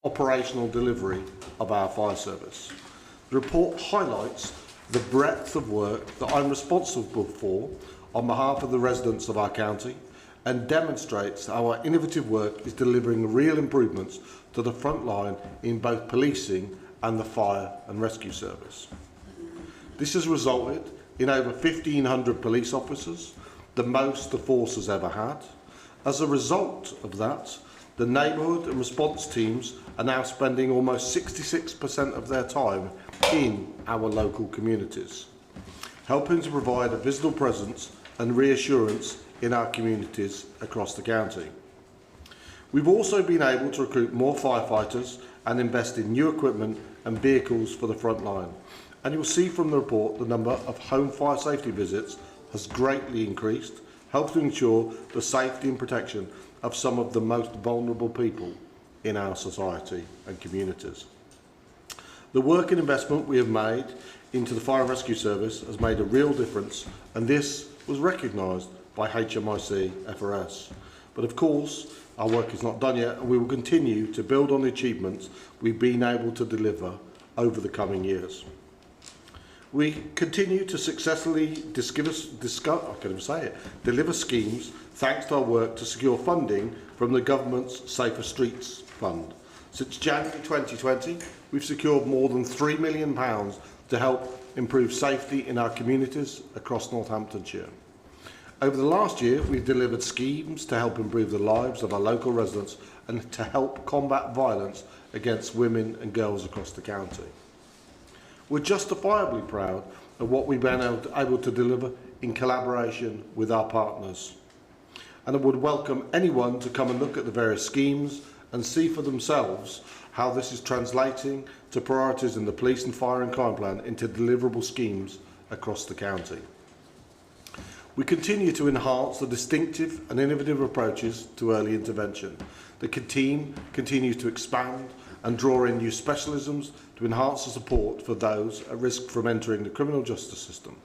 operational delivery of our fire service. The report highlights the breadth of work that I'm responsible for on behalf of the residents of our county and demonstrates how our innovative work is delivering real improvements to the front line in both policing and the fire and rescue service. This has resulted in over 1,500 police officers, the most the force has ever had. As a result of that, the neighbourhood and response teams are now spending almost 66% of their time in our local communities, helping to provide a visible presence and reassurance in our communities across the county. We've also been able to recruit more firefighters and invest in new equipment and vehicles for the front line. And you'll see from the report the number of home fire safety visits has greatly increased, helping to ensure the safety and protection of some of the most vulnerable people in our society and communities. The work and investment we have made into the fire and rescue service has made a real difference, and this was recognised by HMIC FRS. But of course, our work is not done yet, and we will continue to build on the achievements we've been able to deliver over the coming years. We continue to successfully deliver schemes thanks to our work to secure funding from the government's Safer Streets Fund. Since January 2020, we've secured more than £3 million to help improve safety in our communities across Northamptonshire. Over the last year, we've delivered schemes to help improve the lives of our local residents and to help combat violence against women and girls across the county. We're justifiably proud of what we've been able to deliver in collaboration with our partners. And I would welcome anyone to come and look at the various schemes and see for themselves how this is translating to priorities in the police and fire and crime plan into deliverable schemes across the county. We continue to enhance the distinctive and innovative approaches to early intervention. The team continues to expand and draw in new specialisms to enhance the support for those at risk from entering the criminal justice system.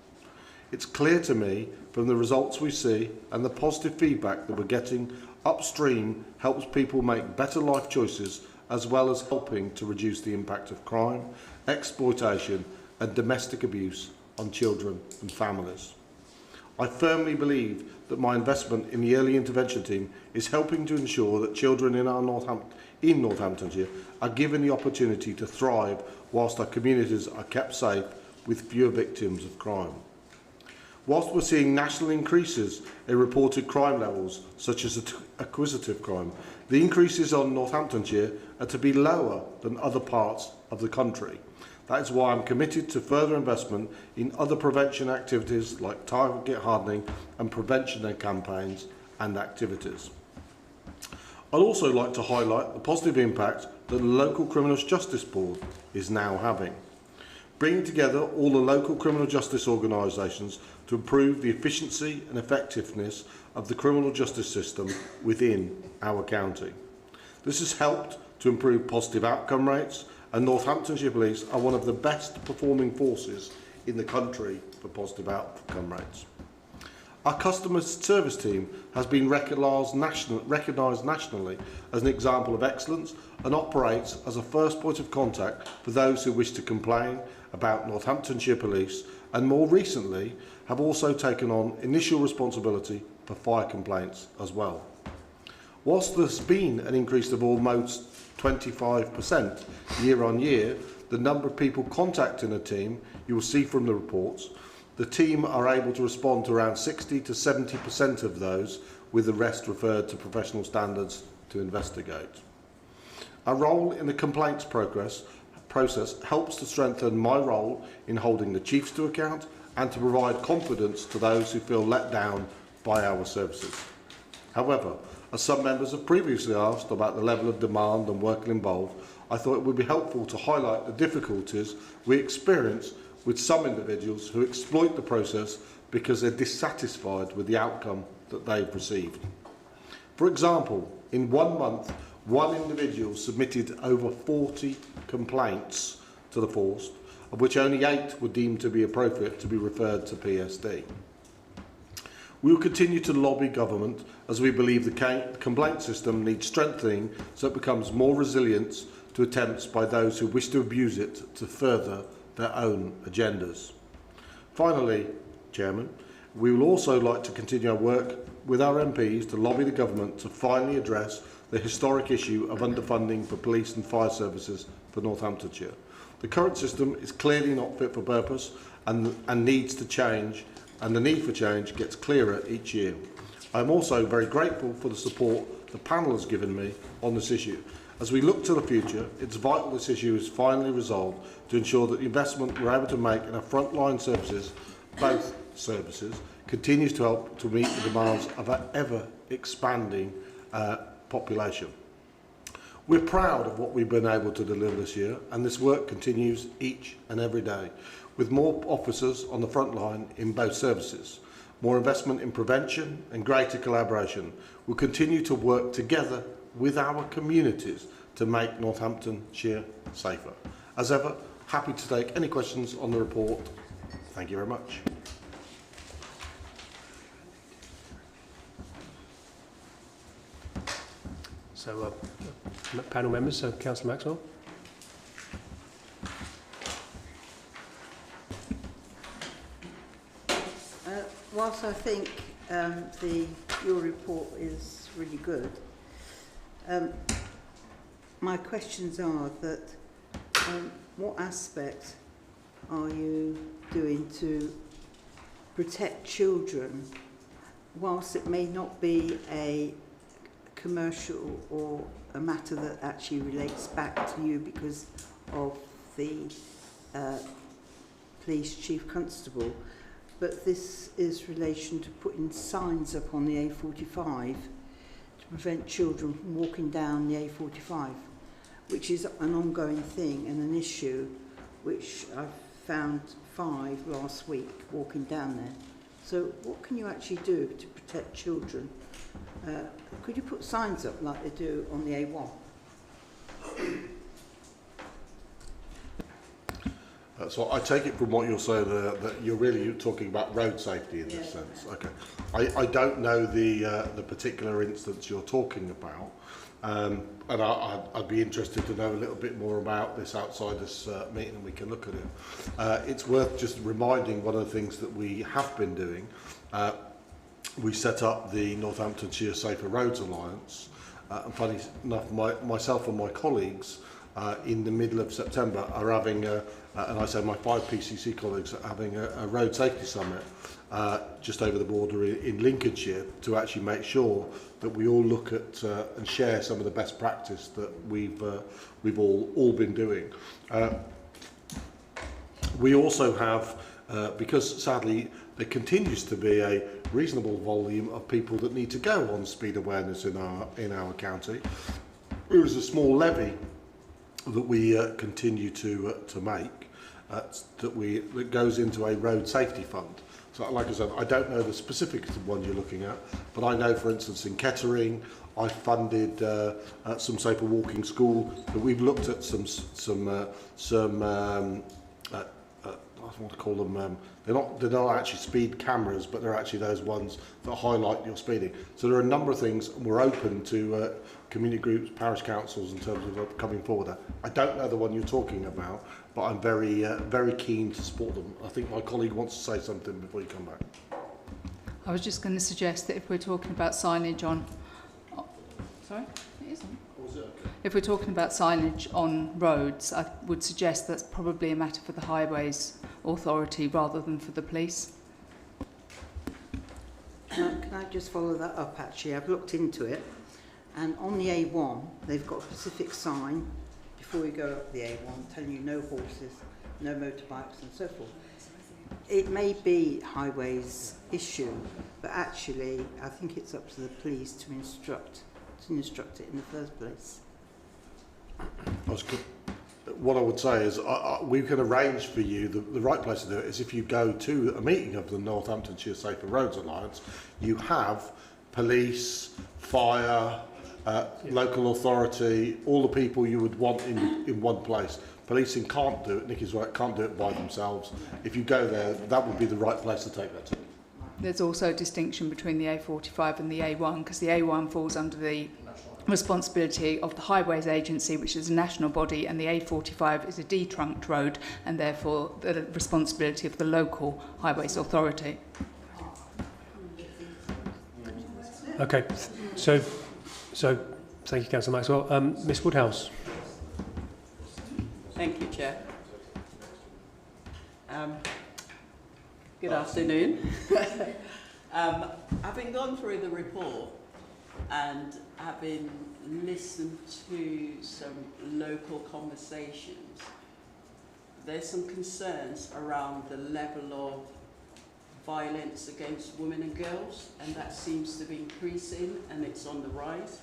It's clear to me from the results we see and the positive feedback that we're getting upstream helps people make better life choices, as well as helping to reduce the impact of crime, exploitation and domestic abuse on children and families. I firmly believe that my investment in the early intervention team is helping to ensure that children in Northamptonshire are given the opportunity to thrive whilst our communities are kept safe with fewer victims of crime. Whilst we're seeing national increases in reported crime levels, such as acquisitive crime, the increases on Northamptonshire are to be lower than other parts of the country. That is why I'm committed to further investment in other prevention activities like target hardening and prevention campaigns and activities. I'd also like to highlight the positive impact that the local Criminal Justice Board is now having, bringing together all the local criminal justice organisations to improve the efficiency and effectiveness of the criminal justice system within our county. This has helped to improve positive outcome rates, and Northamptonshire Police are one of the best performing forces in the country for positive outcome rates. Our customer service team has been recognised nationally as an example of excellence and operates as a first point of contact for those who wish to complain about Northamptonshire Police, and more recently have also taken on initial responsibility for fire complaints as well. Whilst there's been an increase of almost 25% year on year, the number of people contacting a team, you will see from the reports, the team are able to respond to around 60 to 70% of those, with the rest referred to professional standards to investigate. Our role in the complaints process helps to strengthen my role in holding the chiefs to account and to provide confidence to those who feel let down by our services. However, as some members have previously asked about the level of demand and work involved, I thought it would be helpful to highlight the difficulties we experience with some individuals who exploit the process because they're dissatisfied with the outcome that they've received. For example, in 1 month, one individual submitted over 40 complaints to the force, of which only 8 were deemed to be appropriate to be referred to PSD. We will continue to lobby government as we believe the complaint system needs strengthening so it becomes more resilient to attempts by those who wish to abuse it to further their own agendas. Finally, Chairman, we will also like to continue our work with our MPs to lobby the government to finally address the historic issue of underfunding for police and fire services for Northamptonshire. The current system is clearly not fit for purpose and needs to change, and the need for change gets clearer each year. I am also very grateful for the support the panel has given me on this issue. As we look to the future, it's vital this issue is finally resolved to ensure that the investment we're able to make in our frontline services, both services, continues to help to meet the demands of our ever-expanding population. We're proud of what we've been able to deliver this year, and this work continues each and every day, with more officers on the front line in both services, more investment in prevention and greater collaboration. We'll continue to work together with our communities to make Northamptonshire safer. As ever, happy to take any questions on the report. Thank you very much. So, panel members, so Councillor Maxwell. Whilst I think your report is really good, my questions are that what aspect are you doing to protect children, whilst it may not be a commercial or a matter that actually relates back to you because of the police chief constable, but this is relation to putting signs up on the A45 to prevent children from walking down the A45, which is an ongoing thing and an issue which I found 5 last week walking down there. So what can you actually do to protect children? Could you put signs up like they do on the A1? So I take it from what you're saying that you're talking about road safety in this sense. Okay. I don't know the particular instance you're talking about, and I'd be interested to know a little bit more about this outside this meeting, and we can look at it. It's worth just reminding one of the things that we have been doing. We set up the Northamptonshire Safer Roads Alliance, and funny enough, myself and my colleagues in the middle of September are having, and I say my 5 PCC colleagues are having a road safety summit just over the border in Lincolnshire to actually make sure that we all look at and share some of the best practice that we've all been doing. We also have, because sadly there continues to be a reasonable volume of people that need to go on speed awareness in our county, there is a small levy that we continue to make that goes into a road safety fund. So, like I said, I don't know the specifics of one you're looking at, but I know, for instance, in Kettering, I funded some safer walking school. But we've looked at some I don't want to call them. They're not actually speed cameras, but they're actually those ones that highlight your speeding. So there are a number of things, and we're open to community groups, parish councils in terms of coming forward. I don't know the one you're talking about, but I'm very keen to support them. I think my colleague wants to say something before you come back. I was just going to suggest that if we're talking about signage on... Oh, sorry? It is on. If we're talking about signage on roads, I would suggest that's probably a matter for the Highways Authority rather than for the police. Can I just follow that up actually? I've looked into it, and on the A1 they've got a specific sign before you go up the A1 telling you no horses, no motorbikes and so forth. It may be Highways issue, but actually I think it's up to the police to instruct it in the first place. That's good. What I would say is we can arrange for you, the right place to do it is if you go to a meeting of the Northamptonshire Safer Roads Alliance, you have police, fire, local authority, all the people you would want in one place. Policing can't do it, Nicky's right, can't do it by themselves. If you go there, that would be the right place to take that to. There's also a distinction between the A45 and the A1, because the A1 falls under the responsibility of the Highways Agency, which is a national body, and the A45 is a detrunked road, and therefore the responsibility of the local Highways Authority. Okay, so thank you, Councillor Maxwell. Ms Woodhouse. Thank you, Chair. Good afternoon. Having gone through the report and having listened to some local conversations, there's some concerns around the level of violence against women and girls, and that seems to be increasing and it's on the rise.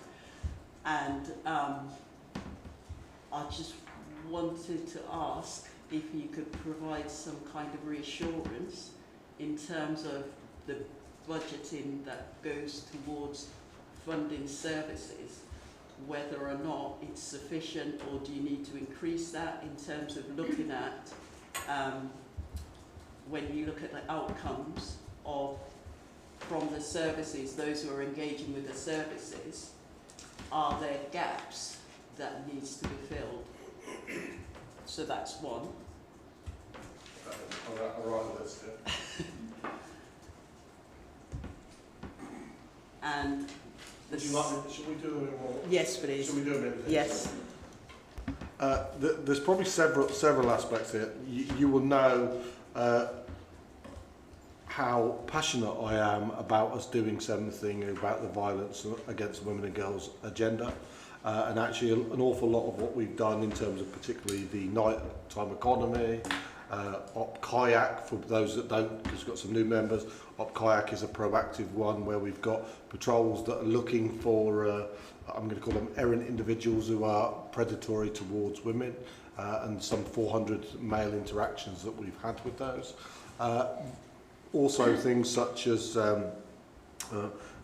And I just wanted to ask if you could provide some kind of reassurance in terms of the budgeting that goes towards funding services, whether or not it's sufficient, or do you need to increase that in terms of looking at when you look at the outcomes of from the services, those who are engaging with the services, are there gaps that needs to be filled? So that's one. And the should we do them in one? Yes, please. Should we do them in? Yes. There's probably several aspects here. You will know how passionate I am about us doing something about the violence against women and girls agenda. And actually an awful lot of what we've done in terms of particularly the nighttime economy, Op Kayak, for those that don't, because we've got some new members, Op Kayak is a proactive one where we've got patrols that are looking for, I'm going to call them errant individuals who are predatory towards women, and some 400 male interactions that we've had with those. Also things such as, and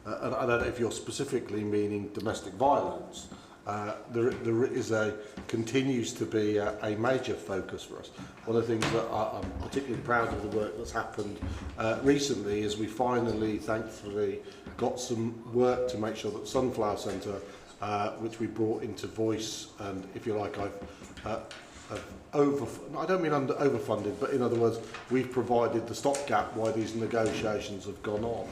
I don't know if you're specifically meaning domestic violence, there is continues to be a major focus for us. One of the things that I'm particularly proud of the work that's happened recently is we finally, thankfully, got some work to make sure that Sunflower Centre, which we brought into Voice, and if you like, I don't mean overfunded, but in other words, we've provided the stopgap while these negotiations have gone on.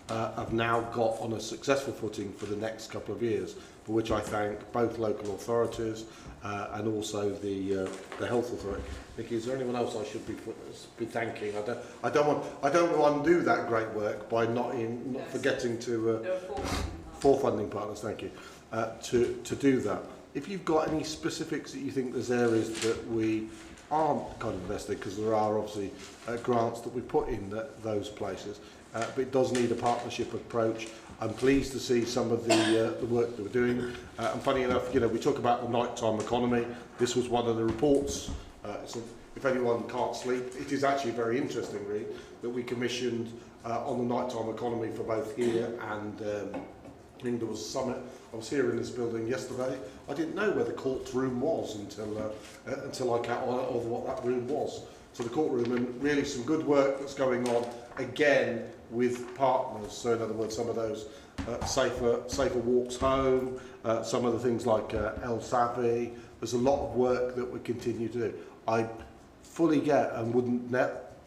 Have now got on a successful footing for the next couple of years, for which I thank both local authorities and also the health authority. Nicky, is there anyone else I should be thanking? I don't want to undo that great work by not forgetting to four funding partners. Thank you to do that. If you've got any specifics that you think there's areas that we aren't kind of invested, because there are obviously grants that we put in those places. But it does need a partnership approach. I'm pleased to see some of the work that we're doing. And funny enough, we talk about the nighttime economy. This was one of the reports. So if anyone can't sleep, it is actually a very interesting read that we commissioned on the nighttime economy for both here and I think there was a summit. I was here in this building yesterday. I didn't know where the courtroom was until I came on what that room was. So the courtroom, and really some good work that's going on again with partners. So in other words, some of those safer walks home, some of the things like El Savvy. There's a lot of work that we continue to do. I fully get and wouldn't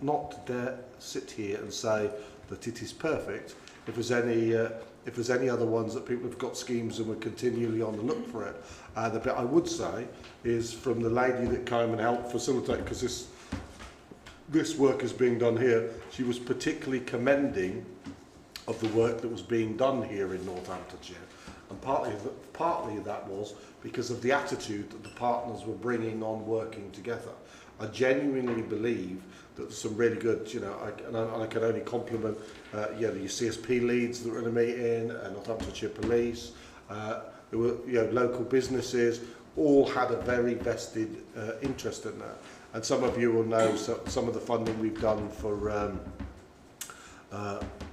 not dare sit here and say that it is perfect. If there's any other ones that people have got schemes and we're continually on the look for it. The bit I would say is from the lady that came and helped facilitate, because this work is being done here, she was particularly commending of the work that was being done here in Northamptonshire, and partly that was because of the attitude that the partners were bringing on working together. I genuinely believe that there's some really good, and I can only compliment, the CSP leads that were in a meeting, Northamptonshire Police, there were, local businesses, all had a very vested interest in that. And some of you will know some of the funding we've done for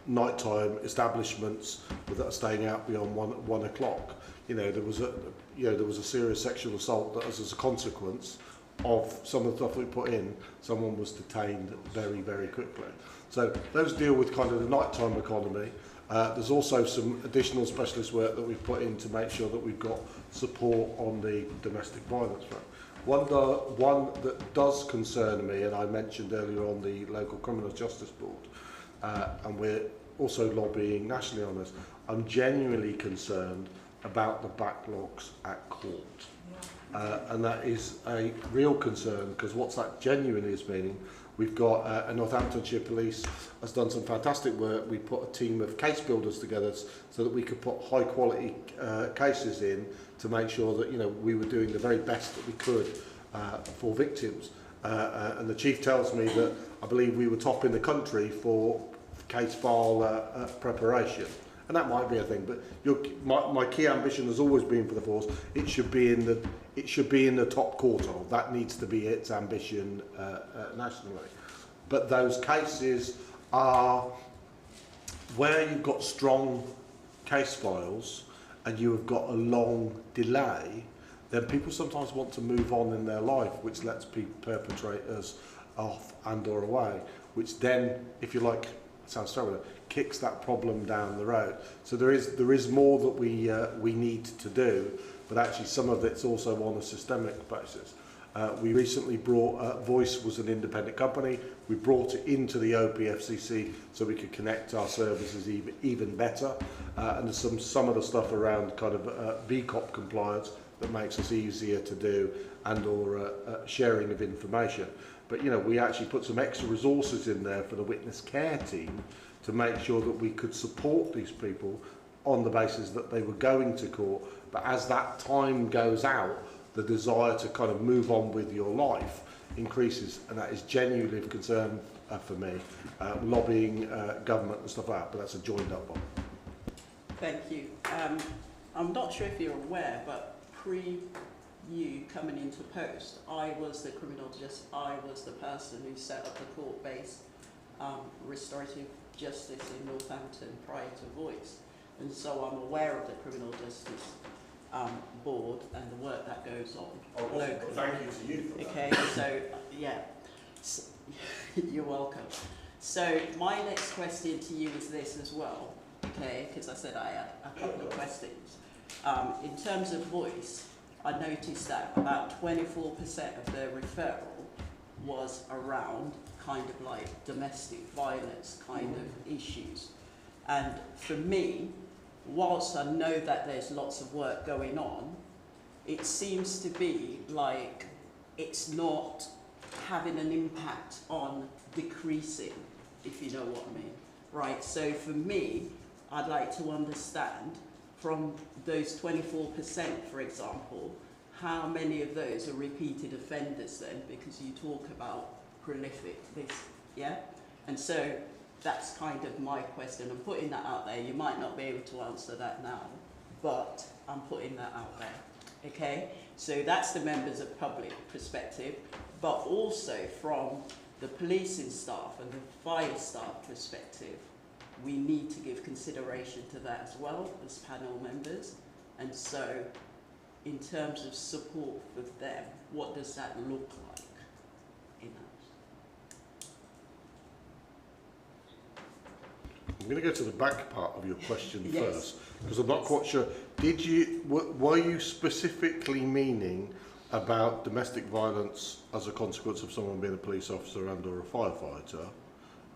nighttime establishments that are staying out beyond 1 o'clock. There was a serious sexual assault that, as a consequence of some of the stuff we put in, someone was detained very, very quickly. So those deal with kind of the nighttime economy. There's also some additional specialist work that we've put in to make sure that we've got support on the domestic violence front. One that does concern me, and I mentioned earlier on the local criminal justice board, and we're also lobbying nationally on this. I'm genuinely concerned about the backlogs at court. And that is a real concern, because what's that genuinely is meaning, we've got a Northamptonshire police has done some fantastic work. We put a team of case builders together so that we could put high quality cases in to make sure that, you know, we were doing the very best that we could for victims. And the chief tells me that I believe we were top in the country for case file preparation. And that might be a thing, but my key ambition has always been for the force. It should be in the top quartile. That needs to be its ambition nationally. But those cases are where you've got strong case files and you have got a long delay. Then people sometimes want to move on in their life, which lets perpetrators off and or away. Which then, if you like, sounds terrible, kicks that problem down the road. So there is more that we need to do, but actually some of it's also on a systemic basis. We recently brought, Voice was an independent company, we brought it into the OPFCC so we could connect our services even better, and there's some of the stuff around kind of BCOP compliance that makes us easier to do, and or sharing of information. But you know, we actually put some extra resources in there for the witness care team to make sure that we could support these people on the basis that they were going to court. But as that time goes out, the desire to kind of move on with your life increases, and that is genuinely of concern for me. Lobbying government and stuff like that, but that's a joined up one. Thank you. I'm not sure if you're aware, but you coming into post, I was the person who set up the court-based restorative justice in Northampton prior to Voice, and so I'm aware of the criminal justice board and the work that goes on locally. Thank you to you for that. Okay, so yeah, you're welcome. So my next question to you is this as well, okay, because I said I had a couple of questions. In terms of Voice, I noticed that about 24% of the referral was around kind of like domestic violence kind of issues. And for me, whilst I know that there's lots of work going on, it seems to be like it's not having an impact on decreasing, if you know what I mean, right? So for me, I'd like to understand from those 24%, for example, how many of those are repeated offenders then, because you talk about prolific, this, yeah? And so that's kind of my question. I'm putting that out there. You might not be able to answer that now, but I'm putting that out there, okay? So that's the members of public perspective, but also from the policing staff and the fire staff perspective, we need to give consideration to that as well as panel members. And so in terms of support for them, what does that look like in us? I'm going to go to the back part of your question Yes. first, because I'm not quite sure. Were you specifically meaning about domestic violence as a consequence of someone being a police officer and or a firefighter?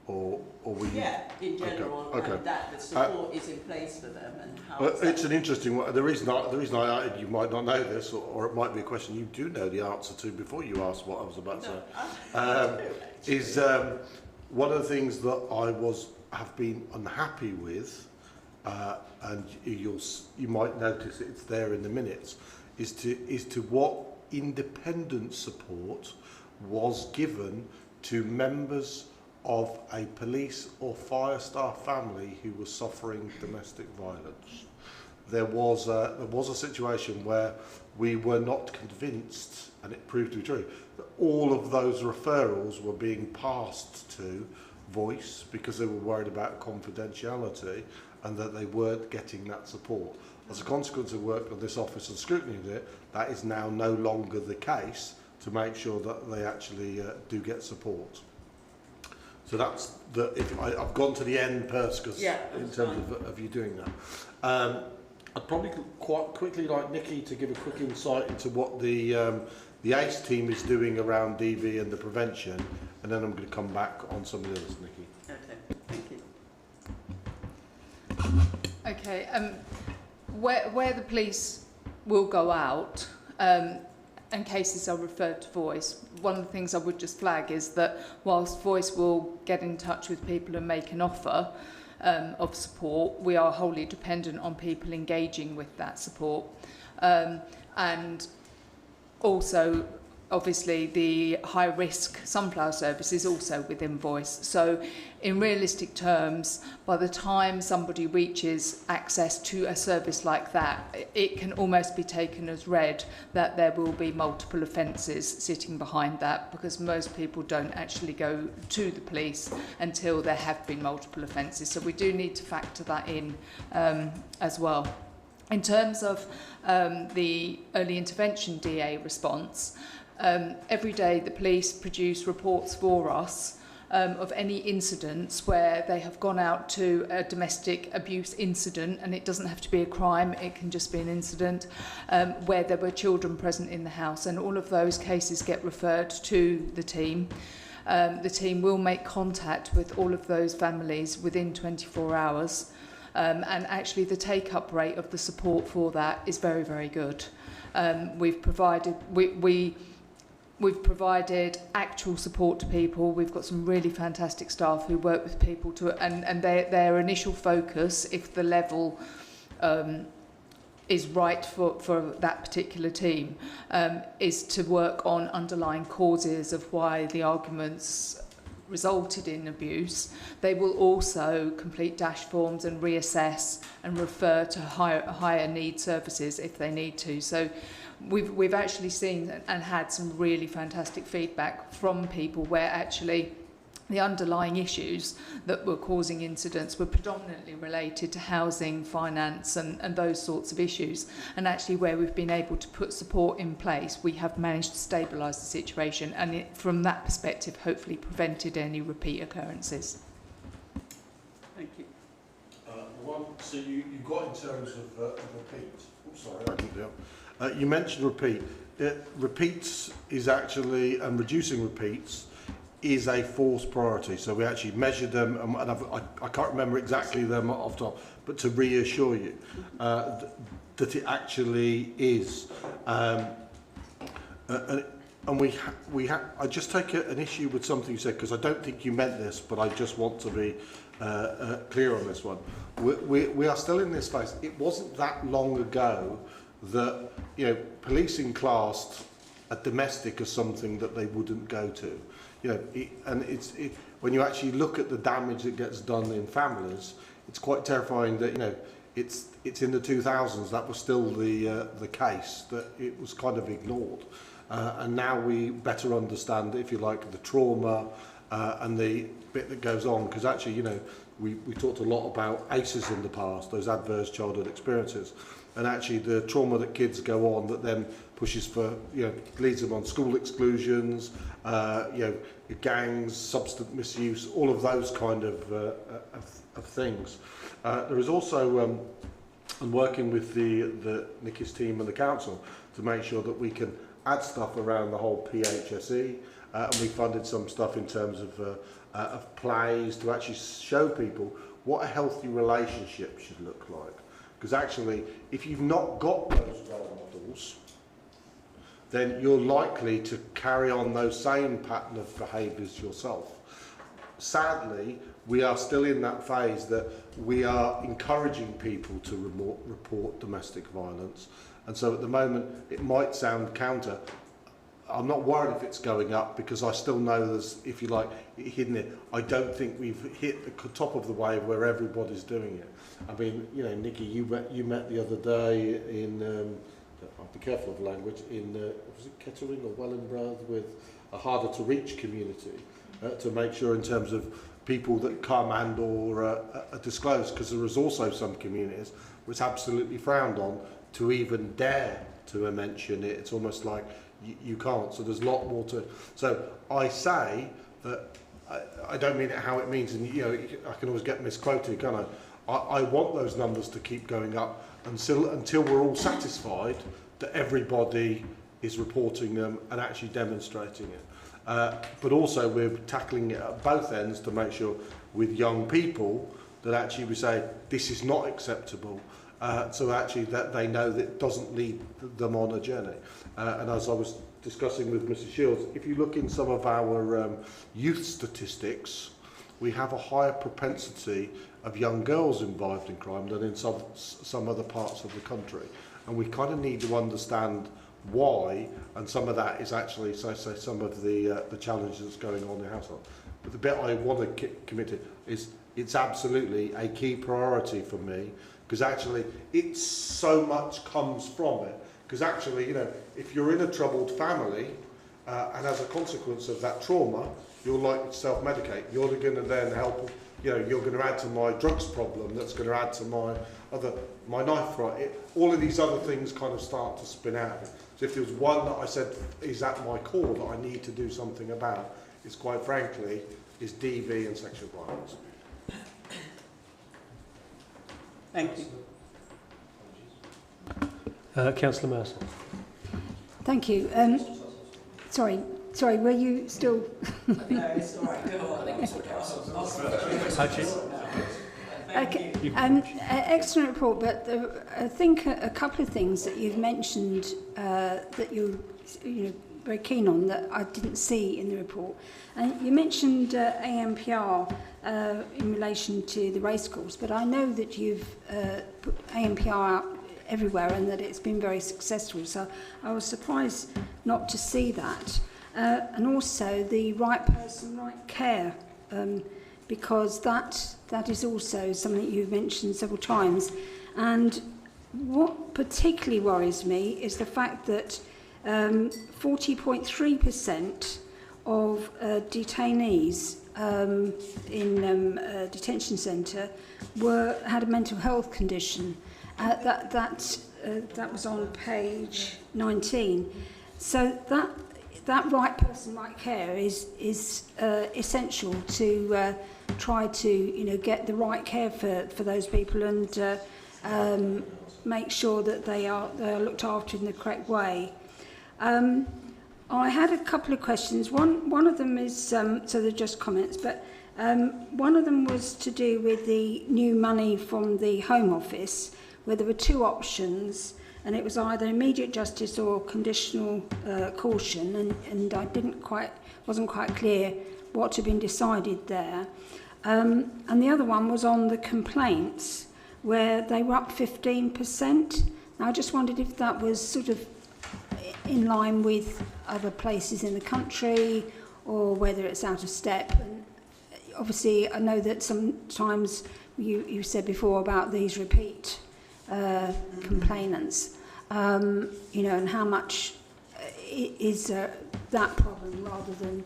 Or were you... Yeah, in general, okay. and that the support is in place for them, and how is it's that? an interesting one. The reason I you might not know this, or it might be a question you do know the answer to before you ask what I was about to say, is one of the things that I have been unhappy with, and you might notice it's there in the minutes, is to what independent support was given to members of a police or fire staff family who was suffering domestic violence. There was a situation where we were not convinced, and it proved to be true, that all of those referrals were being passed to Voice because they were worried about confidentiality and that they weren't getting that support. As a consequence of work of this office and scrutiny of it, that is now no longer the case, to make sure that they actually do get support. So that's I've gone to the end first, because Yeah, in that's terms of you doing that. I'd probably quite quickly like Nikki to give a quick insight into what the ACE team is doing around DV and the prevention, and then I'm going to come back on some of the others, Nikki. Okay, thank you. Okay, where the police will go out, and cases are referred to Voice, one of the things I would just flag is that whilst Voice will get in touch with people and make an offer of support, we are wholly dependent on people engaging with that support. And also, obviously, the high-risk sunflower service is also within Voice. So in realistic terms, by the time somebody reaches access to a service like that, it can almost be taken as read that there will be multiple offences sitting behind that, because most people don't actually go to the police until there have been multiple offences. So we do need to factor that in as well. In terms of the early intervention DA response, every day the police produce reports for us of any incidents where they have gone out to a domestic abuse incident, and it doesn't have to be a crime, it can just be an incident, where there were children present in the house, and all of those cases get referred to the team. The team will make contact with all of those families within 24 hours. And actually the take-up rate of the support for that is very, very good. We've provided actual support to people. We've got some really fantastic staff who work with people and their initial focus, if the level is right for that particular team, is to work on underlying causes of why the arguments resulted in abuse. They will also complete dash forms and reassess and refer to higher need services if they need to. So we've actually seen and had some really fantastic feedback from people where actually the underlying issues that were causing incidents were predominantly related to housing, finance and those sorts of issues. And actually where we've been able to put support in place, we have managed to stabilise the situation, and from that perspective hopefully prevented any repeat occurrences. Thank you. So you got in terms of repeat. Oh, sorry, I didn't do it. You mentioned repeat. Repeats is actually, and reducing repeats is a forced priority. So we actually measured them, and I can't remember exactly them off the top, but to reassure you that it actually is. And I just take an issue with something you said, because I don't think you meant this, but I just want to be clear on this one. We are still in this phase. It wasn't that long ago that policing classed a domestic as something that they wouldn't go to. When you actually look at the damage that gets done in families, it's quite terrifying that it's in the 2000s that was still the case, that it was kind of ignored, and now we better understand, if you like, the trauma and the bit that goes on, because actually we talked a lot about ACEs in the past, those adverse childhood experiences, and actually the trauma that kids go on that then pushes for, leads them on school exclusions, gangs, substance misuse, all of those kind of things. There is also, I'm working with the Nikki's team and the council to make sure that we can add stuff around the whole PHSE, and we funded some stuff in terms of plays to actually show people what a healthy relationship should look like. Because actually, if you've not got those role models, then you're likely to carry on those same pattern of behaviours yourself. Sadly, we are still in that phase that we are encouraging people to report domestic violence. And so at the moment, it might sound counter. I'm not worried if it's going up, because I still know there's, if you like, hidden it. I don't think we've hit the top of the wave where everybody's doing it. I mean, Nikki, you met the other day in, I'll be careful of the language, in, was it Kettering or Wellingborough, with a harder to reach community, to make sure in terms of people that come and or are disclosed, because there is also some communities where it's absolutely frowned on to even dare to mention it. It's almost like you can't. So there's a lot more to it. So I say that I don't mean it how it means, and I can always get misquoted, can't I? I want those numbers to keep going up until we're all satisfied that everybody is reporting them and actually demonstrating it. But also we're tackling it at both ends to make sure with young people that actually we say this is not acceptable, so actually that they know that it doesn't lead them on a journey. And as I was discussing with Mrs Shields, if you look in some of our youth statistics, we have a higher propensity of young girls involved in crime than in some other parts of the country. And we kind of need to understand why, and some of that is actually, so some of the challenges that's going on in the household. But the bit I want to commit to is it's absolutely a key priority for me, because actually it's so much comes from it. Because actually, if you're in a troubled family, and as a consequence of that trauma, you're likely to self-medicate. You're going to then help, you're going to add to my drugs problem, that's going to add to my knife right. All of these other things kind of start to spin out. So if there was one that I said is at my core that I need to do something about, it's quite frankly, is DV and sexual violence. Thank you. Councillor Mercer. Thank you. Sorry, were you still... No, it's all right. Go on. Okay. Excellent report, but I think a couple of things that you've mentioned that you're very keen on that I didn't see in the report. And you mentioned AMPR in relation to the racecourse, but I know that you've put AMPR out everywhere and that it's been very successful. So I was surprised not to see that. And also the right person, right care, because that is also something you've mentioned several times. And what particularly worries me is the fact that 40.3% of detainees in a detention centre had a mental health condition. That was on page 19. So that right person, right care is essential to try to get the right care for those people and make sure that they are looked after in the correct way. I had a couple of questions. One of them is so they're just comments, but one of them was to do with the new money from the Home Office, where there were two options, and it was either immediate justice or conditional caution, and I wasn't quite clear what had been decided there. And the other one was on the complaints, where they were up 15%. Now, I just wondered if that was sort of in line with other places in the country, or whether it's out of step. And obviously, I know that sometimes you said before about these repeat complainants, and how much is that problem rather than,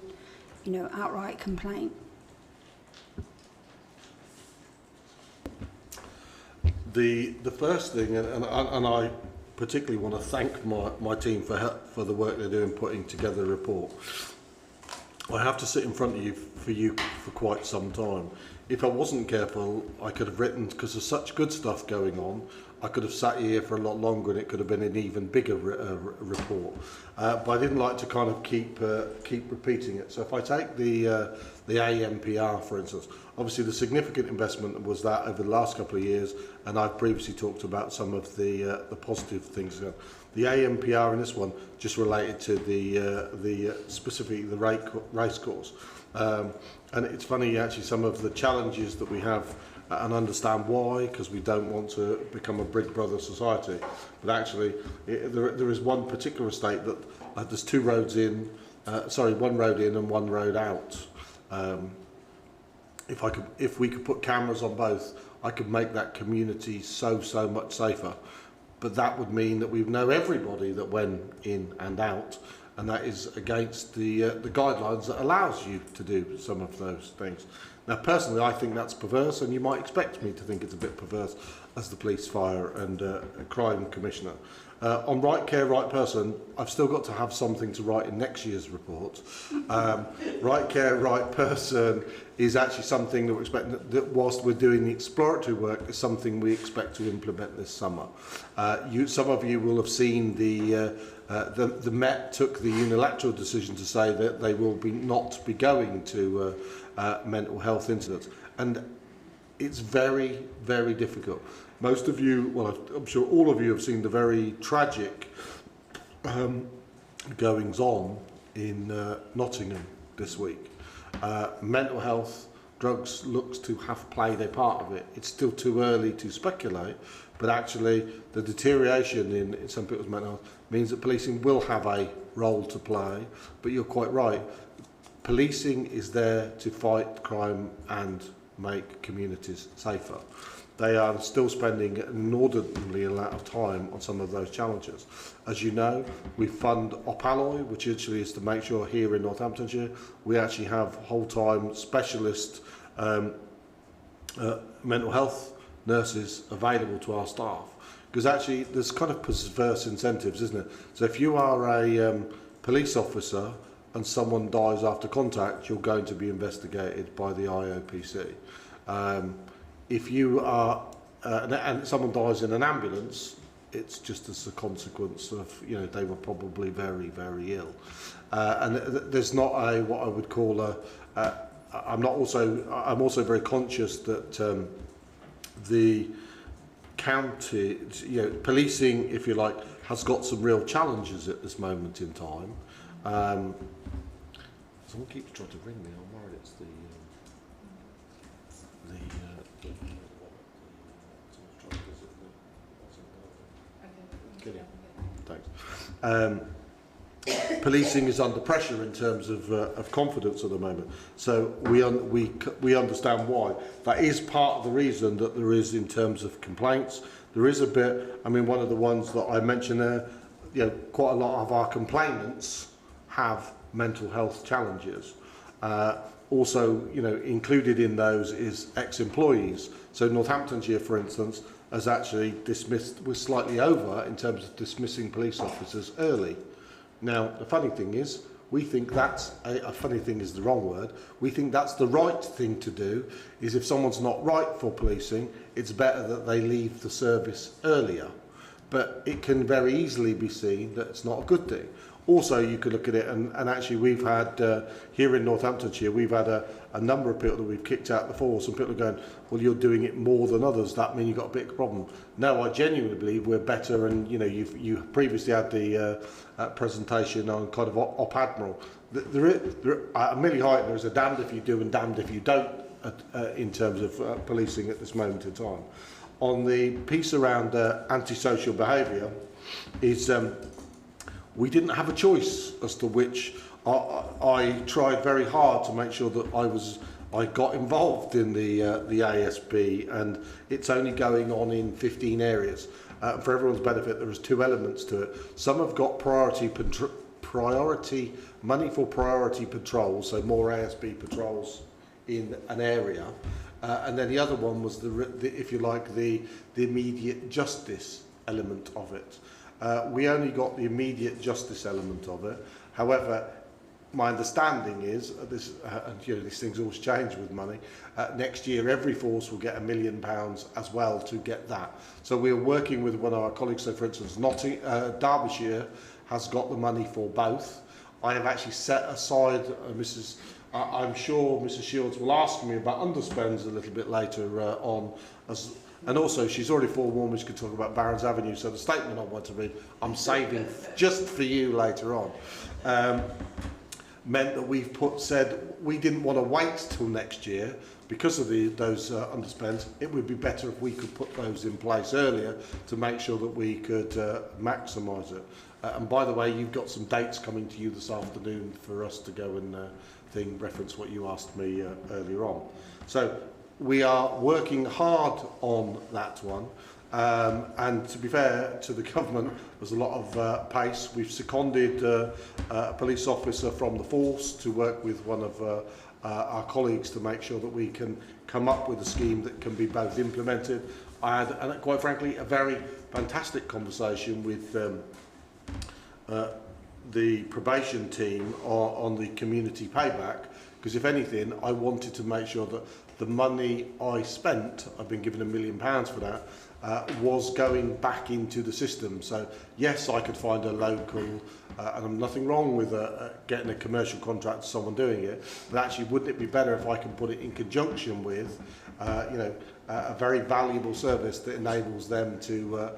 outright complaint. The first thing, and I particularly want to thank my team for the work they're doing putting together a report. I have to sit in front of you for quite some time. If I wasn't careful, I could have written, because there's such good stuff going on, I could have sat here for a lot longer and it could have been an even bigger report. But I didn't like to kind of keep repeating it. So if I take the AMPR, for instance, obviously the significant investment was that over the last couple of years, and I've previously talked about some of the positive things. The AMPR in this one just related to the specifically the race course. And it's funny, actually, some of the challenges that we have, and understand why, because we don't want to become a Big Brother society. But actually, there is one particular estate that there's two roads in, one road in and one road out. If we could put cameras on both, I could make that community so much safer. But that would mean that we know everybody that went in and out, and that is against the guidelines that allows you to do some of those things. Now, personally, I think that's perverse, and you might expect me to think it's a bit perverse as the police, fire and crime commissioner. On right care, right person, I've still got to have something to write in next year's report. Right care, right person is actually something that we're expecting, that whilst we're doing the exploratory work, is something we expect to implement this summer. Some of you will have seen the Met took the unilateral decision to say that they will not be going to mental health incidents, and it's very, very difficult. Most of you, well, I'm sure all of you have seen the very tragic goings on in Nottingham this week. Mental health, drugs looks to have played a part of it. It's still too early to speculate, but actually the deterioration in some people's mental health means that policing will have a role to play. But you're quite right. Policing is there to fight crime and make communities safer. They are still spending an inordinately amount of time on some of those challenges. As you know, we fund OPALOY, which actually is to make sure here in Northamptonshire we actually have whole-time specialist mental health nurses available to our staff. Because actually there's kind of perverse incentives, isn't it? So if you are a police officer and someone dies after contact, you're going to be investigated by the IOPC. If you are, and someone dies in an ambulance, it's just as a consequence of, they were probably very, very ill. And there's not what I would call I'm also very conscious that the county, policing, if you like, has got some real challenges at this moment in time. Someone keeps trying to ring me. I'm worried it's Thanks. Policing is under pressure in terms of confidence at the moment, so we understand why. That is part of the reason that there is, in terms of complaints, there is a bit. I mean, one of the ones that I mentioned there, quite a lot of our complainants have mental health challenges. Also, included in those is ex-employees. So Northamptonshire, for instance, has actually we're slightly over in terms of dismissing police officers early. Now, the funny thing is, we think that's, funny thing is the wrong word, we think that's the right thing to do, is if someone's not right for policing, it's better that they leave the service earlier. But it can very easily be seen that it's not a good thing. Also, you could look at it, and actually we've had, here in Northamptonshire, we've had a number of people that we've kicked out the force, and people are going, well, you're doing it more than others, that means you've got a big problem. No, I genuinely believe we're better, and you previously had the presentation on kind of Op Admiral. Millie Heighton, there is a damned if you do and damned if you don't in terms of policing at this moment in time. On the piece around antisocial behaviour, is we didn't have a choice as to which. I tried very hard to make sure that I got involved in the ASB, and it's only going on in 15 areas. For everyone's benefit, there is 2 elements to it. Some have got priority money for priority patrols, so more ASB patrols in an area, and then the other one was if you like, the immediate justice element of it. We only got the immediate justice element of it. However, my understanding is these things always change with money. Next year, every force will get £1 million as well to get that. So we are working with one of our colleagues. So, for instance, Derbyshire has got the money for both. I have actually set aside I'm sure Mrs. Shields will ask me about underspends a little bit later on. And also, she's already forewarned me she could talk about Barons Avenue, so the statement I want to read, I'm saving just for you later on. Meant that we've said we didn't want to wait till next year because of those underspends. It would be better if we could put those in place earlier to make sure that we could maximise it. And by the way, you've got some dates coming to you this afternoon for us to go and reference what you asked me earlier on. So we are working hard on that one. And to be fair to the government, there's a lot of pace. We've seconded a police officer from the force to work with one of our colleagues to make sure that we can come up with a scheme that can be both implemented. I had, and quite frankly, a very fantastic conversation with the probation team on the community payback, because if anything, I wanted to make sure that the money I spent, I've been given £1 million for that, was going back into the system. So yes, I could find a local, and I'm nothing wrong with getting a commercial contract to someone doing it, but actually wouldn't it be better if I can put it in conjunction with a very valuable service that enables them to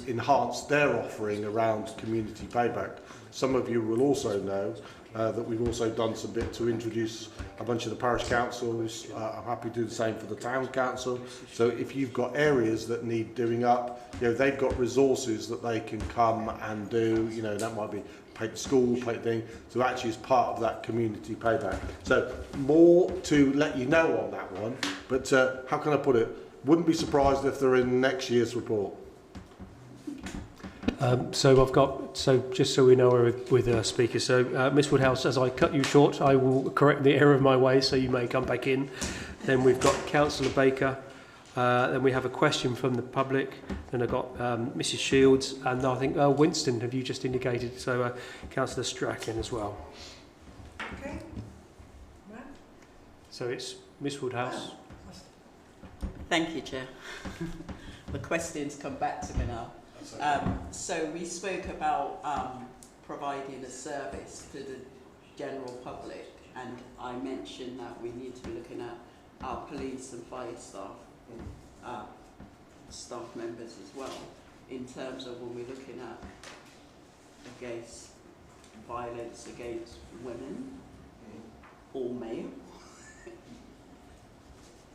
enhance their offering around community payback. Some of you will also know that we've also done some bit to introduce a bunch of the parish councils. I'm happy to do the same for the town council. So if you've got areas that need doing up, they've got resources that they can come and do. That might be paint school, paint thing. So actually as part of that community payback. So more to let you know on that one. But how can I put it? Wouldn't be surprised if they're in next year's report. So just so we know we're with speakers. So Miss Woodhouse, as I cut you short, I will correct the error of my way, so you may come back in. Then we've got Councillor Baker. Then we have a question from the public. Then I've got Mrs Shields, and I think Winston, have you just indicated? So Councillor Strachan as well. Okay. Right. So it's Miss Woodhouse. Thank you, Chair. The questions come back to me now. So we spoke about providing a service to the general public, and I mentioned that we need to be looking at our police and fire staff, staff members as well, in terms of when we're looking at against violence against women or male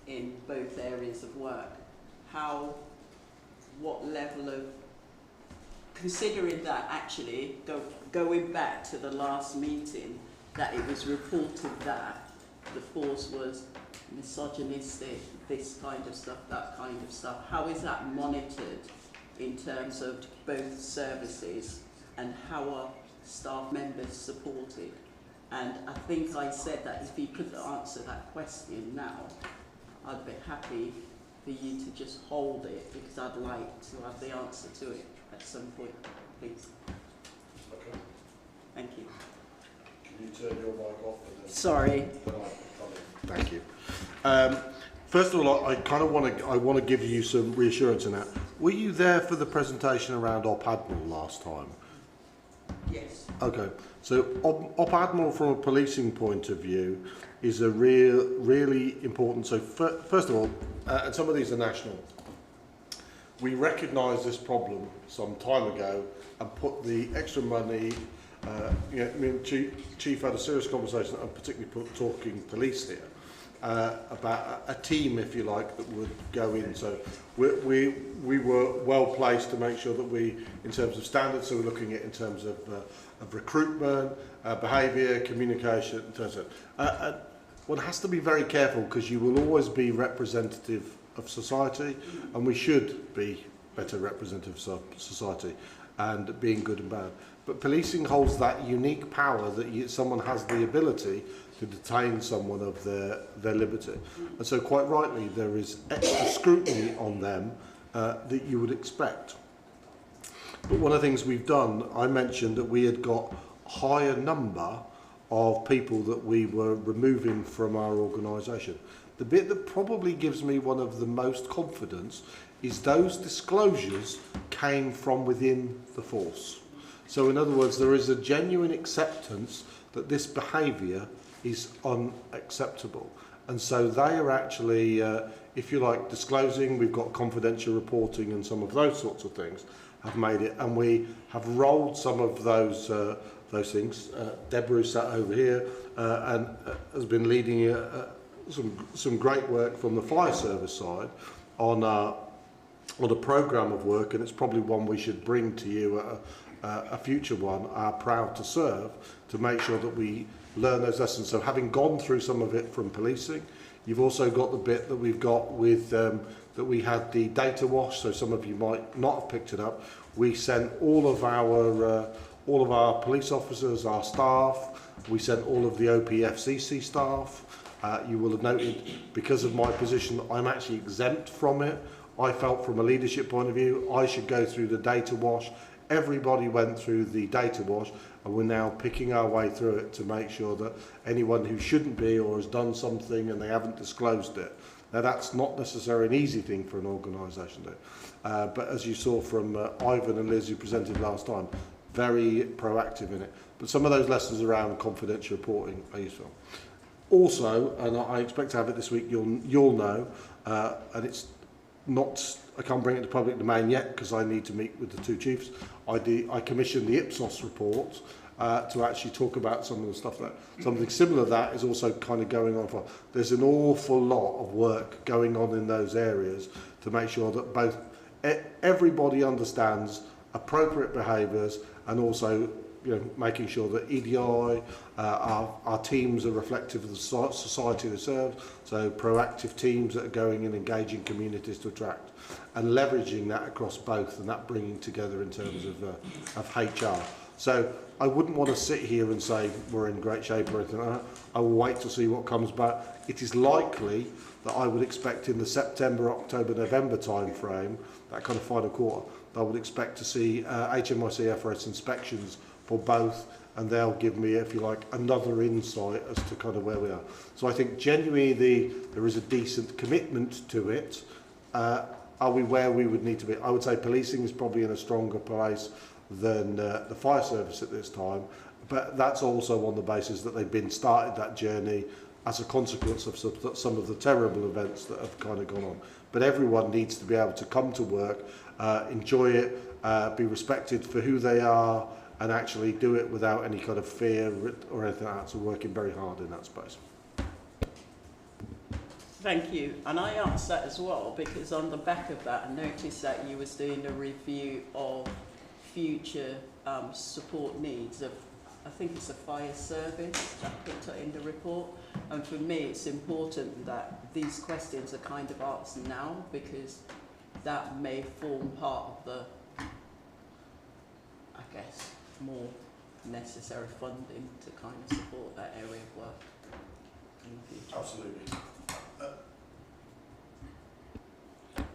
in both areas of work. What level of, considering that actually, going back to the last meeting, that it was reported that the force was misogynistic, this kind of stuff, that kind of stuff. How is that monitored in terms of both services, and how are staff members supported? And I think I said that if you could answer that question now, I'd be happy for you to just hold it, because I'd like to have the answer to it at some point, please. Okay. Thank you. Can you turn your mic off? And then Sorry. Thank you. First of all, I want to give you some reassurance in that. Were you there for the presentation around Op Admiral last time? Yes. Okay. So Op Admiral from a policing point of view is a really important. So first of all, and some of these are national. We recognised this problem some time ago and put the extra money. Chief had a serious conversation, and particularly talking police here, about a team, if you like, that would go in. So we were well placed to make sure that we, in terms of standards, so we're looking at in terms of recruitment, behaviour, communication, in terms of. One has to be very careful, because you will always be representative of society, and we should be better representatives of society, and being good and bad. But policing holds that unique power that someone has the ability to detain someone of their liberty. And so quite rightly, there is extra scrutiny on them that you would expect. But one of the things we've done, I mentioned that we had got a higher number of people that we were removing from our organisation. The bit that probably gives me one of the most confidence is those disclosures came from within the force. So in other words, there is a genuine acceptance that this behaviour is unacceptable. And so they are actually, if you like, disclosing. We've got confidential reporting and some of those sorts of things have made it. And we have rolled some of those things. Deborah, who's sat over here, and has been leading some great work from the fire service side on a programme of work, and it's probably one we should bring to you at a future one, are proud to serve, to make sure that we learn those lessons. So having gone through some of it from policing, You've also got the bit that we've got with that we had the data wash. So some of you might not have picked it up. We sent all of our police officers, our staff. We sent all of the OPFCC staff. You will have noted, because of my position, I'm actually exempt from it. I felt from a leadership point of view, I should go through the data wash. Everybody went through the data wash, and we're now picking our way through it to make sure that anyone who shouldn't be or has done something and they haven't disclosed it. Now, that's not necessarily an easy thing for an organisation to do. But as you saw from Ivan and Liz, who presented last time, very proactive in it. But some of those lessons around confidential reporting are useful. Also, and I expect to have it this week, you'll know, and it's not, I can't bring it to public domain yet because I need to meet with the two chiefs. I commissioned the Ipsos report to actually talk about some of the stuff that, something similar to that is also kind of going on. There's an awful lot of work going on in those areas to make sure that both everybody understands appropriate behaviours and also, you know, making sure that EDI, our teams are reflective of the society they serve, so proactive teams that are going and engaging communities to attract, and leveraging that across both, and that bringing together in terms of HR. So I wouldn't want to sit here and say we're in great shape or anything like that. I will wait to see what comes back. It is likely that I would expect in the September, October, November time frame, that kind of final quarter, I would expect to see HMRC FRS inspections for both, and they'll give me, if you like, another insight as to kind of where we are. So I think genuinely there is a decent commitment to it. Are we where we would need to be? I would say policing is probably in a stronger place than the fire service at this time, but that's also on the basis that they've been started that journey as a consequence of some of the terrible events that have kind of gone on. But everyone needs to be able to come to work, enjoy it, be respected for who they are, and actually do it without any kind of fear or anything like that. So working very hard in that space. Thank you. And I asked that as well because on the back of that, I noticed that you was doing a review of future support needs of, I think it's a fire service that put it in the report. And for me, it's important that these questions are kind of asked now because that may form part of the, I guess, more necessary funding to kind of support that area of work in the future. Absolutely.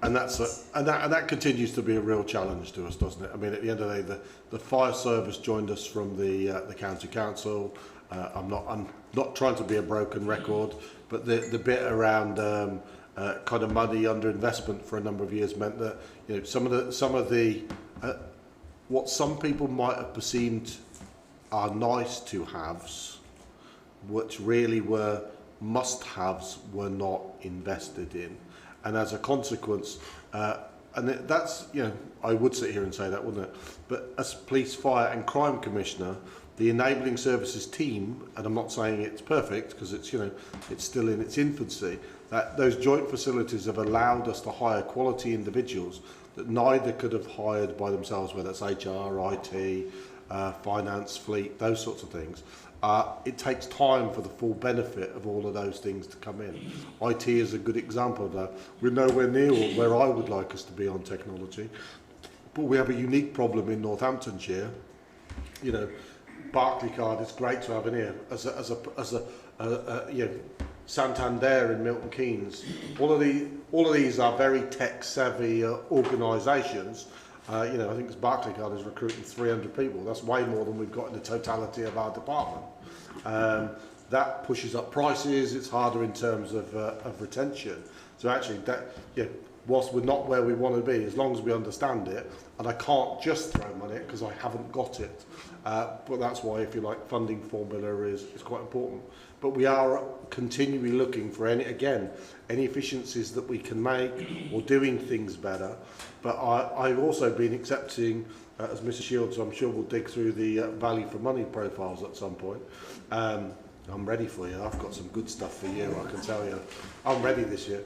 And that continues to be a real challenge to us, doesn't it? I mean, at the end of the day, the fire service joined us from the county council. I'm not trying to be a broken record, but the bit around kind of money under investment for a number of years meant that, you know, some of the what some people might have perceived are nice to haves, which really were must haves, were not invested in. And as a consequence, and that's, you know, I would sit here and say that, wouldn't it? But as Police, Fire and Crime Commissioner, the Enabling Services team, and I'm not saying it's perfect because it's, you know, it's still in its infancy, that those joint facilities have allowed us to hire quality individuals that neither could have hired by themselves, whether it's HR, IT, finance, fleet, those sorts of things. It takes time for the full benefit of all of those things to come in. IT is a good example of that. We're nowhere near where I would like us to be on technology, but we have a unique problem in Northamptonshire. You know, Barclaycard is great to have in here as a you know, Santander in Milton Keynes. All of these are very tech savvy organisations. You know, I think Barclaycard is recruiting 300 people. That's way more than we've got in the totality of our department. That pushes up prices. It's harder in terms of retention. So actually, that, you know, whilst we're not where we want to be, as long as we understand it, and I can't just throw money at it because I haven't got it. But that's why, if you like, funding formula is quite important. But we are continually looking for any efficiencies that we can make or doing things better. But I've also been accepting, as Mrs Shields, I'm sure we'll dig through the value for money profiles at some point. I'm ready for you. I've got some good stuff for you, I can tell you. I'm ready this year.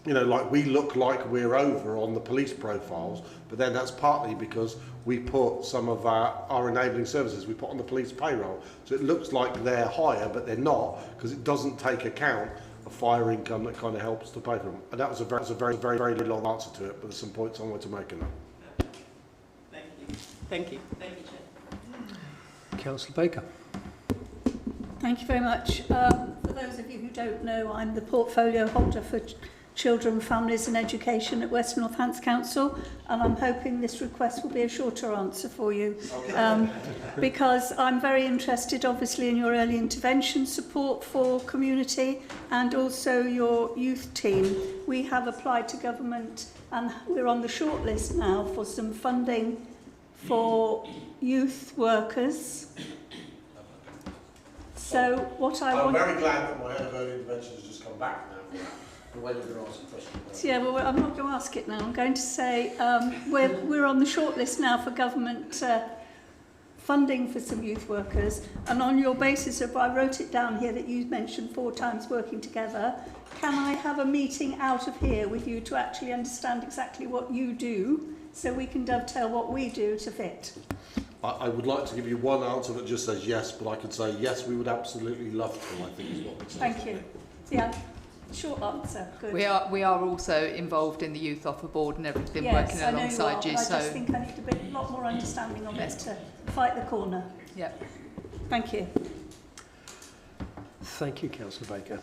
you know, like we look like we're over on the police profiles, but then that's partly because we put some of our enabling services we put on the police payroll. So it looks like they're higher, but they're not, because it doesn't take account of fire income that kind of helps to pay for them. And that was a very long answer to it, but there's some points I wanted to make in that. Thank you. Thank you. Thank you, Chair. Councillor Baker. Thank you very much. For those of you who don't know, I'm the portfolio holder for Children, Families and Education at West Northampton Council, and I'm hoping this request will be a shorter answer for you. Because I'm very interested obviously in your early intervention support for community and also your youth team. We have applied to government and we're on the shortlist now for some funding for youth workers. So what I'm very glad that my early intervention has just come back now for that. The way you're going to ask a question. Yeah, well, I'm not going to ask it now. I'm going to say we're on the shortlist now for government funding for some youth workers. And on your basis of, I wrote it down here that you mentioned 4 times working together. Can I have a meeting out of here with you to actually understand exactly what you do so we can dovetail what we do to fit? I would like to give you one answer that just says yes, but I could say yes, we would absolutely love to, I think is what we'd say. Thank you. Yeah, short answer. Good. We are also involved in the Youth Offer Board and everything, working yes, alongside you. I just think I need a lot more understanding of it to fight the corner. Yeah. Thank you. Thank you, Councillor Baker.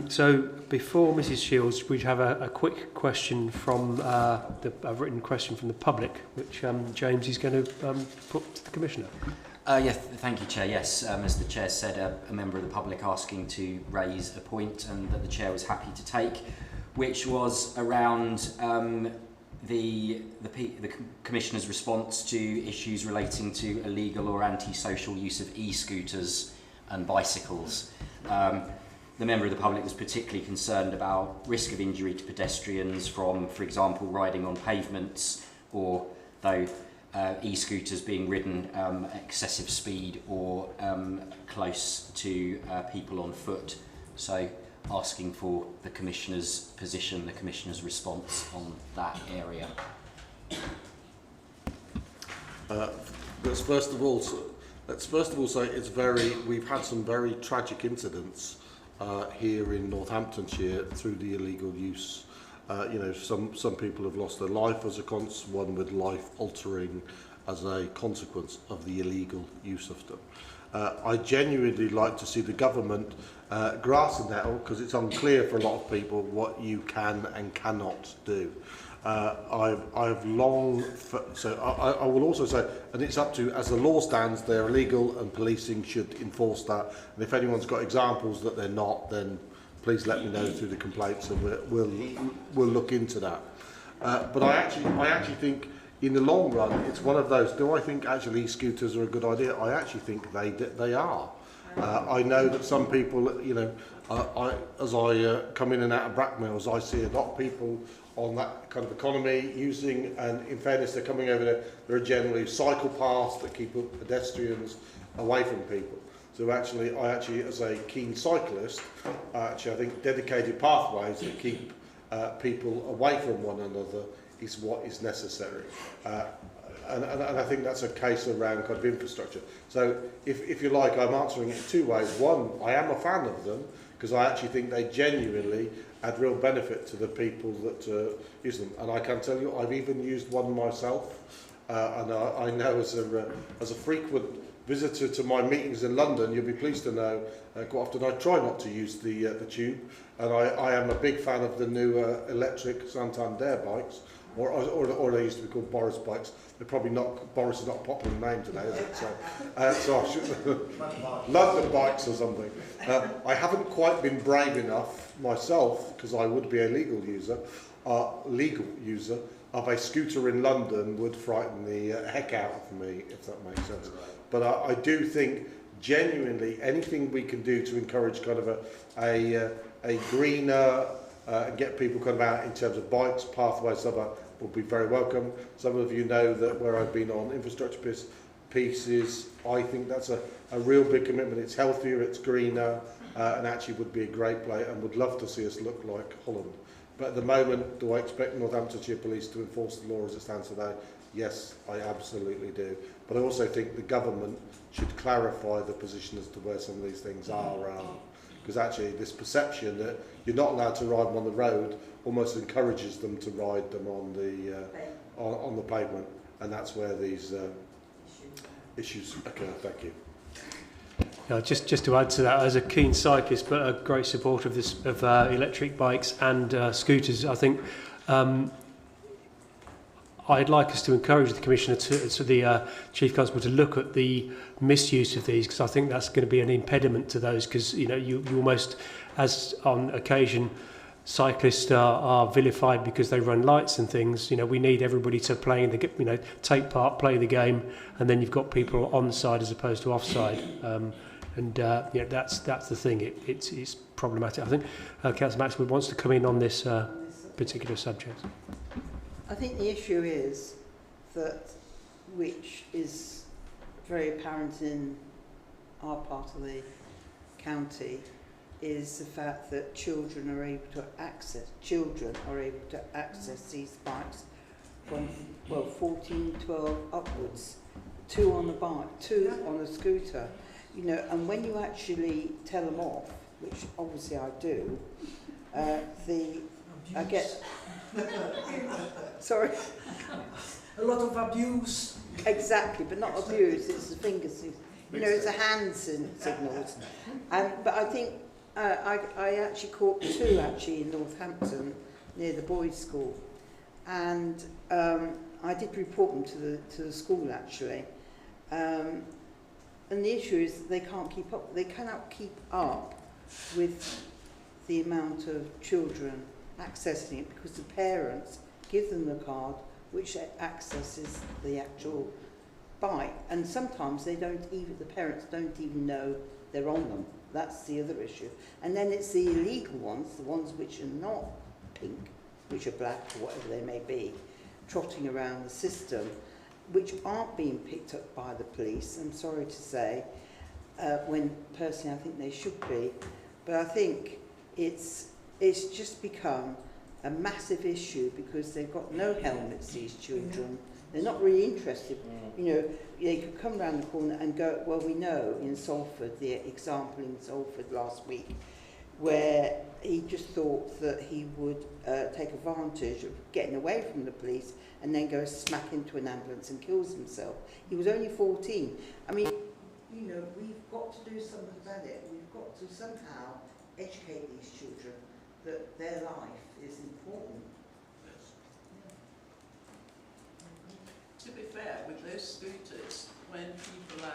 So before Mrs Shields, we have a quick question from a written question from the public, which James is going to put to the Commissioner. Yes, thank you, Chair. Yes, as the Chair said, a member of the public asking to raise a point and that the Chair was happy to take, which was around the Commissioner's response to issues relating to illegal or antisocial use of e-scooters and bicycles. The member of the public was particularly concerned about risk of injury to pedestrians from, for example, riding on pavements, or though e-scooters being ridden at excessive speed or close to people on foot. So asking for the Commissioner's position, the Commissioner's response on that area. Let's first of all say we've had some very tragic incidents here in Northamptonshire through the illegal use. You know, some people have lost their life as a consequence, one with life altering as a consequence of the illegal use of them. I genuinely like to see the government grass the nettle, because it's unclear for a lot of people what you can and cannot do. I've long, I will also say, and it's up to, as the law stands, they're illegal and policing should enforce that. And if anyone's got examples that they're not, then please let me know through the complaints and we'll look into that. But I actually think in the long run, it's one of those, do I think actually e-scooters are a good idea? I actually think they are. I know that some people, you know, as I come in and out of Brackmills, I see a lot of people on that kind of economy using, and in fairness, they're coming over there are generally cycle paths that keep pedestrians away from people. So actually, as a keen cyclist, I think dedicated pathways that keep people away from one another is what is necessary. And I think that's a case around kind of infrastructure. So if you like, I'm answering it 2 ways. One, I am a fan of them, because I actually think they genuinely add real benefit to the people that use them. And I can tell you, I've even used one myself, and I know as a frequent visitor to my meetings in London, you'll be pleased to know quite often I try not to use the tube, and I am a big fan of the new electric Santander bikes, or they used to be called Boris bikes. They're probably not, Boris is not a popular name today, is it? So I should, London bikes or something. I haven't quite been brave enough myself, because I would be a legal user of a scooter in London would frighten the heck out of me, if that makes sense. But I do think genuinely anything we can do to encourage kind of a greener and get people kind of out in terms of bikes, pathways, stuff like that, will be very welcome. Some of you know that where I've been on infrastructure pieces, I think that's a real big commitment. It's healthier, it's greener, and actually would be a great play, and would love to see us look like Holland. But at the moment, do I expect Northamptonshire Police to enforce the law as it stands today? Yes, I absolutely do. But I also think the government should clarify the position as to where some of these things are. Because actually this perception that you're not allowed to ride them on the road almost encourages them to ride them on the pavement. And that's where these issues occur. Thank you. Yeah, just to add to that, as a keen cyclist but a great supporter of electric bikes and scooters, I think I'd like us to encourage the Commissioner to the Chief Constable to look at the misuse of these, because I think that's going to be an impediment to those, because you almost, as on occasion cyclists are vilified because they run lights and things. We need everybody to play in the take part, play the game, and then you've got people on side as opposed to offside. That's the thing. It's problematic. I think Councillor Maxwell wants to come in on this particular subject. I think the issue is that, which is very apparent in our part of the county, is the fact that children are able to access these bikes from 14, 12 upwards, 2 on the bike, 2 on a scooter, and when you actually tell them off, which obviously I do, I get sorry, a lot of abuse. Exactly, but not abuse. It's the finger signals. It's a hand signals. But I think I actually caught 2 actually in Northampton near the boys' school, and I did report them to the school actually. And the issue is they can't keep up. They cannot keep up with the amount of children accessing it, because the parents give them the card which accesses the actual bike, and sometimes the parents don't even know they're on them. That's the other issue. And then it's the illegal ones, the ones which are not pink, which are black or whatever they may be, trotting around the system, which aren't being picked up by the police, I'm sorry to say, when personally I think they should be. But I think it's just become a massive issue because they've got no helmets, these children. They're not really interested. They could come round the corner and go, well, we know in Salford, the example in Salford last week, where he just thought that he would take advantage of getting away from the police and then go smack into an ambulance and kills himself. He was only 14. I mean, we've got to do something about it. We've got to somehow educate these children that their life is important. To be fair, with those scooters, when people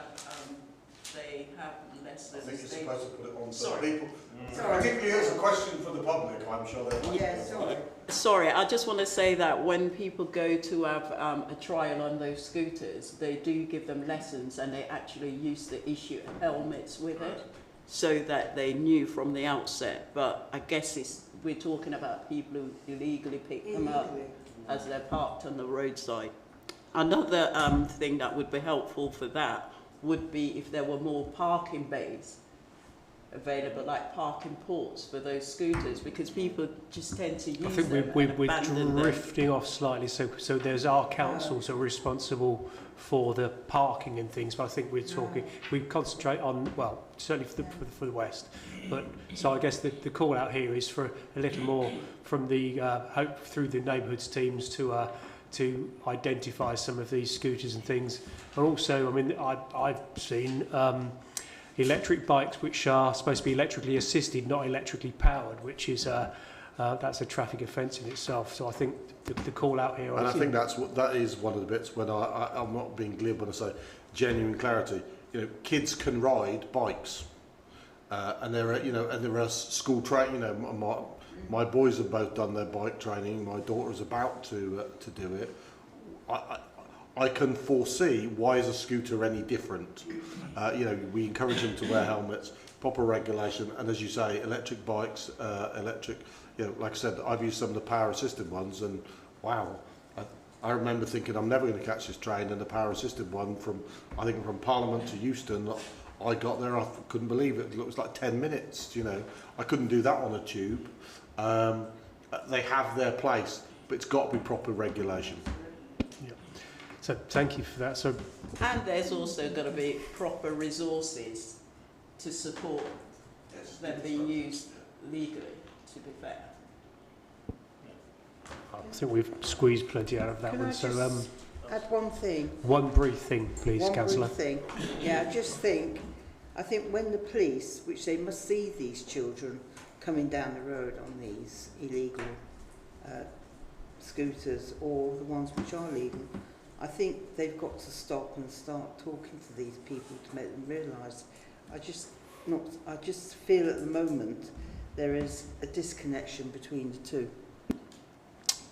they have lessons. I think you're supposed to put it on so Sorry. people. Sorry. Particularly as a question for the public, I'm sure they'll. Yeah, sorry. Sorry, I just want to say that when people go to have a trial on those scooters, they do give them lessons, and they actually used to issue helmets with it, so that they knew from the outset. But I guess we're talking about people who illegally pick them up as they're parked on the roadside. Another thing that would be helpful for that would be if there were more parking bays available, like parking ports for those scooters, because people just tend to use them. I think we're drifting off slightly. So there's our councils are responsible for the parking and things, but I think we concentrate on, well, certainly for the West. But so I guess the call out here is for a little more from the hope through the neighbourhoods teams to identify some of these scooters and things. And also, I mean, I've seen electric bikes which are supposed to be electrically assisted, not electrically powered, which is that's a traffic offence in itself. So I think the call out here. And I think that is one of the bits when I'm not being glib when I say genuine clarity. Kids can ride bikes, and there are school training. My boys have both done their bike training. My daughter's about to do it. I can foresee why is a scooter any different. We encourage them to wear helmets, proper regulation, and as you say, electric bikes, like I said, I've used some of the power assisted ones, and wow, I remember thinking I'm never going to catch this train, and the power assisted one from Parliament to Euston, I got there, I couldn't believe it. It was like 10 minutes. I couldn't do that on a tube. they have their place, but it's got to be proper regulation. Yeah. So thank you for that. So, And there's also got to be proper resources to support them being used legally, to be fair. I think we've squeezed plenty out of that Can one. I So just add one thing? one brief thing, please, One Councillor. brief thing. Yeah, I think when the police, which they must see these children coming down the road on these illegal scooters or the ones which are legal, I think they've got to stop and start talking to these people to make them realise. I just feel at the moment there is a disconnection between the two.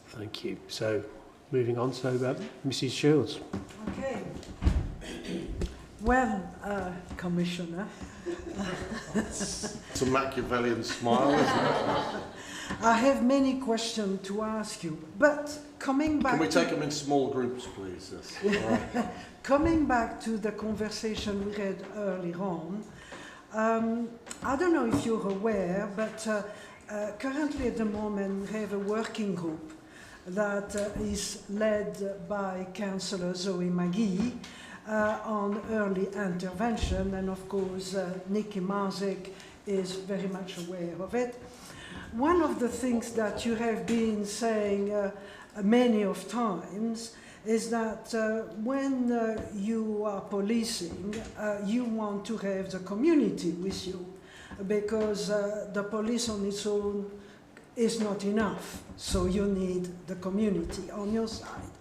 Thank you. So, moving on. So, Mrs. Shields. Okay. Well, Commissioner, It's a Machiavellian smile, isn't it? I have many questions to ask you, but coming back Can we to, take them in small groups, please? Yes. All right. coming back to the conversation we had earlier on, I don't know if you're aware, but currently at the moment we have a working group that is led by Councillor Zoe McGee on early intervention, and of course Nikki Marzek is very much aware of it. One of the things that you have been saying many of times is that when you are policing, you want to have the community with you, because the police on its own is not enough, so you need the community on your side.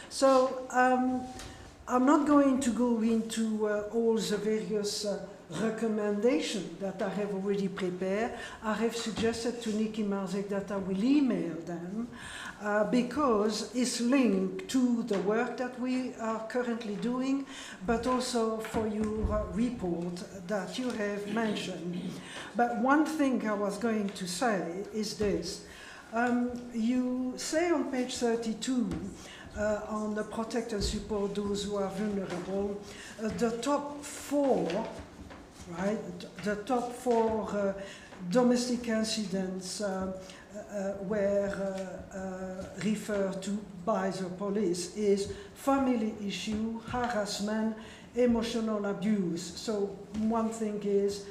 So I'm not going to go into all the various recommendations that I have already prepared. I have suggested to Nikki Marzek that I will email them because it's linked to the work that we are currently doing, but also for your report that you have mentioned. But one thing I was going to say is this. You say on page 32, on the protect and support those who are vulnerable, the top four, right? The top four domestic incidents were referred to by the police is family issue, harassment, emotional abuse. So one thing is,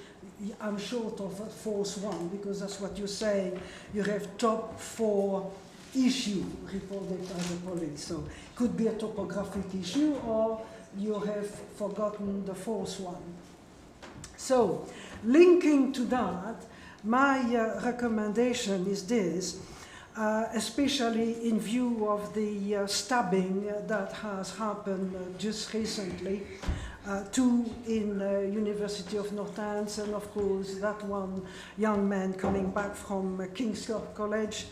I'm short of a fourth one, because that's what you say. You have top four issue reported by the police. So it could be a topographic issue, or you have forgotten the fourth one. So linking to that, my recommendation is this, especially in view of the stabbing that has happened just recently, two in University of Northamptonshire, and of course that one young man coming back from King's College.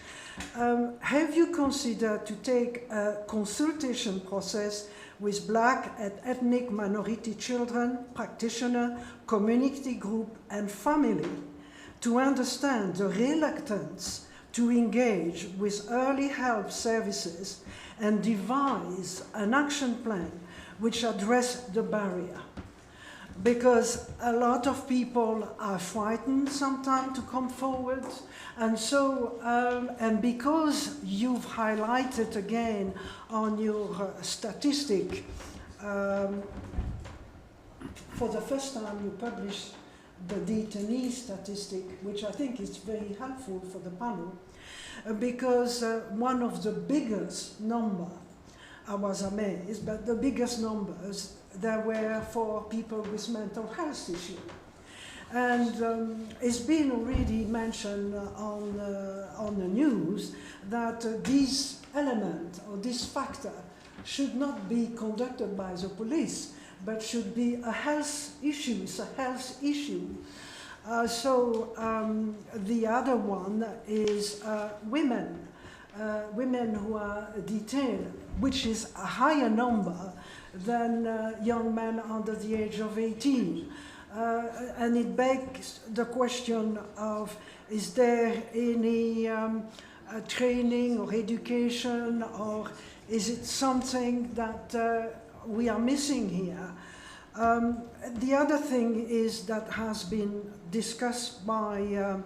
Have you considered to take a consultation process with black and ethnic minority children, practitioner, community group and family to understand the reluctance to engage with early help services and devise an action plan which address the barrier? Because a lot of people are frightened sometimes to come forward, and so and because you've highlighted again on your statistic, for the first time you published the detainee statistic, which I think is very helpful for the panel, because one of the biggest number, I was amazed, but the biggest numbers there were for people with mental health issues. And it's been already mentioned on the news that this element or this factor should not be conducted by the police, but should be a health issue. It's a health issue. The other one is women who are detained, which is a higher number than young men under the age of 18. And it begs the question of, is there any training or education, or is it something that we are missing here? The other thing is that has been discussed by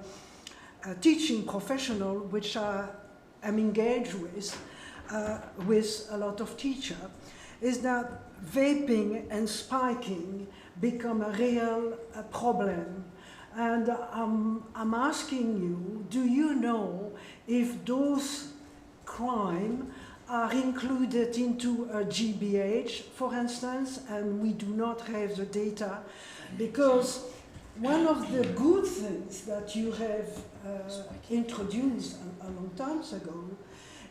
teaching professional which I'm engaged with a lot of teachers, is that vaping and spiking become a real problem. And I'm asking you, do you know if those crimes are included into a GBH, for instance, and we do not have the data? Because one of the good things that you have introduced a long time ago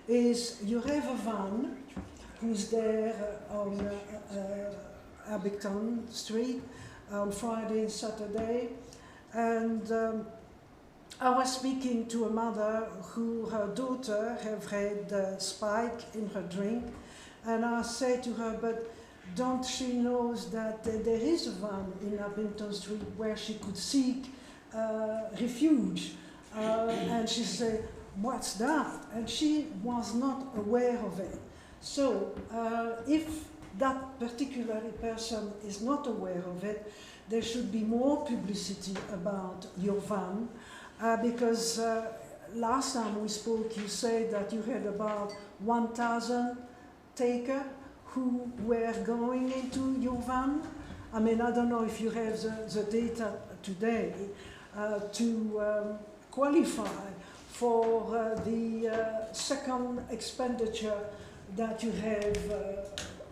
is you have a van who's there on Abington Street on Friday and Saturday, and I was speaking to a mother who her daughter have had spike in her drink, and I said to her, but don't she know that there is a van in Abington Street where she could seek refuge? And she said, what's that? And she was not aware of it. So if that particular person is not aware of it, there should be more publicity about your van, because last time we spoke you said that you had about 1,000 takers who were going into your van. I mean, I don't know if you have the data today to qualify for the second expenditure that you have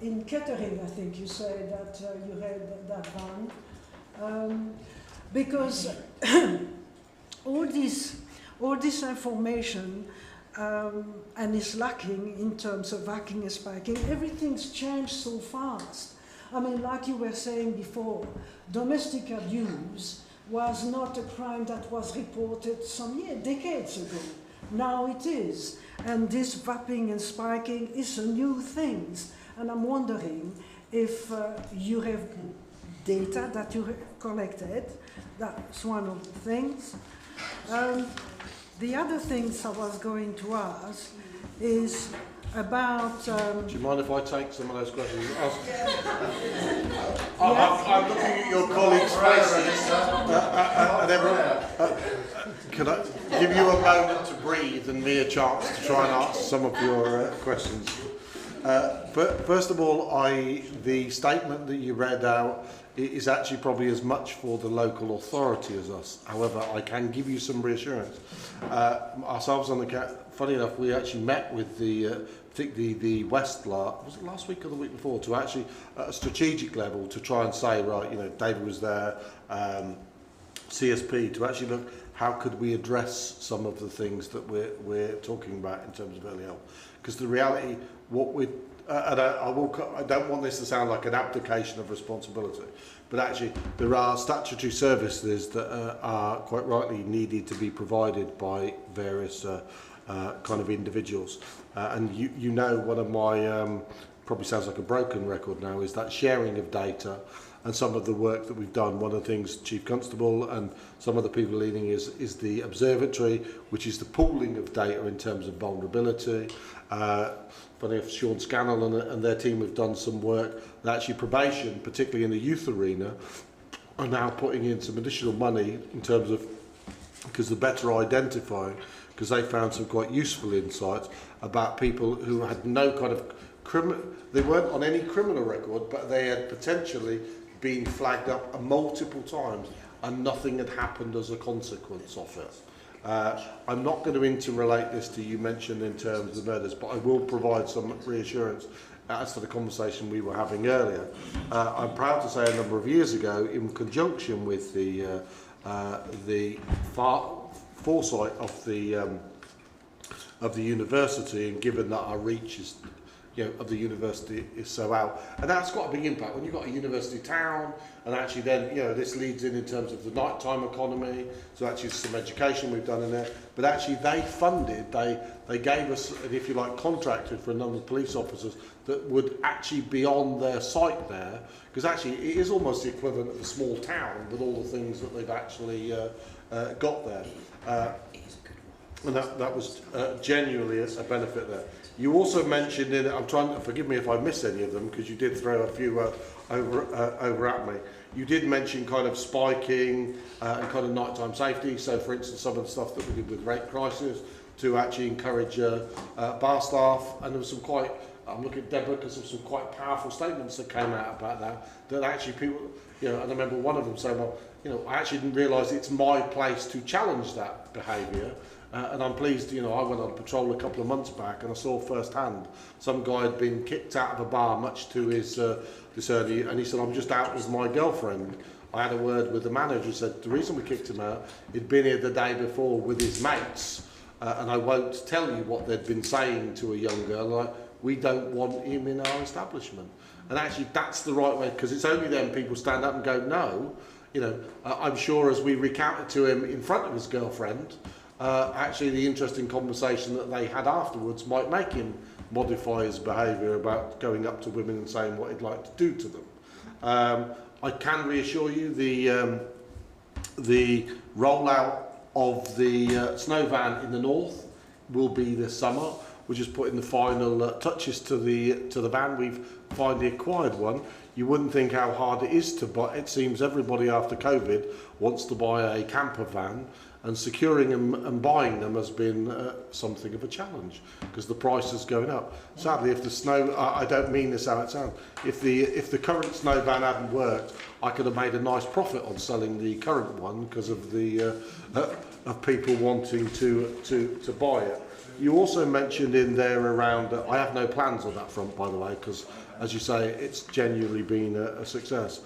in catering. I think you said that you had that van. Because all this information and is lacking in terms of vaping and spiking. Everything's changed so fast. I mean, like you were saying before, domestic abuse was not a crime that was reported some decades ago. Now it is. And this vaping and spiking is a new thing. And I'm wondering if you have data that you collected. That's one of the things. The other things I was going to ask is about... Do you mind if I take some of those questions? I'm looking at your colleagues' faces and everyone. Can I give you a moment to breathe and me a chance to try and answer some of your questions? First of all, the statement that you read out is actually probably as much for the local authority as us. However, I can give you some reassurance. Ourselves on the funny enough, we actually met with particularly the West, was it last week or the week before, to actually at a strategic level to try and say, right, you know, David was there, CSP, to actually look how could we address some of the things that we're talking about in terms of early help. Because the reality, what we I don't want this to sound like an abdication of responsibility, but actually there are statutory services that are quite rightly needed to be provided by various kind of individuals. And you know, one of my, probably sounds like a broken record now, is that sharing of data and some of the work that we've done. One of the things Chief Constable and some of the people leading is the observatory, which is the pooling of data in terms of vulnerability. Funny if Sean Scannell and their team have done some work that actually probation, particularly in the youth arena, are now putting in some additional money in terms of, because they're better identifying, because they found some quite useful insights about people who had no kind of they weren't on any criminal record, but they had potentially been flagged up multiple times and nothing had happened as a consequence of it. I'm not going to interrelate this to you mentioned in terms of murders, but I will provide some reassurance as to the conversation we were having earlier. I'm proud to say a number of years ago, in conjunction with the foresight of the university, and given that our reach is, you know, of the university is so out, and that's got a big impact when you've got a university town, and actually then, you know, this leads in terms of the nighttime economy. So actually some education we've done in there, but actually they funded, they gave us, if you like, contracted for a number of police officers that would actually be on their site there, because actually it is almost the equivalent of a small town with all the things that they've actually got there. And that was genuinely a benefit there. You also mentioned I'm trying to, forgive me if I miss any of them, because you did throw a few over at me. You did mention kind of spiking and kind of nighttime safety. So, for instance, some of the stuff that we did with rape crisis to actually encourage bar staff, and there was some quite. I'm looking at Deborah because there were some quite powerful statements that came out about that. That actually people, you know, and I remember one of them saying, "Well, you know, I actually didn't realise it's my place to challenge that behaviour." And I'm pleased, you know, I went on patrol a couple of months back and I saw firsthand some guy had been kicked out of a bar much to his discerning, and he said, "I'm just out with my girlfriend." I had a word with the manager who said the reason we kicked him out, he'd been here the day before with his mates, and I won't tell you what they'd been saying to a young girl, like, we don't want him in our establishment. And actually that's the right way, because it's only then people stand up and go, no, you know, I'm sure as we recounted to him in front of his girlfriend, actually the interesting conversation that they had afterwards might make him modify his behaviour about going up to women and saying what he'd like to do to them. I can reassure you the rollout of the snow van in the north will be this summer. We're just putting the final touches to the van. We've finally acquired one. You wouldn't think how hard it is to buy. It seems everybody after COVID wants to buy a camper van, and securing them and buying them has been something of a challenge because the price is going up. Sadly, if the snow, I don't mean this how it sounds, if the current snow van hadn't worked, I could have made a nice profit on selling the current one because of the of people wanting to buy it. You also mentioned in there around, I have no plans on that front, by the way, because as you say, it's genuinely been a success.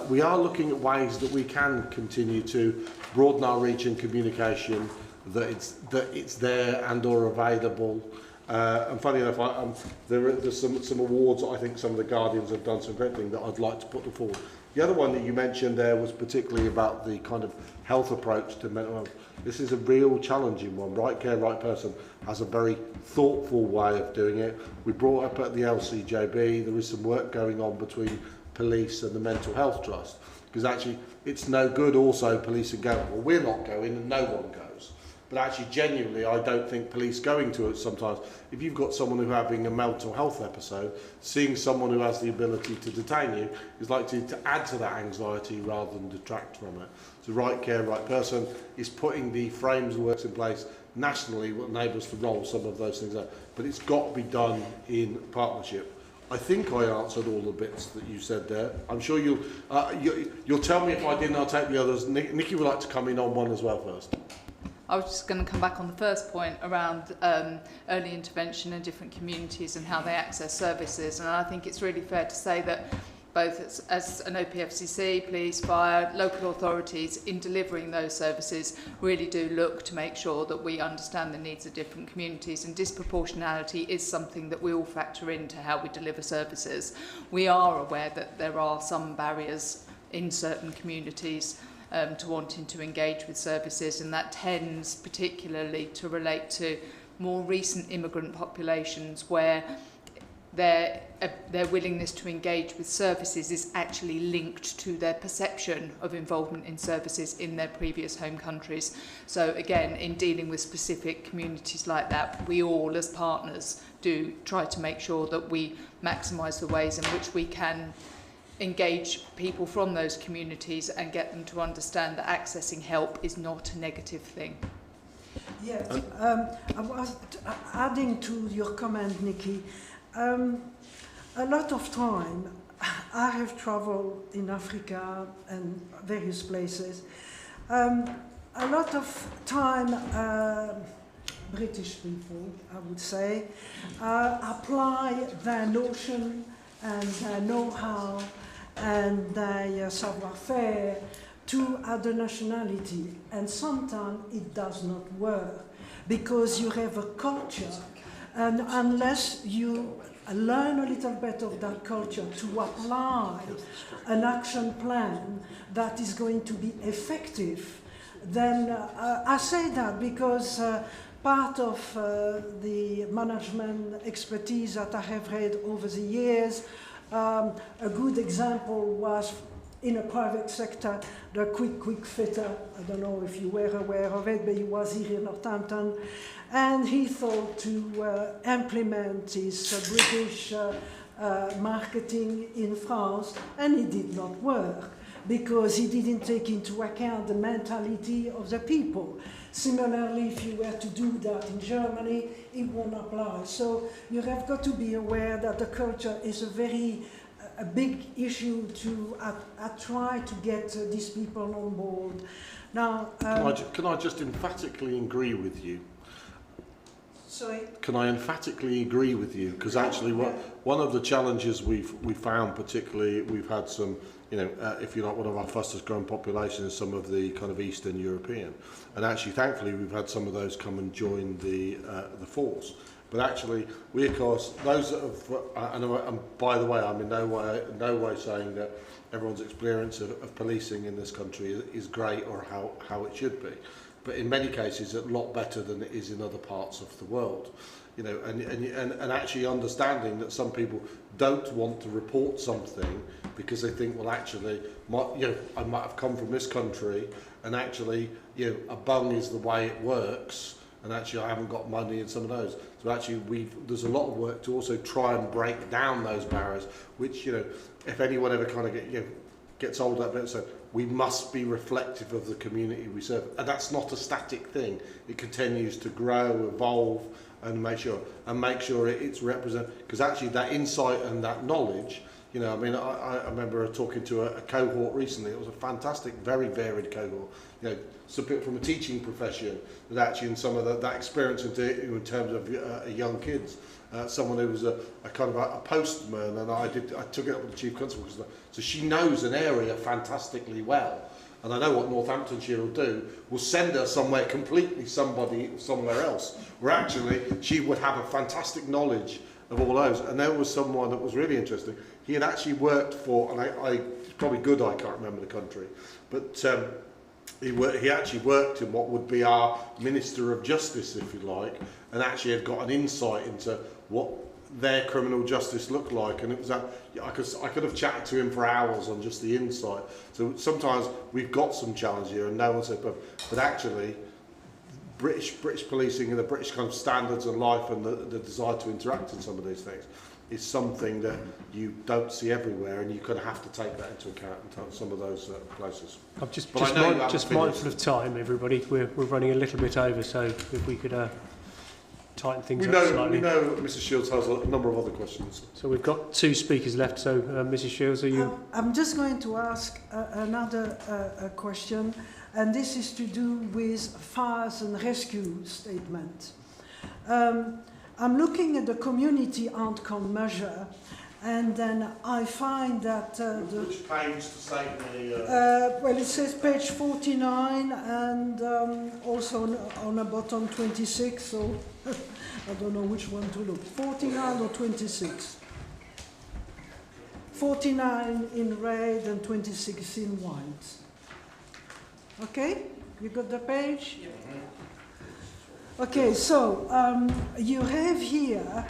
We are looking at ways that we can continue to broaden our reach and communication, that it's there and or available. And funny enough, there's some awards that I think some of the Guardians have done some great things that I'd like to put them forward. The other one that you mentioned there was particularly about the kind of health approach to mental health. This is a real challenging one. Right Care, Right Person has a very thoughtful way of doing it. We brought up at the LCJB, there is some work going on between police and the Mental Health Trust, because actually it's no good also policing going, well, we're not going and no one goes. But actually genuinely I don't think police going to it sometimes, if you've got someone who's having a mental health episode, seeing someone who has the ability to detain you is likely to add to that anxiety rather than detract from it. So Right Care, Right Person is putting the frames and works in place nationally what enables us to roll some of those things out. But it's got to be done in partnership. I think I answered all the bits that you said there. I'm sure you'll tell me if I didn't. I'll take the others. Nikki would like to come in on one as well first. I was just going to come back on the first point around early intervention in different communities and how they access services. And I think it's really fair to say that both as an OPFCC, police, fire, local authorities in delivering those services really do look to make sure that we understand the needs of different communities, and disproportionality is something that we all factor into how we deliver services. We are aware that there are some barriers in certain communities to wanting to engage with services, and that tends particularly to relate to more recent immigrant populations where their willingness to engage with services is actually linked to their perception of involvement in services in their previous home countries. So again, in dealing with specific communities like that, we all as partners do try to make sure that we maximise the ways in which we can engage people from those communities and get them to understand that accessing help is not a negative thing. Yes, I was adding to your comment, Nikki. A lot of time I have travelled in Africa and various places. A lot of time British people, I would say, apply their notion and their know-how and their savoir-faire to other nationality, and sometimes it does not work because you have a culture, and unless you learn a little bit of that culture to apply an action plan that is going to be effective, then I say that because part of the management expertise that I have read over the years, a good example was in a private sector, the quick fitter. I don't know if you were aware of it, but he was here in Northampton, and he thought to implement his British marketing in France, and it did not work because he didn't take into account the mentality of the people. Similarly, if you were to do that in Germany, it won't apply. So you have got to be aware that the culture is a big issue to try to get these people on board. Now, can I just emphatically agree with you? Sorry? Can I emphatically agree with you? Because actually, one of the challenges we found, particularly, we've had some, if you're not one of our fastest growing populations, some of the kind of Eastern European, and actually, thankfully, we've had some of those come and join the force. But actually, we, of course, those that have, and by the way, I'm in no way saying that everyone's experience of policing in this country is great or how it should be. But in many cases, it's a lot better than it is in other parts of the world. And actually understanding that some people don't want to report something because they think, well, actually, I might have come from this country, and actually, a bung is the way it works, and actually, I haven't got money in some of those. So actually, there's a lot of work to also try and break down those barriers, which, if anyone ever kind of gets hold of that bit, so we must be reflective of the community we serve. And that's not a static thing. It continues to grow, evolve, and make sure it's represented. Because actually that insight and that knowledge, I remember talking to a cohort recently. It was a fantastic, very varied cohort. Some people from a teaching profession that actually in some of that experience in terms of young kids. Someone who was a kind of a postman, and I took it up with the chief constable, so she knows an area fantastically well, and I know what Northamptonshire will do. We'll send her somewhere somewhere else, where actually she would have a fantastic knowledge of all those. And there was someone that was really interesting. He had actually worked for, and it's probably good I can't remember the country, but he actually worked in what would be our Minister of Justice, if you like, and actually had got an insight into what their criminal justice looked like. And it was I could have chatted to him for hours on just the insight. So sometimes we've got some challenge here, and no one said, but actually, British policing and the British kind of standards of life and the desire to interact in some of these things is something that you don't see everywhere, and you kind of have to take that into account in some of those places. I'm just mindful of time, everybody. We're running a little bit over, so if we could tighten things up slightly. We know Mrs. Shields has a number of other questions. So we've got 2 speakers left. So Mrs. Shields, are you? I'm just going to ask another question, and this is to do with fires and rescue statement. I'm looking at the community outcome measure, and then I find that... Which page to save me? Well, it says page 49 and also on the bottom 26, so I don't know which one to look. 49 or 26? 49 in red and 26 in white. Okay? You got the page? Yeah. Okay, so you have here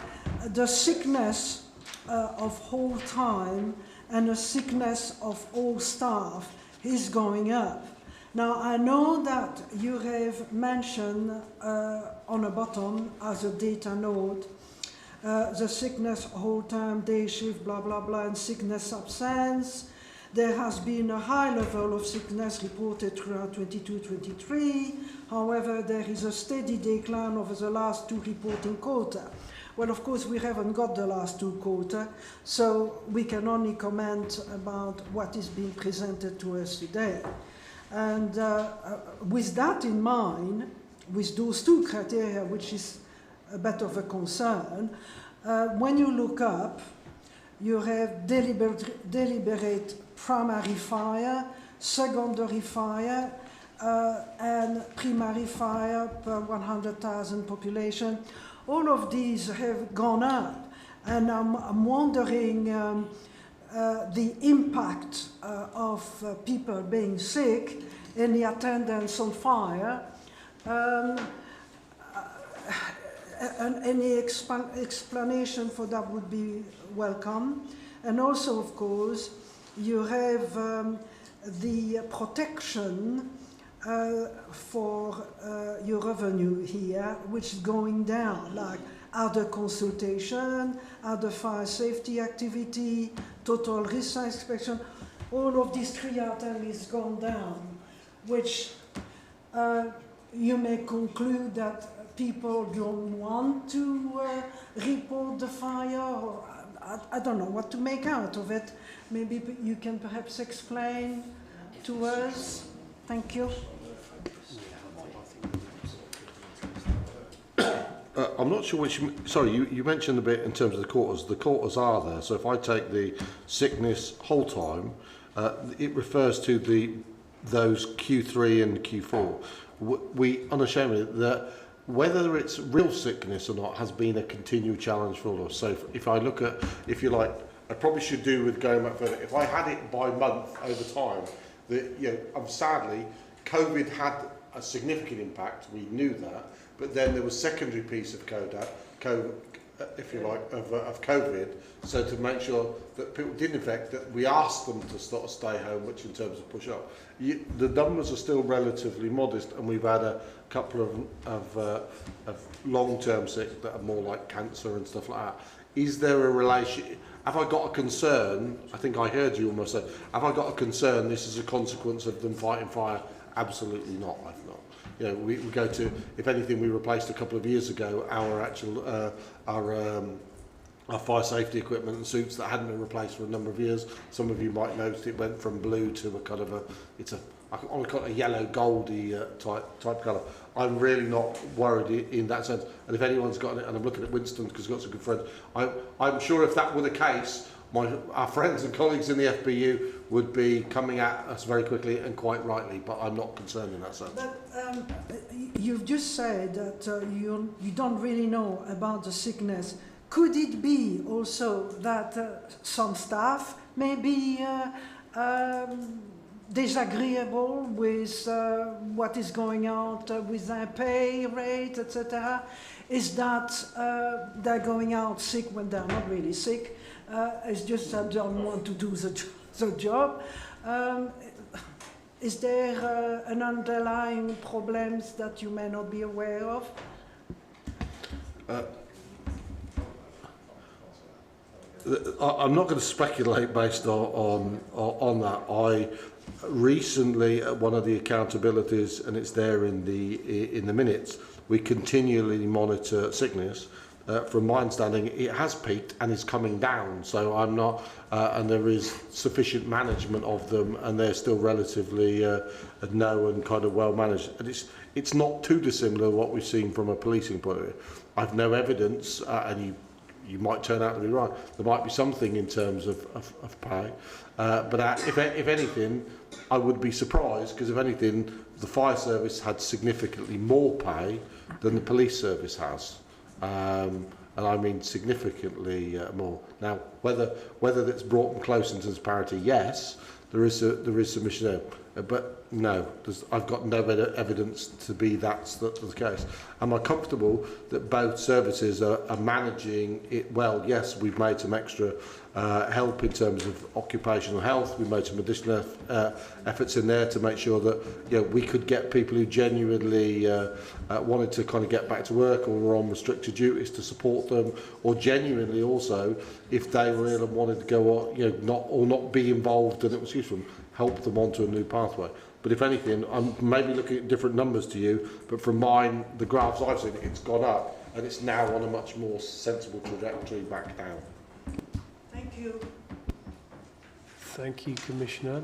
the sickness of whole time and the sickness of all staff is going up. Now, I know that you have mentioned on the bottom as a data note the sickness whole time, day shift, blah, blah, blah, and sickness absence. There has been a high level of sickness reported throughout 22-23. However, there is a steady decline over the last 2 reporting quota. Well, of course, we haven't got the last 2 quota, so we can only comment about what is being presented to us today. And with that in mind, with those 2 criteria, which is a bit of a concern, when you look up, you have deliberate primary fire, secondary fire, and primary fire per 100,000 population. All of these have gone up, and I'm wondering the impact of people being sick and the attendance on fire. And any explanation for that would be welcome. And also, of course, you have the protection for your revenue here, which is going down, like other consultation, other fire safety activity, total risk inspection. all of this triathlon is gone down, which you may conclude that people don't want to report the fire, or I don't know what to make out of it. Maybe you can perhaps explain to us. Thank you. I'm not sure which. Sorry, you mentioned a bit in terms of the quarters. The quarters are there. So if I take the sickness whole time, it refers to those Q3 and Q4. We unashamedly that whether it's real sickness or not has been a continual challenge for us. So if I look at, if you like, I probably should do with going back further. If I had it by month over time, sadly, COVID had a significant impact. We knew that. But then there was secondary piece of if you like, of COVID. So to make sure that people didn't infect, that we asked them to sort of stay home, which in terms of push up. The numbers are still relatively modest, and we've had a couple of long-term sick that are more like cancer and stuff like that. Is there a relation? Have I got a concern? I think I heard you almost say, have I got a concern this is a consequence of them fighting fire? Absolutely not, I've not. You know, we go to, if anything, we replaced a couple of years ago our fire safety equipment and suits that hadn't been replaced for a number of years. Some of you might notice it went from blue to a kind of I want to call it a yellow goldy type colour. I'm really not worried in that sense. And if anyone's got it, and I'm looking at Winston because he's got some good friends, I'm sure if that were the case, our friends and colleagues in the FBU would be coming at us very quickly and quite rightly, but I'm not concerned in that sense. But you've just said that you don't really know about the sickness. Could it be also that some staff may be disagreeable with what is going on with their pay rate, etc.? Is that they're going out sick when they're not really sick? It's just that they don't want to do the job. Is there an underlying problems that you may not be aware of? I'm not going to speculate based on that. I recently, at one of the accountabilities, and it's there in the minutes, we continually monitor sickness. From my understanding, it has peaked and is coming down. So I'm not, and there is sufficient management of them, and they're still relatively known and kind of well managed. And it's not too dissimilar to what we've seen from a policing point of view. I've no evidence, and you might turn out to be right. There might be something in terms of pay, but if anything, I would be surprised because if anything, the fire service had significantly more pay than the police service has. And I mean significantly more. Now, whether that's brought them close into this parity, yes, there is some issue there, but no, I've got no evidence to be that's the case. Am I comfortable that both services are managing it well? Yes, we've made some extra help in terms of occupational health. We've made some additional efforts in there to make sure that we could get people who genuinely wanted to kind of get back to work or were on restricted duties to support them, or genuinely also if they were ill and wanted to go on, not be involved and it was useful, help them onto a new pathway. But if anything, I'm maybe looking at different numbers to you, but from mine, the graphs I've seen, it's gone up and it's now on a much more sensible trajectory back down. Thank you. Thank you, Commissioner.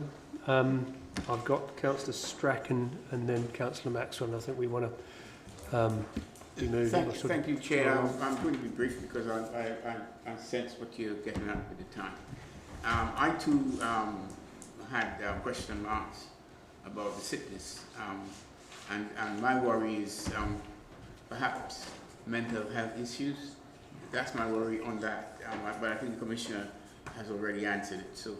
I've got Councillor Strachan and then Councillor Maxwell. I think we want to be moving. Thank you, Chair. I'm going to be brief because I sense what you're getting at with the time. I too had question marks about the sickness, and my worry is perhaps mental health issues. That's my worry on that, but I think the Commissioner has already answered it, so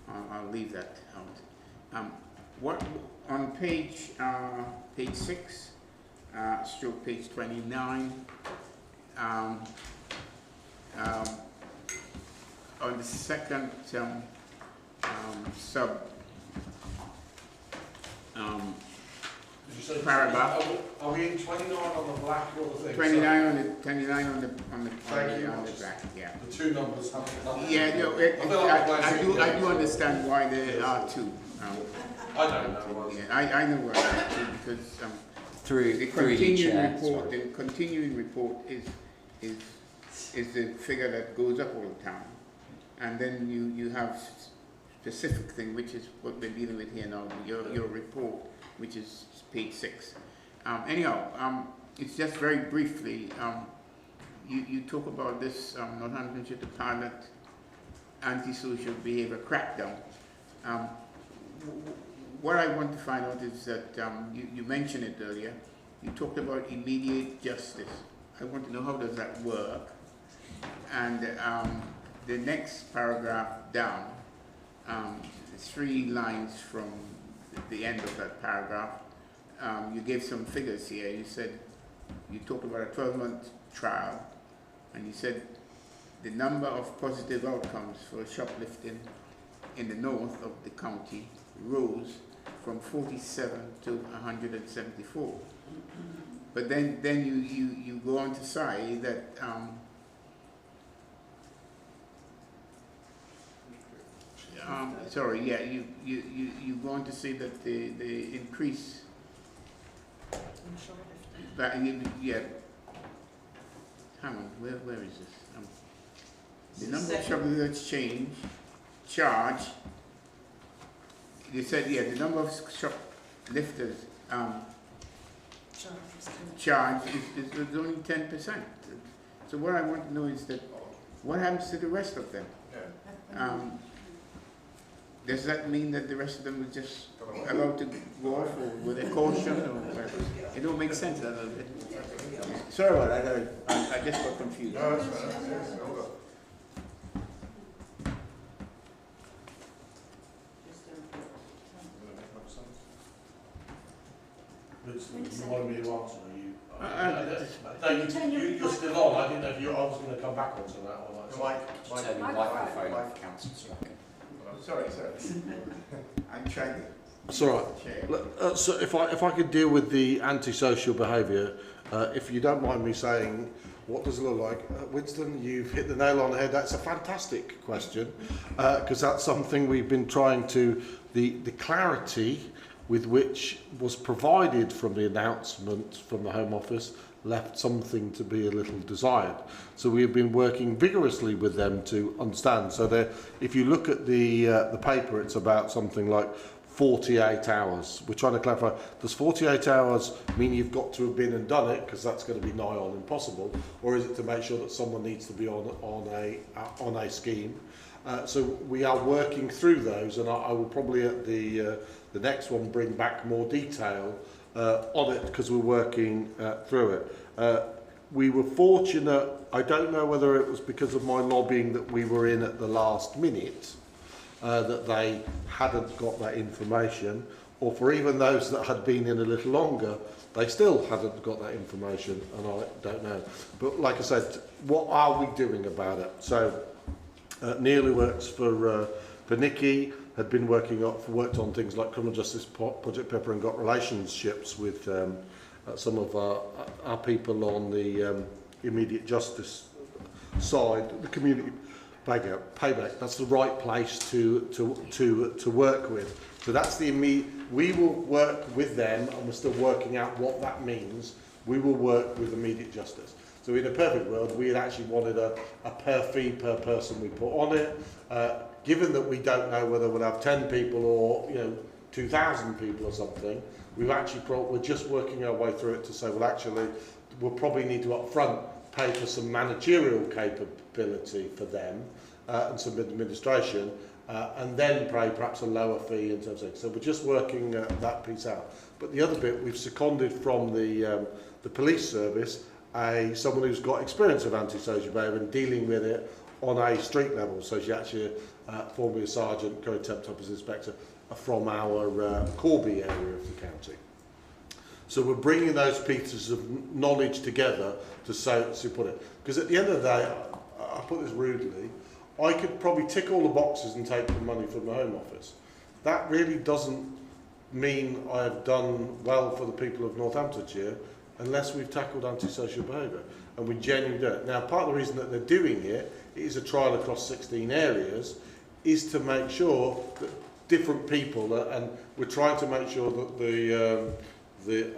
I'll leave that out. What on page 6, stroke page 29, on the second paragraph. Are we in 29 on the black or the thing? 29 on the 29 on the back. Yeah. The two numbers haven't come. Yeah, no, I do understand why there are two. I don't know. Yeah, I know why there are two because Through the you, Chair. continuing report is the figure that goes up all the time, and then you have specific thing, which is what we're dealing with here now. Your report, which is page 6. Anyhow, it's just very briefly. You talk about this Northamptonshire to pilot antisocial behaviour crackdown. What I want to find out is that you mentioned it earlier. You talked about immediate justice. I want to know how does that work. And the next paragraph down, 3 lines from the end of that paragraph, you gave some figures here. You said, you talked about a 12-month trial, and you said the number of positive outcomes for shoplifting in the north of the county rose from 47 to 174. But then you go on to say that you go on to say that the increase but hang on, where is this? The number of shoplifters charge. You said, the number of shoplifters charge is only 10%. So what I want to know is that what happens to the rest of them? Does that mean that the rest of them are just allowed to go off or with a caution or whatever? It don't make sense a little bit. Sorry about that, I just got confused. No, that's right. You wanted me to answer you're still on. I didn't know if I was going to come back onto that or not. Turn your microphone off, Councillor Strachan. Sorry. I'm trying to. It's all right. So if I could deal with the antisocial behaviour, if you don't mind me saying, what does it look like? Winston, you've hit the nail on the head. That's a fantastic question, because that's something we've been trying to, the clarity with which was provided from the announcement from the Home Office left something to be a little desired. So we have been working vigorously with them to understand. So if you look at the paper, it's about something like 48 hours. We're trying to clarify, does 48 hours mean you've got to have been and done it, because that's going to be nigh on impossible, or is it to make sure that someone needs to be on a scheme? So we are working through those, and I will probably at the next one bring back more detail on it, because we're working through it. We were fortunate, I don't know whether it was because of my lobbying that we were in at the last minute, that they hadn't got that information, or for even those that had been in a little longer, they still hadn't got that information, and I don't know. But like I said, what are we doing about it? So Neil, who works for Nikki, had been worked on things like criminal justice project paper and got relationships with some of our people on the immediate justice side, the community payback. That's the right place to work with. So that's the immediate. We will work with them, and we're still working out what that means. We will work with immediate justice. So in a perfect world, we had actually wanted a per fee per person we put on it. Given that we don't know whether we'll have 10 people or 2,000 people or something, we're just working our way through it to say, well, actually, we'll probably need to upfront pay for some managerial capability for them and some administration, and then pay perhaps a lower fee in terms of. So we're just working that piece out. But the other bit, we've seconded from the police service someone who's got experience of antisocial behaviour and dealing with it on a street level. So she actually formerly a sergeant, currently temp top as inspector from our Corby area of the county. So we're bringing those pieces of knowledge together to put it. Because at the end of the day, I put this rudely, I could probably tick all the boxes and take the money from the Home Office. That really doesn't mean I've done well for the people of Northamptonshire unless we've tackled antisocial behaviour, and we genuinely do it. Now, part of the reason that they're doing it is a trial across 16 areas, is to make sure that different people, and we're trying to make sure that the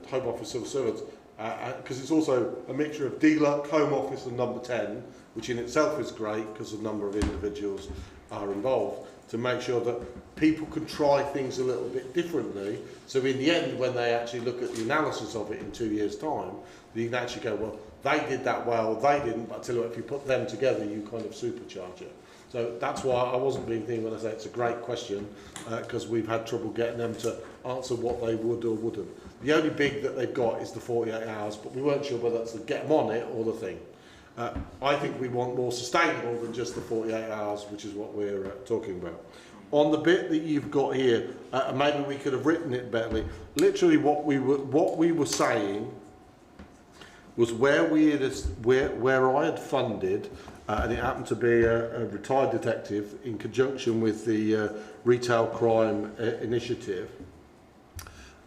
Home Office civil servants, because it's also a mixture of DLUC, Home Office and Number 10, which in itself is great because the number of individuals are involved, to make sure that people can try things a little bit differently. So in the end, when they actually look at the analysis of it in 2 years' time, you can actually go, well, they did that well, they didn't, but I tell you what, if you put them together, you kind of supercharge it. So that's why I wasn't being thin when I say it's a great question, because we've had trouble getting them to answer what they would or wouldn't. The only big that they've got is the 48 hours, but we weren't sure whether that's to get them on it or the thing. I think we want more sustainable than just the 48 hours, which is what we're talking about. On the bit that you've got here, maybe we could have written it better. Literally, what we were saying was where I had funded, and it happened to be a retired detective in conjunction with the Retail Crime Initiative.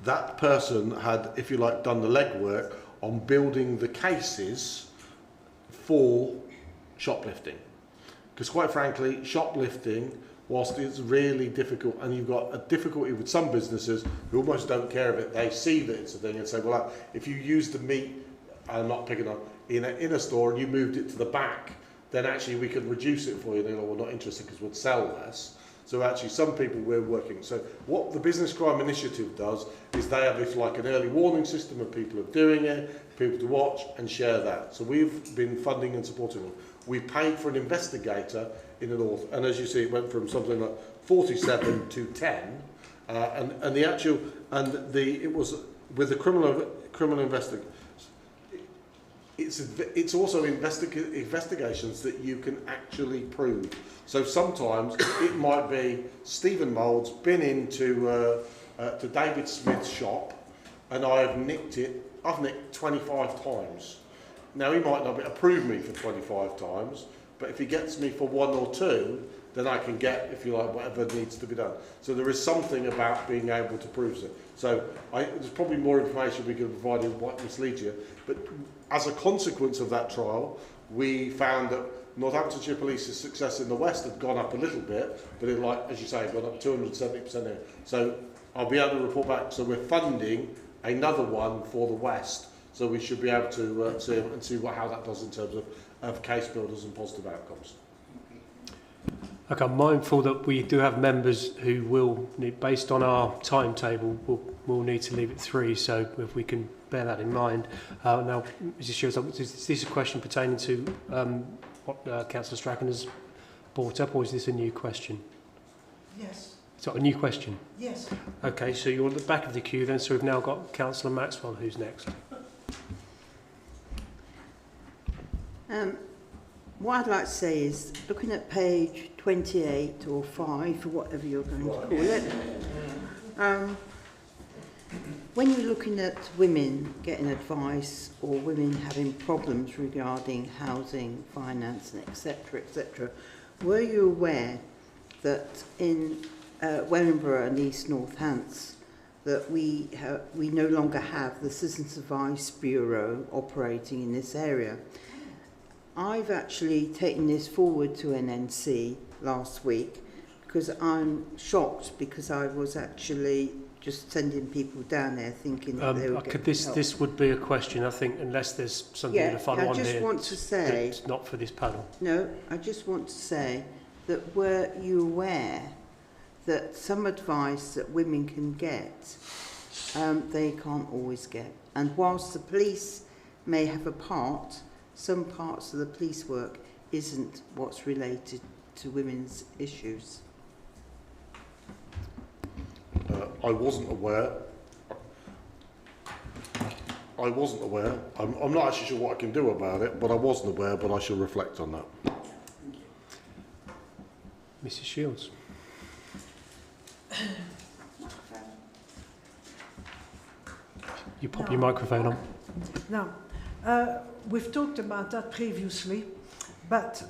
That person had, if you like, done the legwork on building the cases for shoplifting, because quite frankly, shoplifting, whilst it's really difficult, and you've got a difficulty with some businesses who almost don't care of it, they see that it's a thing and say, well, if you use the meat, I'm not picking on, in a store and you moved it to the back, then actually we can reduce it for you. They're like, well, we're not interested because we'd sell less. So actually some people we're working. So what the Business Crime Initiative does is they have, if like, an early warning system of people are doing it, people to watch and share that. So we've been funding and supporting them. We paid for an investigator in the north, and as you see, it went from something like 47 to 10, and the actual, it was with the criminal investigation. It's also investigations that you can actually prove. So sometimes it might be Stephen Mould's been into to David Smith's shop, and I've nicked 25 times. Now he might not be approve me for 25 times, but if he gets me for 1 or 2, then I can get, if you like, whatever needs to be done. So there is something about being able to prove it. So there's probably more information we could provide in what misleads you, but as a consequence of that trial, we found that Northamptonshire Police's success in the West had gone up a little bit, but it, like, as you say, gone up 270% there. So I'll be able to report back. So we're funding another one for the West. So we should be able to see how that does in terms of case builders and positive outcomes. Okay, I'm mindful that we do have members who will, based on our timetable, will need to leave at 3, so if we can bear that in mind. Now, Mrs. Shields, is this a question pertaining to what Councillor Strachan has brought up, or is this a new question? Yes. So a new question? Yes. Okay, so you're at the back of the queue then, so we've now got Councillor Maxwell, who's next. What I'd like to say is, looking at page 28 or 5, or whatever you're going to call it, when you're looking at women getting advice or women having problems regarding housing, finance, etc., were you aware that in Wellingborough and East Northants that we no longer have the Citizens Advice Bureau operating in this area? I've actually taken this forward to NNC last week because I'm shocked, because I was actually just sending people down there thinking that they would get help. This would be a question, I think, unless there's something in the final one here. I just want to say... It's not for this panel. No, I just want to say that were you aware that some advice that women can get, they can't always get. And whilst the police may have a part, some parts of the police work isn't what's related to women's issues. I wasn't aware. I'm not actually sure what I can do about it, but I wasn't aware, but I shall reflect on that. Mrs. Shields. You pop your microphone on. Now, we've talked about that previously, but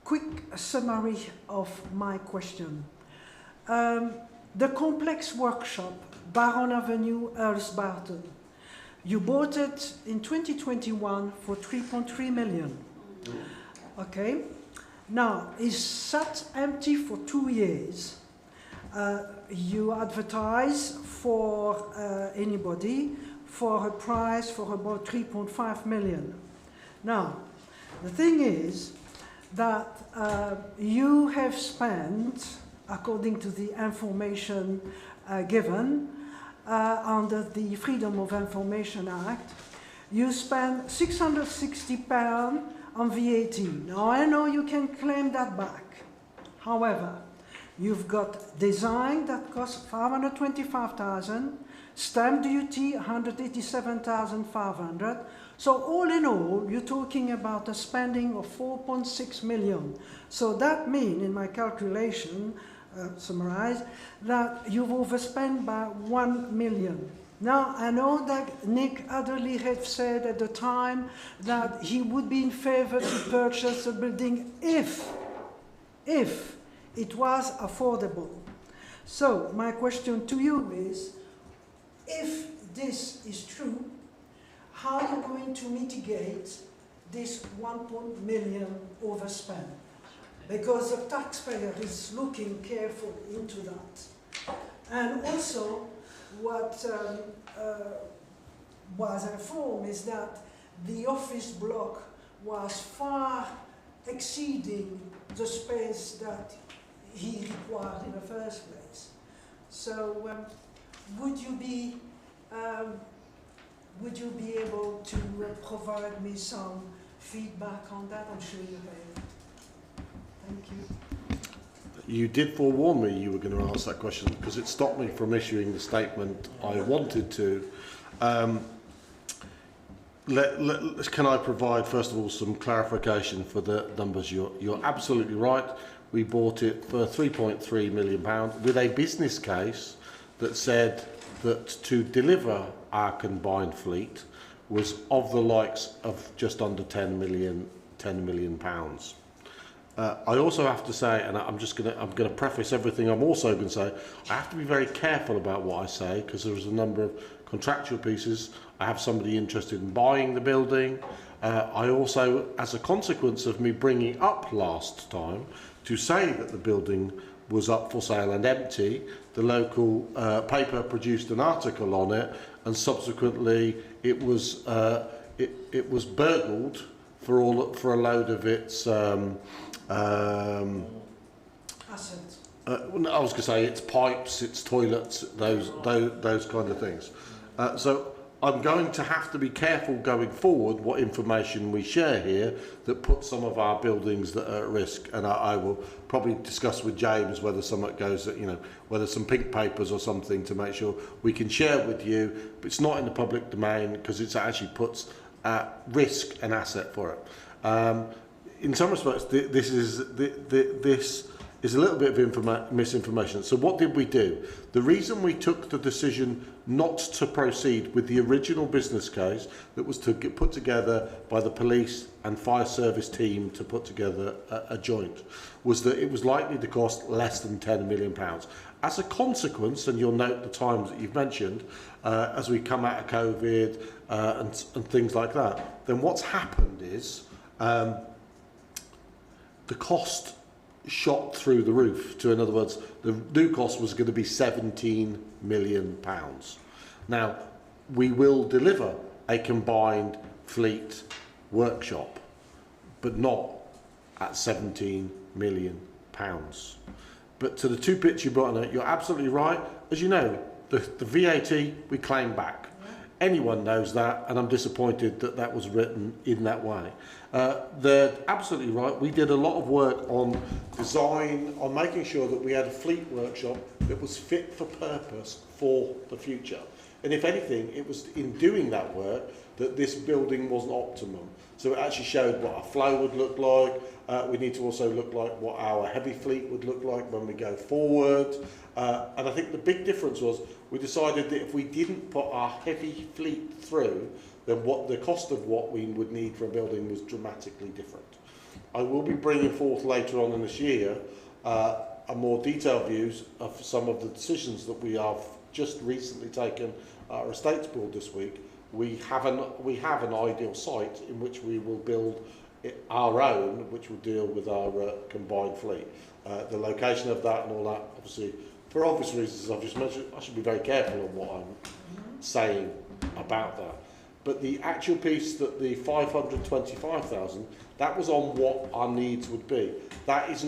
quick summary of my question. the complex workshop, Baron Avenue, Earls Barton. You bought it in 2021 for 3.3 million. Okay? Now, it's sat empty for 2 years. You advertise for anybody for a price for about 3.5 million. Now, the thing is that you have spent, according to the information given under the Freedom of Information Act, you spent £660 on VAT. Now, I know you can claim that back. However, you've got design that costs 525,000, stamp duty 187,500. So all in all, you're talking about a spending of 4.6 million. So that means, in my calculation, summarize, that you've overspent by 1 million. Now, I know that Nick Adderley had said at the time that he would be in favor to purchase a building if it was affordable. So, my question to you is, if this is true, how are you going to mitigate this 1 million overspend? Because the taxpayer is looking carefully into that. And also, what was informed is that the office block was far exceeding the space that he required in the first place. So, would you be able to provide me some feedback on that? I'm sure you have. Thank you. You did forewarn me you were going to ask that question because it stopped me from issuing the statement I wanted to. Can I provide, first of all, some clarification for the numbers? You're absolutely right. We bought it for £3.3 million with a business case that said that to deliver our combined fleet was of the likes of just under £10 million. I also have to say, and I'm going to preface everything I'm also going to say, I have to be very careful about what I say because there's a number of contractual pieces. I have somebody interested in buying the building. I also, as a consequence of me bringing up last time to say that the building was up for sale and empty, the local paper produced an article on it, and subsequently it was burgled for a load of its Assets. I was going to say its pipes, its toilets, those kind of things. So I'm going to have to be careful going forward what information we share here that puts some of our buildings that are at risk. And I will probably discuss with James whether something goes, whether some pink papers or something to make sure we can share with you. But it's not in the public domain because it actually puts at risk an asset for it. In some respects, this is a little bit of misinformation. So what did we do? The reason we took the decision not to proceed with the original business case that was to get put together by the police and fire service team to put together a joint was that it was likely to cost less than £10 million. As a consequence, and you'll note the times that you've mentioned, as we come out of COVID and things like that, then what's happened is the cost shot through the roof. In other words, the new cost was going to be £17 million. Now, we will deliver a combined fleet workshop, but not at £17 million. But to the two bits you brought on it, you're absolutely right. As you know, the VAT we claim back. Anyone knows that, and I'm disappointed that that was written in that way. They're absolutely right. We did a lot of work on design, on making sure that we had a fleet workshop that was fit for purpose for the future. And if anything, it was in doing that work that this building wasn't optimum. So it actually showed what our flow would look like. We need to also look like what our heavy fleet would look like when we go forward. And I think the big difference was we decided that if we didn't put our heavy fleet through, then what the cost of what we would need for a building was dramatically different. I will be bringing forth later on in this year a more detailed views of some of the decisions that we have just recently taken at our Estates Board this week, we have an ideal site in which we will build our own, which will deal with our combined fleet. The location of that and all that, obviously, for obvious reasons I've just mentioned, I should be very careful on what I'm saying about that. But the actual piece that the 525,000, that was on what our needs would be. That's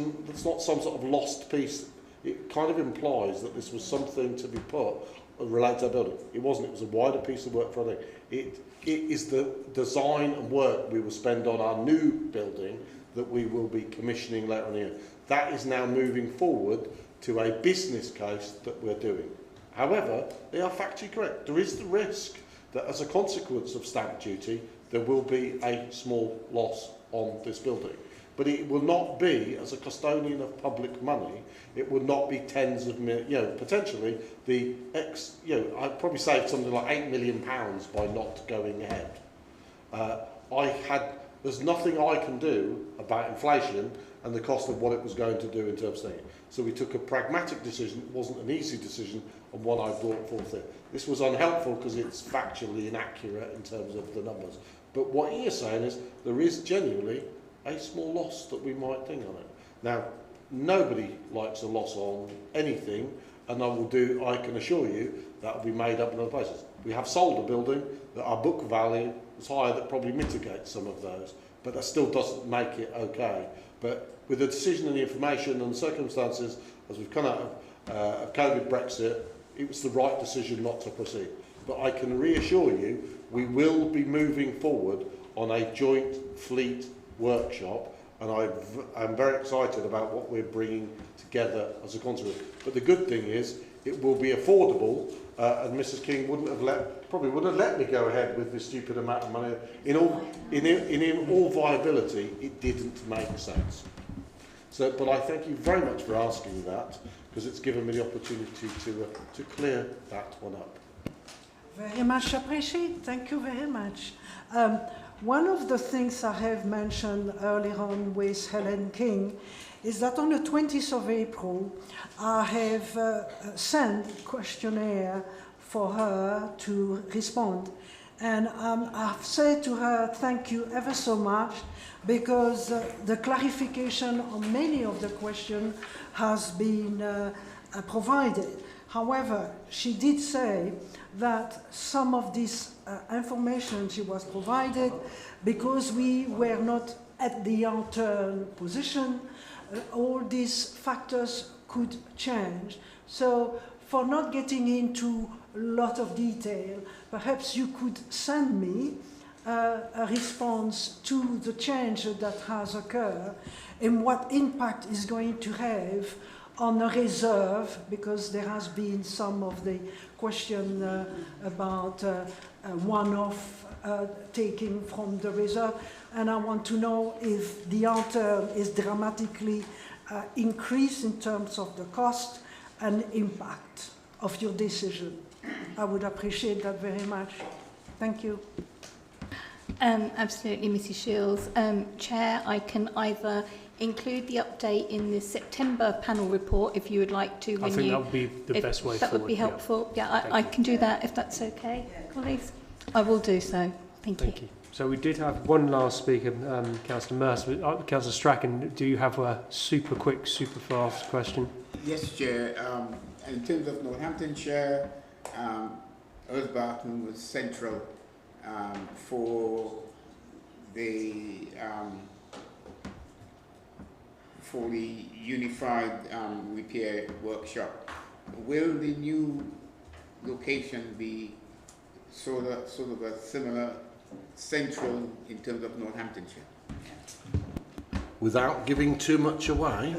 not some sort of lost piece. It kind of implies that this was something to be put related to our building. It wasn't. It was a wider piece of work for I think. It is the design and work we will spend on our new building that we will be commissioning later on the year. That is now moving forward to a business case that we're doing. However, they are factually correct. There is the risk that as a consequence of stamp duty, there will be a small loss on this building. But it will not be, as a custodian of public money, it will not be tens of millions, potentially I'd probably save something like £8 million by not going ahead. There's nothing I can do about inflation and the cost of what it was going to do in terms of things. So we took a pragmatic decision. It wasn't an easy decision, and one I brought forth there. This was unhelpful because it's factually inaccurate in terms of the numbers. But what he is saying is there is genuinely a small loss that we might think on it. Now, nobody likes a loss on anything, and I can assure you that will be made up in other places. We have sold a building that our book value is higher, that probably mitigates some of those, but that still doesn't make it okay. But with the decision and the information and the circumstances, as we've come out of COVID, Brexit, it was the right decision not to proceed. But I can reassure you, we will be moving forward on a joint fleet workshop, and I'm very excited about what we're bringing together as a consequence. But the good thing is, it will be affordable, and Mrs. King probably wouldn't have let me go ahead with this stupid amount of money. In all viability, it didn't make sense. So, but I thank you very much for asking that, because it's given me the opportunity to clear that one up. Very much appreciate. Thank you very much. One of the things I have mentioned earlier on with Helen King is that on the 20th of April, I have sent a questionnaire for her to respond. And I've said to her, thank you ever so much, because the clarification on many of the questions has been provided. However, she did say that some of this information she was provided, because we were not at the unturned position, all these factors could change. So for not getting into a lot of detail, perhaps you could send me a response to the change that has occurred and what impact is going to have on the reserve, because there has been some of the question about one-off taking from the reserve, and I want to know if the outturn is dramatically increased in terms of the cost and impact of your decision. I would appreciate that very much. Thank you. Absolutely, Mrs. Shields. Chair, I can either include the update in the September panel report if you would like to. I think that would be the best way forward. That would be helpful. Yeah, I can do that if that's okay, colleagues. I will do so. Thank you. So we did have one last speaker, Councillor Mercer. Councillor Strachan, do you have a super quick, super fast question? Yes, Chair. In terms of Northamptonshire, Earthbarton was central for the unified repair workshop. Will the new location be sort of a similar central in terms of Northamptonshire? Without giving too much away,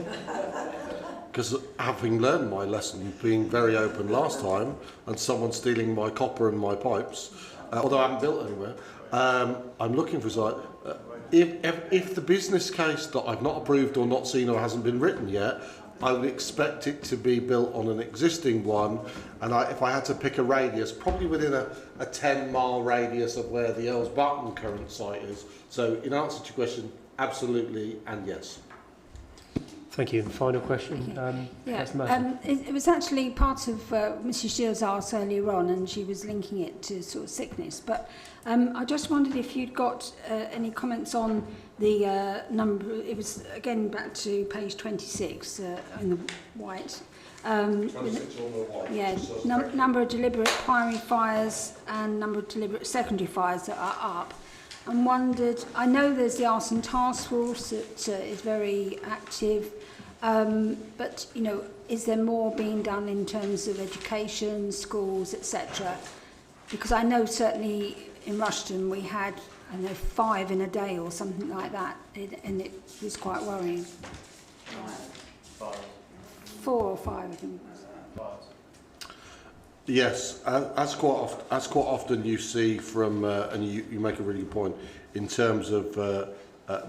because having learned my lesson, being very open last time, and someone stealing my copper and my pipes, although I haven't built anywhere, I'm looking for site. If the business case that I've not approved or not seen or hasn't been written yet, I would expect it to be built on an existing one, and if I had to pick a radius, probably within a 10-mile radius of where the Earls Barton current site is. So in answer to your question, absolutely and yes. Thank you. And final question. It was actually part of Mrs. Shields asked earlier on, and she was linking it to sort of sickness. But I just wondered if you'd got any comments on the number. It was again back to page 26 in the white. 26 on the white. Yeah, number of deliberate primary fires and number of deliberate secondary fires that are up. And wondered, I know there's the arson task force that is very active, but you know, is there more being done in terms of education, schools, etc.? Because I know certainly in Rushden we had, I don't know, 5 in a day or something like that, and it was quite worrying. 4 or 5, I think. Yes, as quite often you see from, and you make a really good point, in terms of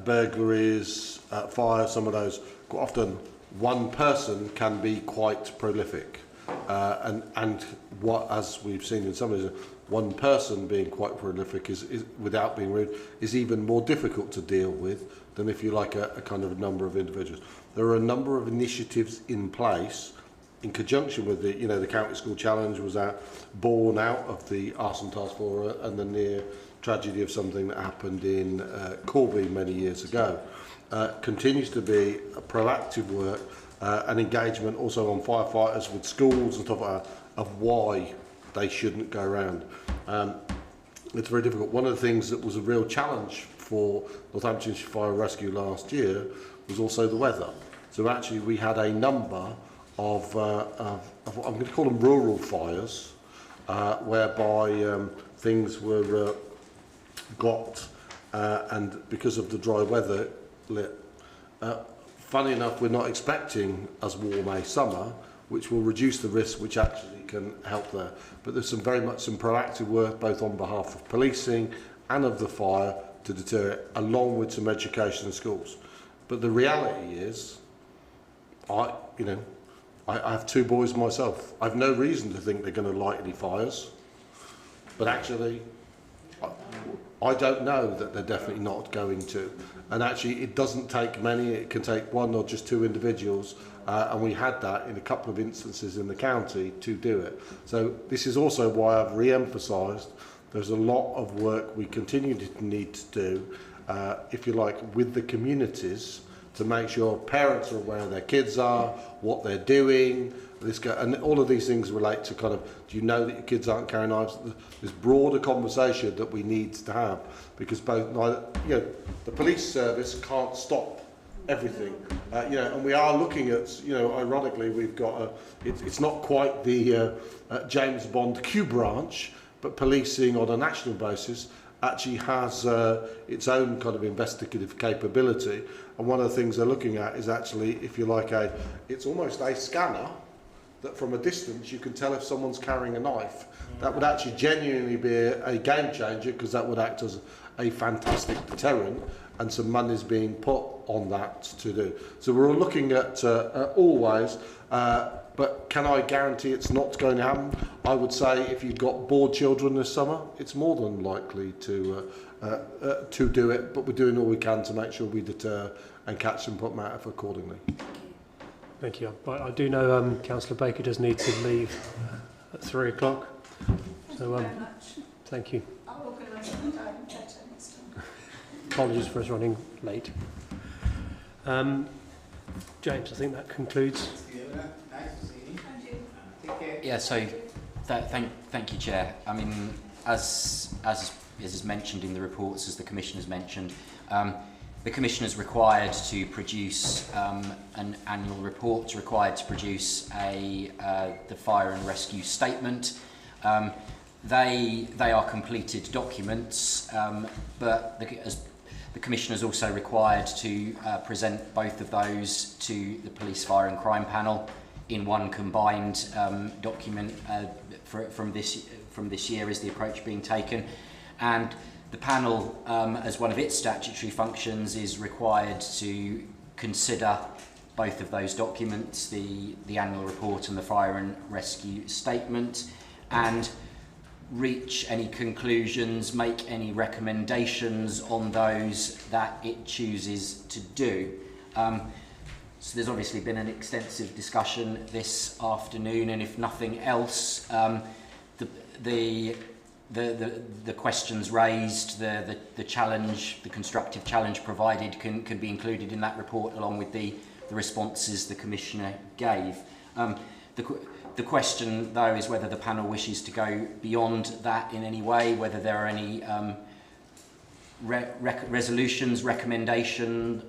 burglaries, fire, some of those, quite often one person can be quite prolific. And what, as we've seen in some of these, one person being quite prolific is without being rude, is even more difficult to deal with than if you like a kind of a number of individuals. There are a number of initiatives in place in conjunction with the, you know, the County School Challenge was born out of the arson task force and the near tragedy of something that happened in Corby many years ago. Continues to be a proactive work and engagement also on firefighters with schools and stuff like that of why they shouldn't go around. It's very difficult. One of the things that was a real challenge for Northamptonshire Fire Rescue last year was also the weather. So actually we had a number of I'm going to call them rural fires, whereby things were got and because of the dry weather lit. Funny enough, we're not expecting as warm a summer, which will reduce the risk, which actually can help there. But there's very much some proactive work both on behalf of policing and of the fire to deter it, along with some education in schools. But the reality is, I have 2 boys myself. I've no reason to think they're going to light any fires. But actually, I don't know that they're definitely not going to. And actually, it doesn't take many. It can take 1 or just 2 individuals. And we had that in a couple of instances in the county to do it. So this is also why I've re-emphasised there's a lot of work we continue to need to do, if you like, with the communities, to make sure parents are aware their kids are, what they're doing, and all of these things relate to kind of, do you know that your kids aren't carrying knives? This broader conversation that we need to have, because both, the police service can't stop everything, and we are looking at, ironically, we've got it's not quite the James Bond Q branch, but policing on a national basis actually has its own kind of investigative capability. And one of the things they're looking at is actually, if you like, it's almost a scanner that from a distance you can tell if someone's carrying a knife. That would actually genuinely be a game changer, because that would act as a fantastic deterrent, and some money is being put on that to do. So we're all looking at always, but can I guarantee it's not going to happen? I would say if you've got bored children this summer, it's more than likely to do it, but we're doing all we can to make sure we deter and catch them, put them out accordingly. Thank you. I do know Councillor Baker does need to leave at 3 o'clock. So thank you. I'll organise it better next time. Apologies for us running late. James, I think that concludes. Nice to see you. And you. Take care. Yeah, so thank you, Chair. I mean, as is mentioned in the reports, as the Commissioner's mentioned, the Commissioner's required to produce an annual report, required to produce the fire and rescue statement. They are completed documents, but the Commissioner is also required to present both of those to the Police, Fire and Crime Panel in one combined document from this year is the approach being taken. And the panel, as one of its statutory functions, is required to consider both of those documents, the annual report and the fire and rescue statement, and reach any conclusions, make any recommendations on those that it chooses to do. So there's obviously been an extensive discussion this afternoon, and if nothing else, the questions raised, the challenge, the constructive challenge provided can be included in that report, along with the responses the Commissioner gave. The question, though, is whether the panel wishes to go beyond that in any way, whether there are any resolutions, recommendations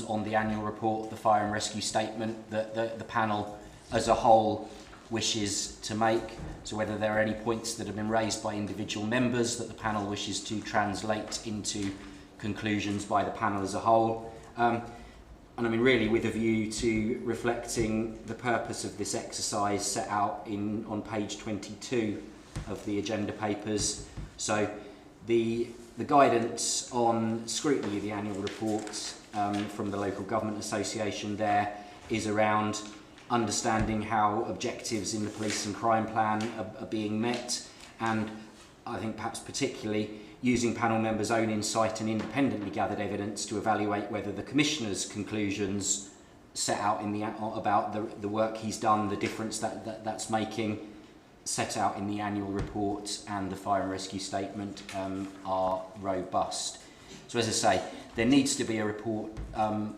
on the annual report, the fire and rescue statement that the panel as a whole wishes to make. So whether there are any points that have been raised by individual members that the panel wishes to translate into conclusions by the panel as a whole. And I mean, really with a view to reflecting the purpose of this exercise set out on page 22 of the agenda papers. So the guidance on scrutiny of the annual reports from the Local Government Association there is around understanding how objectives in the police and crime plan are being met, and I think perhaps particularly using panel members' own insight and independently gathered evidence to evaluate whether the Commissioner's conclusions set out in about the work he's done, the difference that's making, set out in the annual report and the fire and rescue statement are robust. So as I say, there needs to be a report on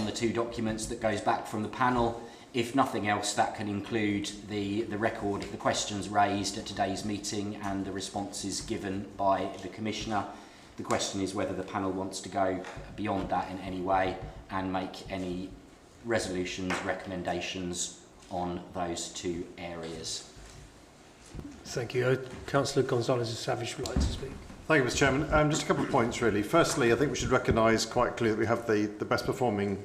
the two documents that goes back from the panel. If nothing else, that can include the record of the questions raised at today's meeting and the responses given by the Commissioner. The question is whether the panel wants to go beyond that in any way and make any resolutions, recommendations on those two areas. Thank you. Councillor Gonzalez-Savage would like to speak. Thank you, Mr. Chairman. Just a couple of points, really. Firstly, I think we should recognise quite clearly that we have the best performing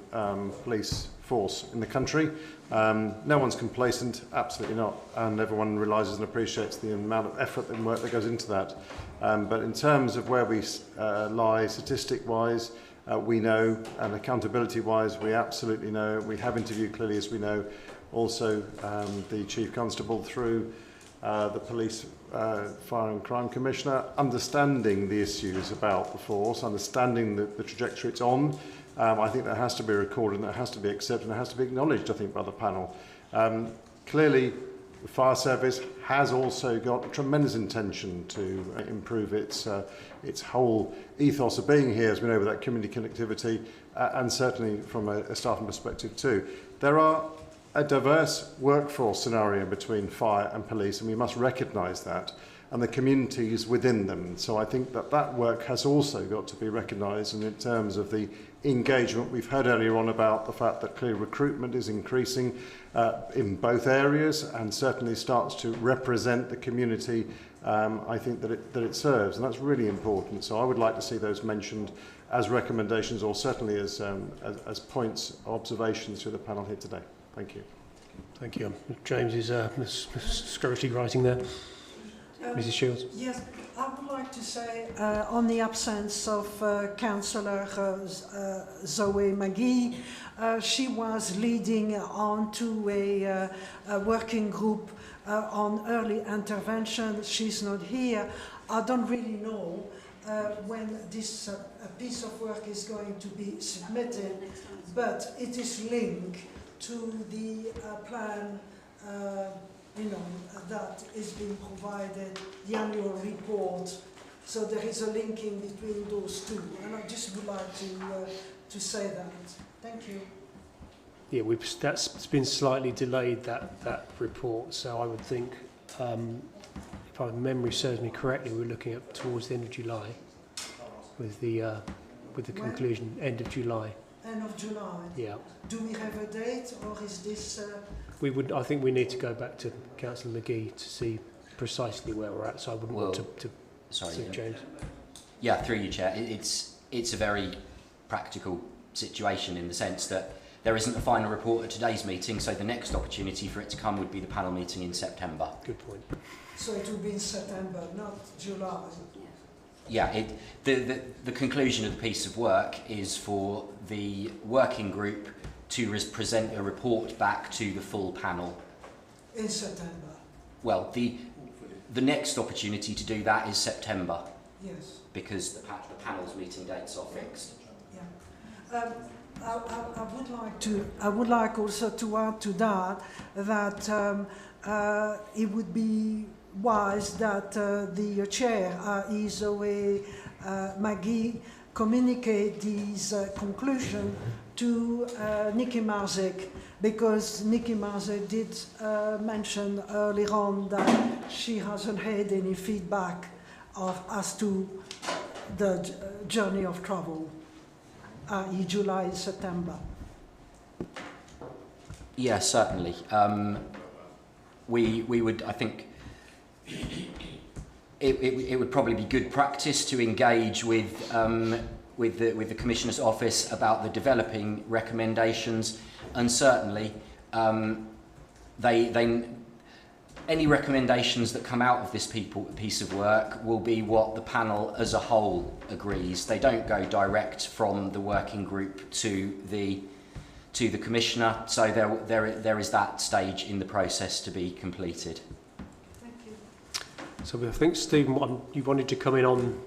police force in the country. No one's complacent, absolutely not, and everyone realises and appreciates the amount of effort and work that goes into that. But in terms of where we lie statistic-wise, we know, and accountability-wise, we absolutely know. We have interviewed clearly, as we know, also the Chief Constable through the Police Fire and Crime Commissioner, understanding the issues about the force, understanding the trajectory it's on. I think that has to be recorded and that has to be accepted and it has to be acknowledged, I think, by the panel. Clearly, the fire service has also got tremendous intention to improve its whole ethos of being here, as we know, with that community connectivity, and certainly from a staffing perspective too. There are a diverse workforce scenario between fire and police, and we must recognise that, and the communities within them. So I think that work has also got to be recognised, and in terms of the engagement, we've heard earlier on about the fact that clear recruitment is increasing in both areas and certainly starts to represent the community, I think, that it serves, and that's really important. So I would like to see those mentioned as recommendations, or certainly as points, observations to the panel here today. Thank you. Thank you. James is scurrily writing there. Mrs. Shields. Yes, I would like to say, on the absence of Councillor Zoe McGee, she was leading on to a working group on early intervention. She's not here. I don't really know when this piece of work is going to be submitted, but it is linked to the plan that is being provided, the annual report. So there is a linking between those two, and I just would like to say that. Thank you. Yeah, that's been slightly delayed, that report. So I would think, if my memory serves me correctly, we're looking at towards the end of July, with the conclusion, end of July. End of July. Yeah. Do we have a date, or is this? I think we need to go back to Councillor McGee to see precisely where we're at. So I wouldn't want to see James. Yeah, through you, Chair. It's a very practical situation in the sense that there isn't a final report at today's meeting, so the next opportunity for it to come would be the panel meeting in September. Good point. So it will be in September, not July. Yeah, the conclusion of the piece of work is for the working group to present a report back to the full panel. In September? Well, the next opportunity to do that is September. Yes. Because the panel's meeting dates are fixed. Yeah. I would like also to add to that it would be wise that the chair, Zoe Maggie, communicate these conclusions to Nikki Marzek, because Nikki Marzek did mention earlier on that she hasn't had any feedback as to the journey of travel, i.e. July and September. Yeah, certainly. We would, I think, it would probably be good practice to engage with the Commissioner's office about the developing recommendations, and certainly any recommendations that come out of this piece of work will be what the panel as a whole agrees. They don't go direct from the working group to the Commissioner, so there is that stage in the process to be completed. Thank you. So I think, Stephen, you wanted to come in on...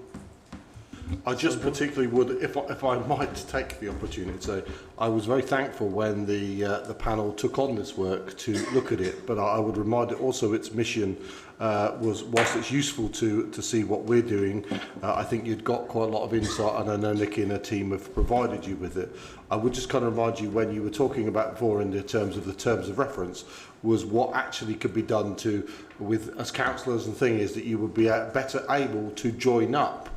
I just particularly would, if I might take the opportunity, so I was very thankful when the panel took on this work to look at it, but I would remind it also its mission was, whilst it's useful to see what we're doing, I think you'd got quite a lot of insight, and I know Nikki and her team have provided you with it. I would just kind of remind you, when you were talking about before in the terms of reference, was what actually could be done to, with as councillors and thing is that you would be better able to join up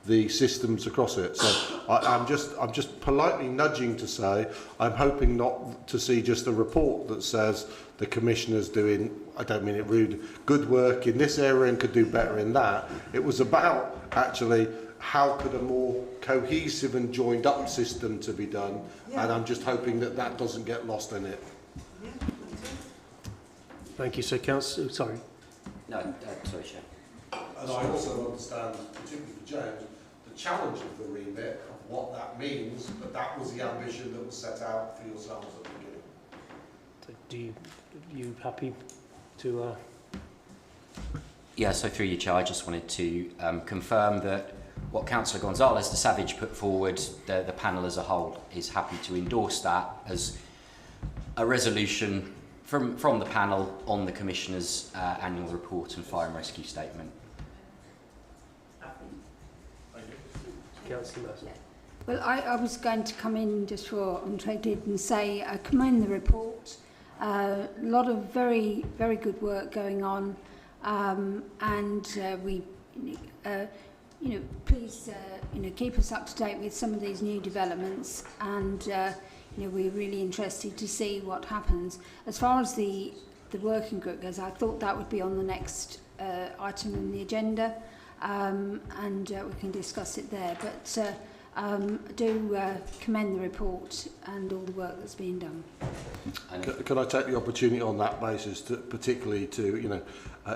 the systems across it. So I'm just politely nudging to say I'm hoping not to see just a report that says the Commissioner's doing, I don't mean it rude, good work in this area and could do better in that. It was about actually how could a more cohesive and joined up system to be done, and I'm just hoping that that doesn't get lost in it. Thank you, Sir Councillor. Sorry. No, sorry, Chair. And I also understand, particularly for James, the challenge of the remit, of what that means, but that was the ambition that was set out for yourselves at the beginning. So you happy to... Yeah, so through you, Chair, I just wanted to confirm that what Councillor Gonzalez de Savage put forward, the panel as a whole is happy to endorse that as a resolution from the panel on the Commissioner's annual report and fire and rescue statement. Councillor Massey. Well, I was going to come in just for Andre did and say I commend the report. A lot of very, very good work going on, and please keep us up to date with some of these new developments, and we're really interested to see what happens. As far as the working group goes, I thought that would be on the next item on the agenda. And we can discuss it there, but do commend the report and all the work that's being done. Can I take the opportunity on that basis, particularly to,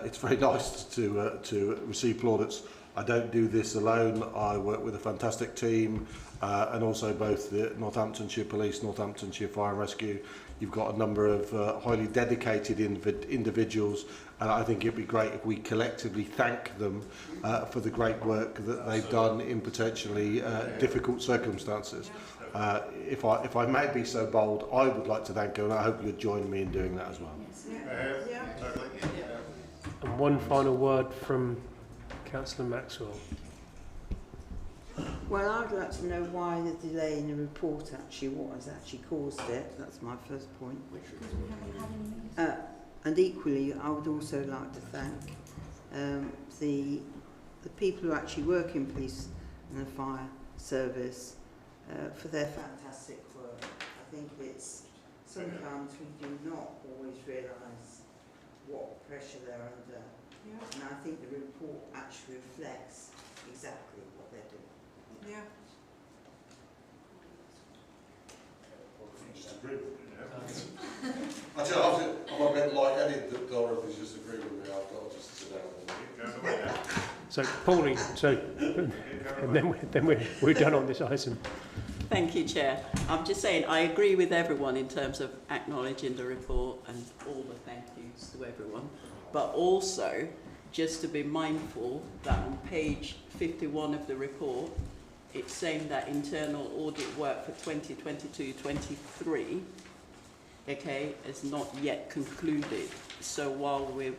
it's very nice to receive plaudits. I don't do this alone. I work with a fantastic team, and also both the Northamptonshire Police, Northamptonshire Fire and Rescue. You've got a number of highly dedicated individuals, and I think it'd be great if we collectively thank them for the great work that they've done in potentially difficult circumstances. If I may be so bold, I would like to thank them, and I hope you'd join me in doing that as well. And one final word from Councillor Maxwell. Well, I'd like to know why the delay in the report what has actually caused it. That's my first point. And equally, I would also like to thank the people who actually work in police and the fire service for their fantastic work. I think it's sometimes we do not always realise what pressure they're under. And I think the report actually reflects exactly what they're doing. Yeah. I'm a bit like Dorothy's just agreed with me. I've got to just sit down. So, Pauline, and then we're done on this item. Thank you, Chair. I'm just saying I agree with everyone in terms of acknowledging the report and all the thank yous to everyone, but also just to be mindful that on page 51 of the report, it's saying that internal audit work for 2022-23, okay, is not yet concluded. So while we're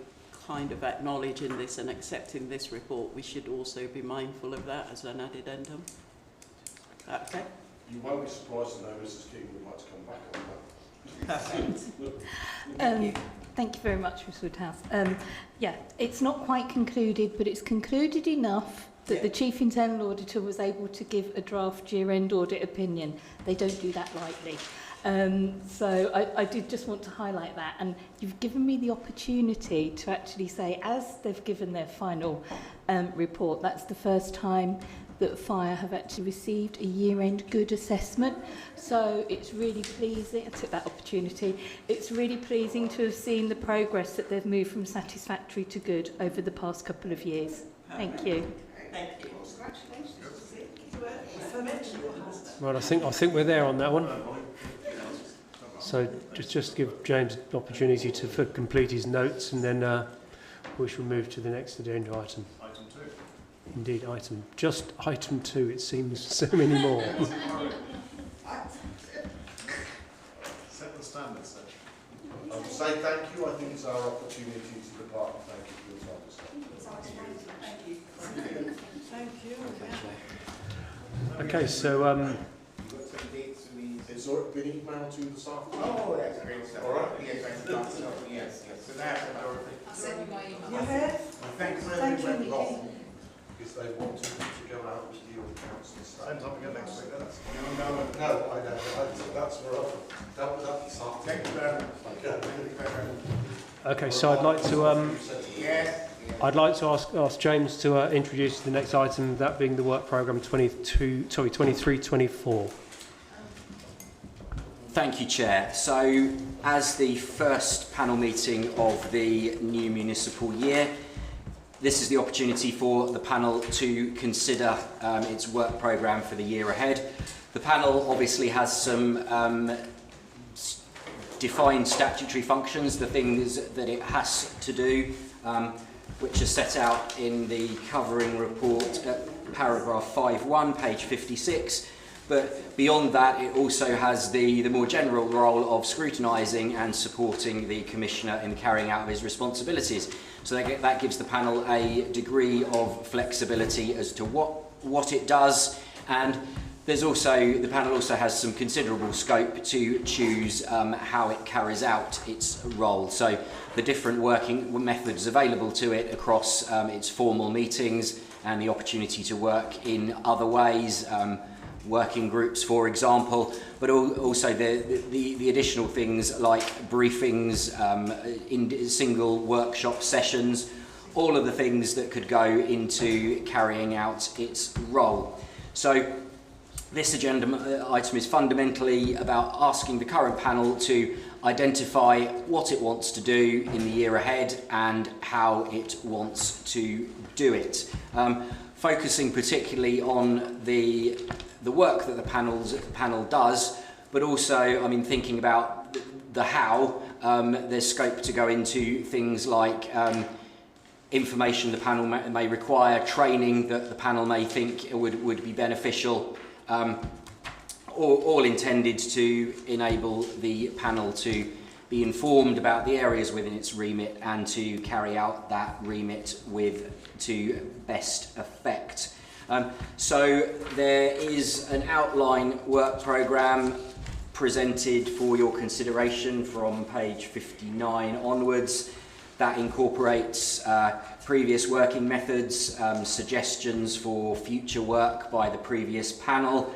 kind of acknowledging this and accepting this report, we should also be mindful of that as an addendum. Okay? You won't be surprised to know Mrs. King would like to come back on that. Perfect. Thank you very much, Ms Woodhouse. Yeah, it's not quite concluded, but it's concluded enough that the Chief Internal Auditor was able to give a draft year-end audit opinion. They don't do that lightly. So I did just want to highlight that, and you've given me the opportunity to actually say, as they've given their final report, that's the first time that Fire have actually received a year-end good assessment. So it's really pleasing, I took that opportunity, it's really pleasing to have seen the progress that they've moved from satisfactory to good over the past couple of years. Thank you. Thank you. Right, I think we're there on that one. So just give James an opportunity to complete his notes, and then we shall move to the next agenda item. Item 2. Indeed, just item 2. It seems so many more. Set the standards, sir. I would say thank you. I think it's our opportunity to depart. Thank you for your time. Thank you. Okay, so It's already been emailed to this afternoon. Oh, that's great stuff. All right. Yes, I thought so. Yes. So that's about it. I'll send you my email. You have? Thanks for Thank you, went Nikki. wrong because they wanted to go out with you and council and stuff. Same time again next week, that's No, I know. That's for us. That was up this afternoon. Thank you very much. okay, so I'd like to Yes. I'd like to ask James to introduce the next item, that being the work programme 23-24. Thank you, Chair. So, as the first panel meeting of the new municipal year, this is the opportunity for the panel to consider its work programme for the year ahead. The panel obviously has some defined statutory functions, the things that it has to do, which are set out in the covering report at paragraph 5.1, page 56. But beyond that, it also has the more general role of scrutinising and supporting the Commissioner in carrying out of his responsibilities. So that gives the panel a degree of flexibility as to what it does, and the panel also has some considerable scope to choose how it carries out its role. So the different working methods available to it across its formal meetings, and the opportunity to work in other ways, working groups, for example, but also the additional things like briefings, in single workshop sessions, all of the things that could go into carrying out its role. So this agenda item is fundamentally about asking the current panel to identify what it wants to do in the year ahead and how it wants to do it. Focusing particularly on the work that the panel does, but also, thinking about the how, there's scope to go into things like information the panel may require, training that the panel may think would be beneficial, all intended to enable the panel to be informed about the areas within its remit and to carry out that remit to best effect. So there is an outline work programme presented for your consideration from page 59 onwards. That incorporates previous working methods, suggestions for future work by the previous panel,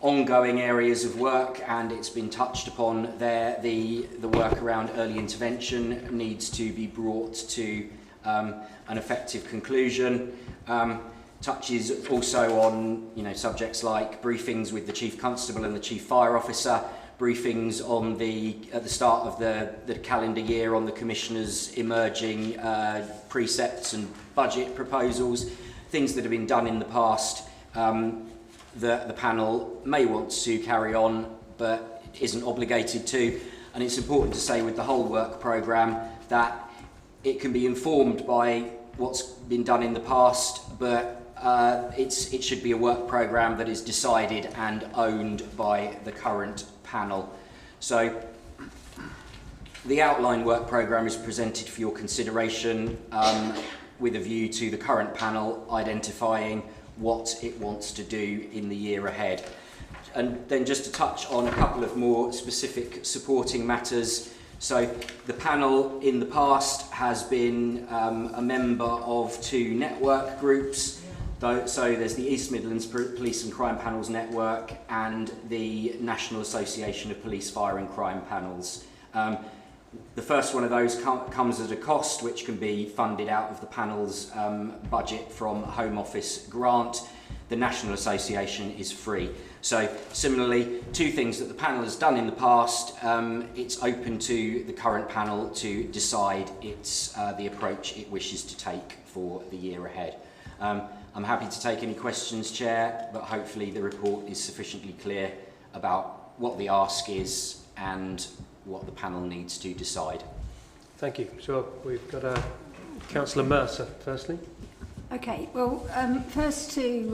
ongoing areas of work, and it's been touched upon there. The work around early intervention needs to be brought to an effective conclusion. Touches also on subjects like briefings with the Chief Constable and the Chief Fire Officer, briefings on at the start of the calendar year on the Commissioner's emerging precepts and budget proposals, things that have been done in the past that the panel may want to carry on but isn't obligated to. And it's important to say with the whole work programme that it can be informed by what's been done in the past, but it should be a work programme that is decided and owned by the current panel. So the outline work programme is presented for your consideration with a view to the current panel identifying what it wants to do in the year ahead. And then just to touch on a couple of more specific supporting matters. So the panel in the past has been a member of 2 network groups. So there's the East Midlands Police and Crime Panels Network and the National Association of Police, Fire and Crime Panels. The first one of those comes at a cost which can be funded out of the panel's budget from a Home Office grant. The National Association is free. So similarly, 2 things that the panel has done in the past, it's open to the current panel to decide the approach it wishes to take for the year ahead. I'm happy to take any questions, Chair, but hopefully the report is sufficiently clear about what the ask is and what the panel needs to decide. Thank you. So we've got Councillor Mercer, firstly. Okay, well, first to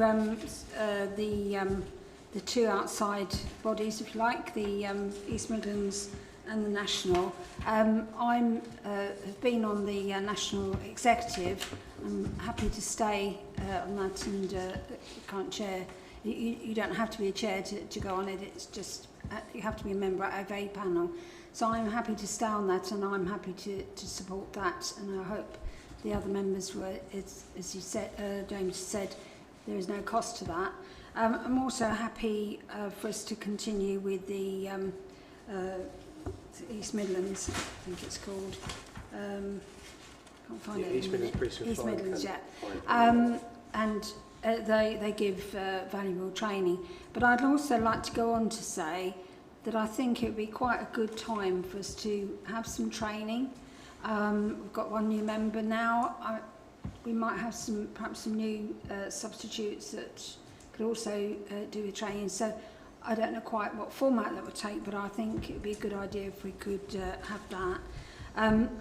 the 2 outside bodies, if you like, the East Midlands and the National. I've been on the National Executive. I'm happy to stay on that, and can't chair. You don't have to be a chair to go on it. It's just you have to be a member of a panel. So I'm happy to stay on that, and I'm happy to support that. And I hope the other members were, as you said, James said, there is no cost to that. I'm also happy for us to continue with the East Midlands, I think it's called. Can't find it. East Midlands Police and East Fire Midlands, Camp. yeah. And they give valuable training. But I'd also like to go on to say that I think it would be quite a good time for us to have some training. We've got 1 new member now. We might have perhaps some new substitutes that could also do a training. So I don't know quite what format that would take, but I think it would be a good idea if we could have that.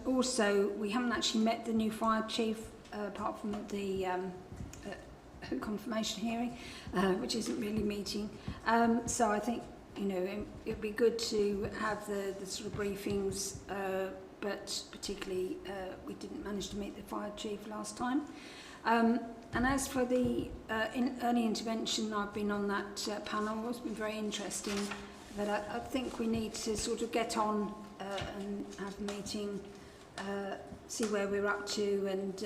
Also, we haven't actually met the new fire chief, apart from the confirmation hearing, which isn't really meeting. So I think, you know, it would be good to have the sort of briefings, but particularly we didn't manage to meet the fire chief last time. And as for the early intervention, I've been on that panel. It's been very interesting, but I think we need to sort of get on and have a meeting, see where we're up to and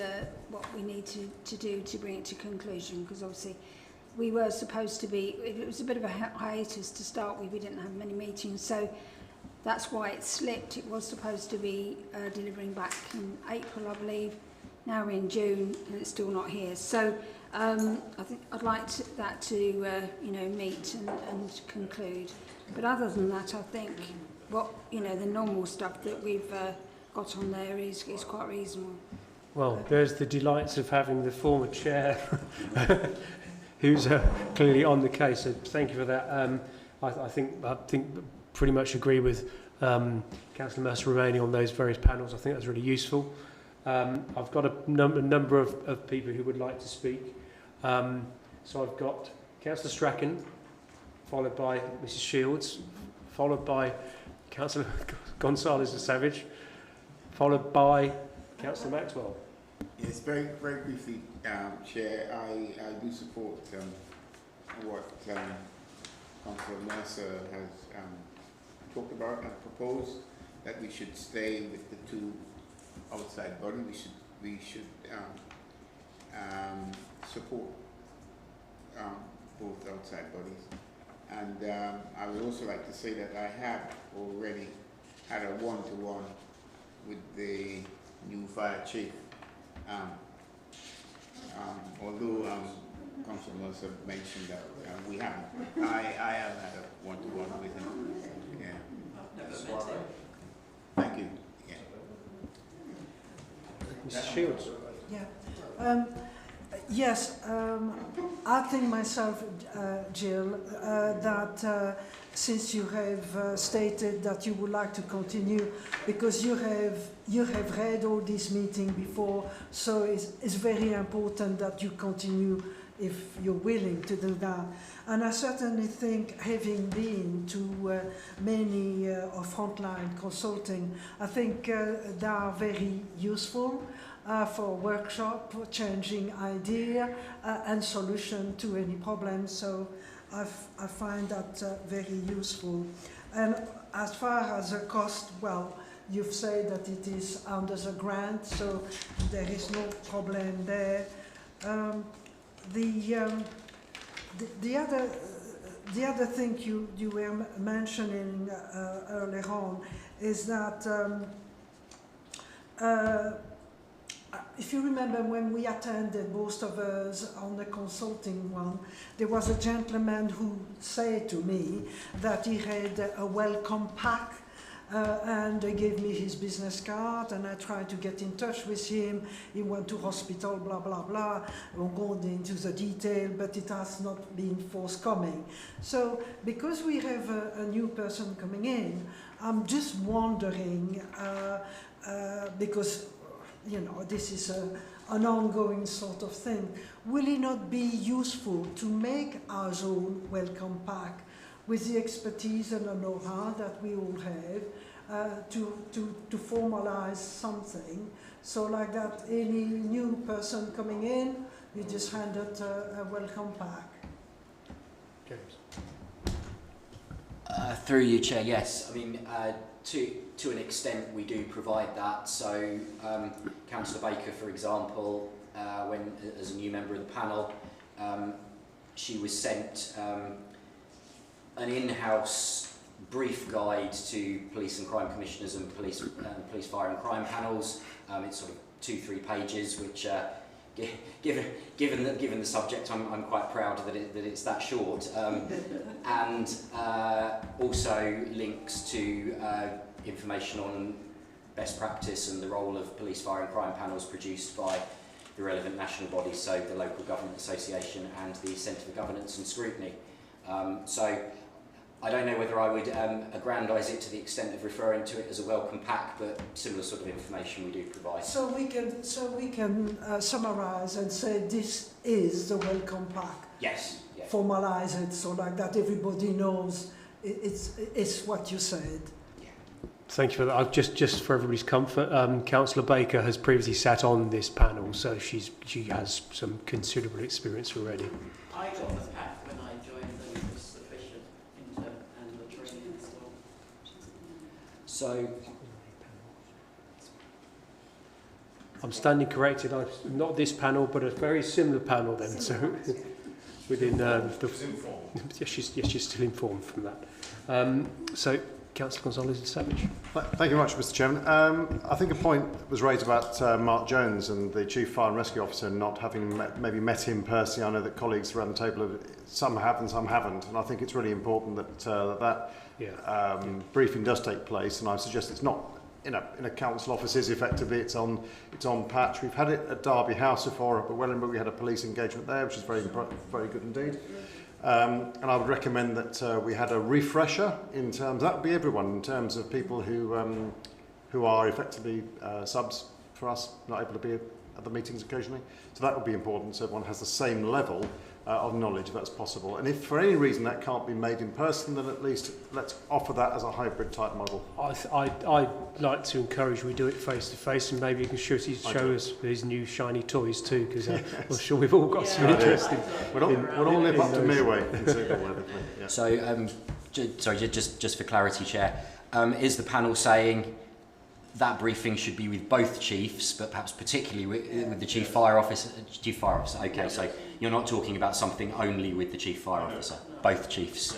what we need to do to bring it to conclusion, because obviously we were supposed to be, it was a bit of a hiatus to start with, we didn't have many meetings, so that's why it slipped. It was supposed to be delivering back in April, I believe. Now we're in June and it's still not here. So I think I'd like that to you know, meet and conclude. But other than that, I think what, you know, the normal stuff that we've got on there is quite reasonable. Well, there's the delights of having the former chair who's clearly on the case. So thank you for that. I think pretty much agree with Councillor Mercer remaining on those various panels. I think that's really useful. I've got a number of people who would like to speak. So I've got Councillor Strachan, followed by Mrs Shields, followed by Councillor Gonzalez de Savage, followed by Councillor Maxwell. Yes, very briefly, Chair, I do support what Councillor Mercer has talked about and proposed, that we should stay with the 2 outside bodies. We should support both outside bodies. And I would also like to say that I have already had a one-to-one with the new fire chief. Although Councillor Mercer mentioned that we haven't. I have had a one-to-one with him. Yeah. Thank you. Yeah. Mrs Shields. Yeah. Yes, I think myself, Jill, that since you have stated that you would like to continue, because you have read all these meetings before, so it's very important that you continue if you're willing to do that. And I certainly think, having been to many of frontline consulting, I think they are very useful for workshop, for changing idea and solution to any problem. So I find that very useful. And as far as the cost, well, you've said that it is under the grant, so there is no problem there. The other thing you were mentioning earlier on is that if you remember when we attended, most of us, on the consulting one, there was a gentleman who said to me that he had a welcome pack and he gave me his business card, and I tried to get in touch with him. He went to hospital, blah, blah, blah. I won't go into the detail, but it has not been forthcoming. So because we have a new person coming in, I'm just wondering, because you know, this is an ongoing sort of thing. Will it not be useful to make our own welcome pack with the expertise and the know-how that we all have to formalize something? So like that, any new person coming in, you just hand it a welcome pack. James. Through you, Chair, yes. I mean, to an extent we do provide that. So Councillor Baker, for example, when as a new member of the panel, she was sent an in-house brief guide to police and crime commissioners and police, fire and crime panels. It's sort of 2-3 pages, which given the subject, I'm quite proud that it's that short, and also links to information on best practice and the role of police, fire and crime panels produced by the relevant national bodies, so the Local Government Association and the Centre for Governance and Scrutiny. So I don't know whether I would aggrandise it to the extent of referring to it as a welcome pack, but similar sort of information we do provide. So we can summarise and say this is the welcome pack. Yes. Yeah. Formalise it so like that everybody knows it's what you said. Thank you for that. Just for everybody's comfort, Councillor Baker has previously sat on this panel, so she has some considerable experience already. I got the pack when I joined, and it was sufficient and the training as well. So I'm standing corrected. Not this panel, but a very similar panel then. So within yes, she's still informed from that. So. Councillor Gonzalez-Savage. Thank you very much, Mr. Chairman. I think a point was raised about Mark Jones and the Chief Fire and Rescue Officer not having maybe met him personally. I know that colleagues around the table, some have and some haven't, and I think it's really important that briefing does take place. And I suggest it's not in a council offices. Effectively, it's on patch. We've had it at Derby House before, but Wellingborough we had a police engagement there, which is very good indeed. And I would recommend that we had a refresher in terms, that would be everyone, in terms of people who are effectively subs for us, not able to be at the meetings occasionally. So that would be important, so everyone has the same level of knowledge if that's possible. And if for any reason that can't be made in person, then at least let's offer that as a hybrid type model. I'd like to encourage we do it face to face, and maybe you can show us his new shiny toys too, because I'm sure we've all got some interest in. We'll all nip up to Mearway and see what yeah. So, sorry, just for clarity, Chair, is the panel saying that briefing should be with both chiefs, but perhaps particularly with the Chief Fire Officer? Chief Fire Officer, okay, so you're not talking about something only with the Chief Fire Officer, both chiefs.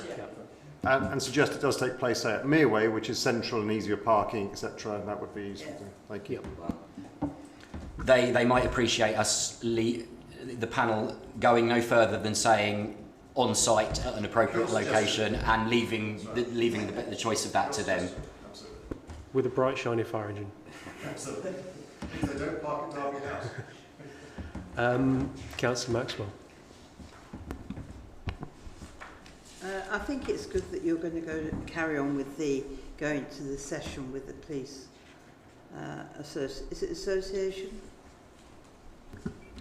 And suggest it does take place, say, at Mearway, which is central and easier parking, etc. That would be useful. Thank you. They might appreciate us, the panel, going no further than saying on site at an appropriate location and leaving the choice of that to them. With a bright, shiny fire engine. Absolutely. If they don't park at Derby House. Councillor Maxwell. I think it's good that you're going to carry on with going to the session with the police. Is it association?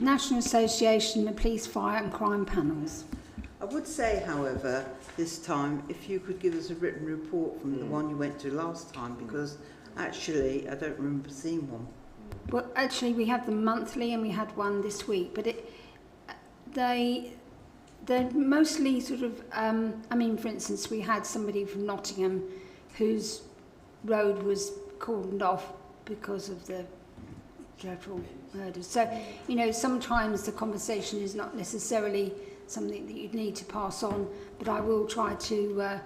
National Association of Police, Fire and Crime Panels. I would say, however, this time, if you could give us a written report from the one you went to last time, because actually I don't remember seeing one. Well, actually, we have them monthly, and we had one this week. But they're mostly sort of. I mean, for instance, we had somebody from Nottingham whose road was cordoned off because of the dreadful murders. So, you know, sometimes the conversation is not necessarily something that you'd need to pass on, but I will try to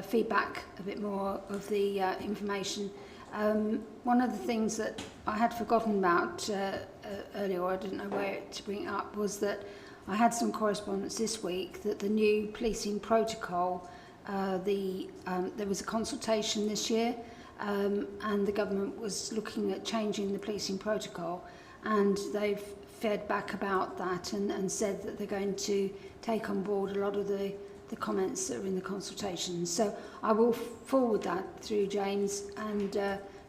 feedback a bit more of the information. One of the things that I had forgotten about earlier, or I didn't know where to bring it up, was that I had some correspondence this week that the new policing protocol, there was a consultation this year, and the government was looking at changing the policing protocol, and they've fed back about that and said that they're going to take on board a lot of the comments that are in the consultation. So I will forward that through James, and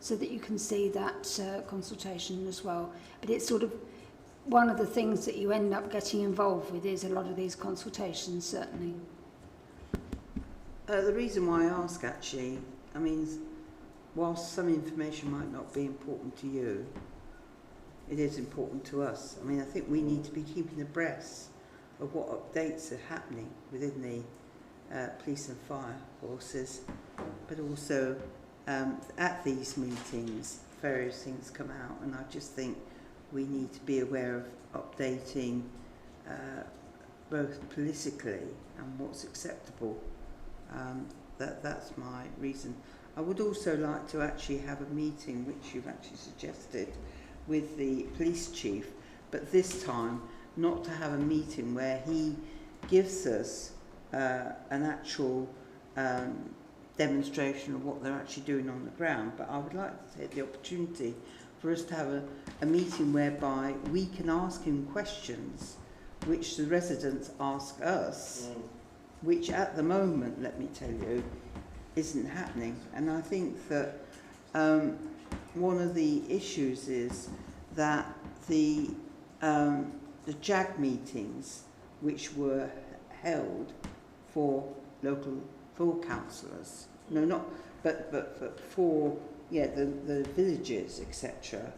so that you can see that consultation as well. But it's sort of one of the things that you end up getting involved with is a lot of these consultations, certainly. The reason why I ask, actually, I mean, whilst some information might not be important to you, it is important to us. I mean, I think we need to be keeping abreast of what updates are happening within the police and fire forces, but also at these meetings, various things come out, and I just think we need to be aware of updating both politically and what's acceptable. That's my reason. I would also like to actually have a meeting, which you've actually suggested, with the police chief, but this time not to have a meeting where he gives us an actual demonstration of what they're actually doing on the ground, but I would like to take the opportunity for us to have a meeting whereby we can ask him questions which the residents ask us, which at the moment, let me tell you, isn't happening. And I think that one of the issues is that the JAG meetings, which were held for councillors, but for the villages, etc.,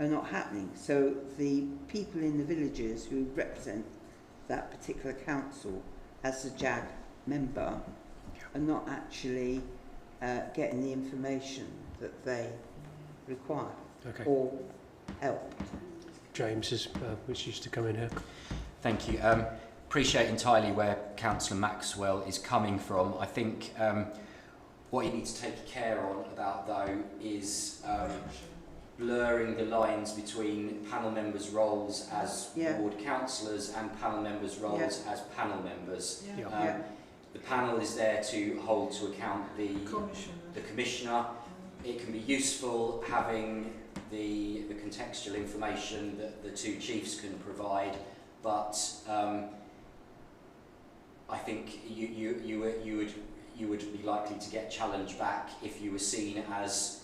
are not happening. So the people in the villages who represent that particular council as a JAG member are not actually getting the information that they require or help. James which used to come in here. Thank you. Appreciate entirely where Councillor Maxwell is coming from. I think what you need to take care on about, though, is blurring the lines between panel members' roles as ward councillors and panel members' roles as panel members. The panel is there to hold to account the commissioner. It can be useful having the contextual information that the two chiefs can provide, but I think you would be likely to get challenged back if you were seen as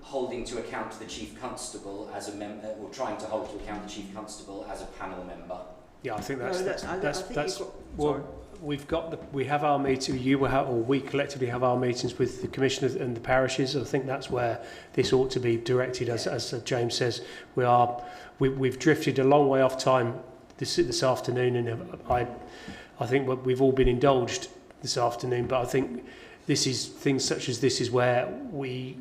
holding to account the chief constable as a member, or trying to hold to account the chief constable as a panel member. Yeah, I think that's well. We have our meeting. We collectively have our meetings with the commissioners and the parishes. I think that's where this ought to be directed. As James says, we've drifted a long way off time this afternoon, and I think we've all been indulged this afternoon. But I think things such as this is where we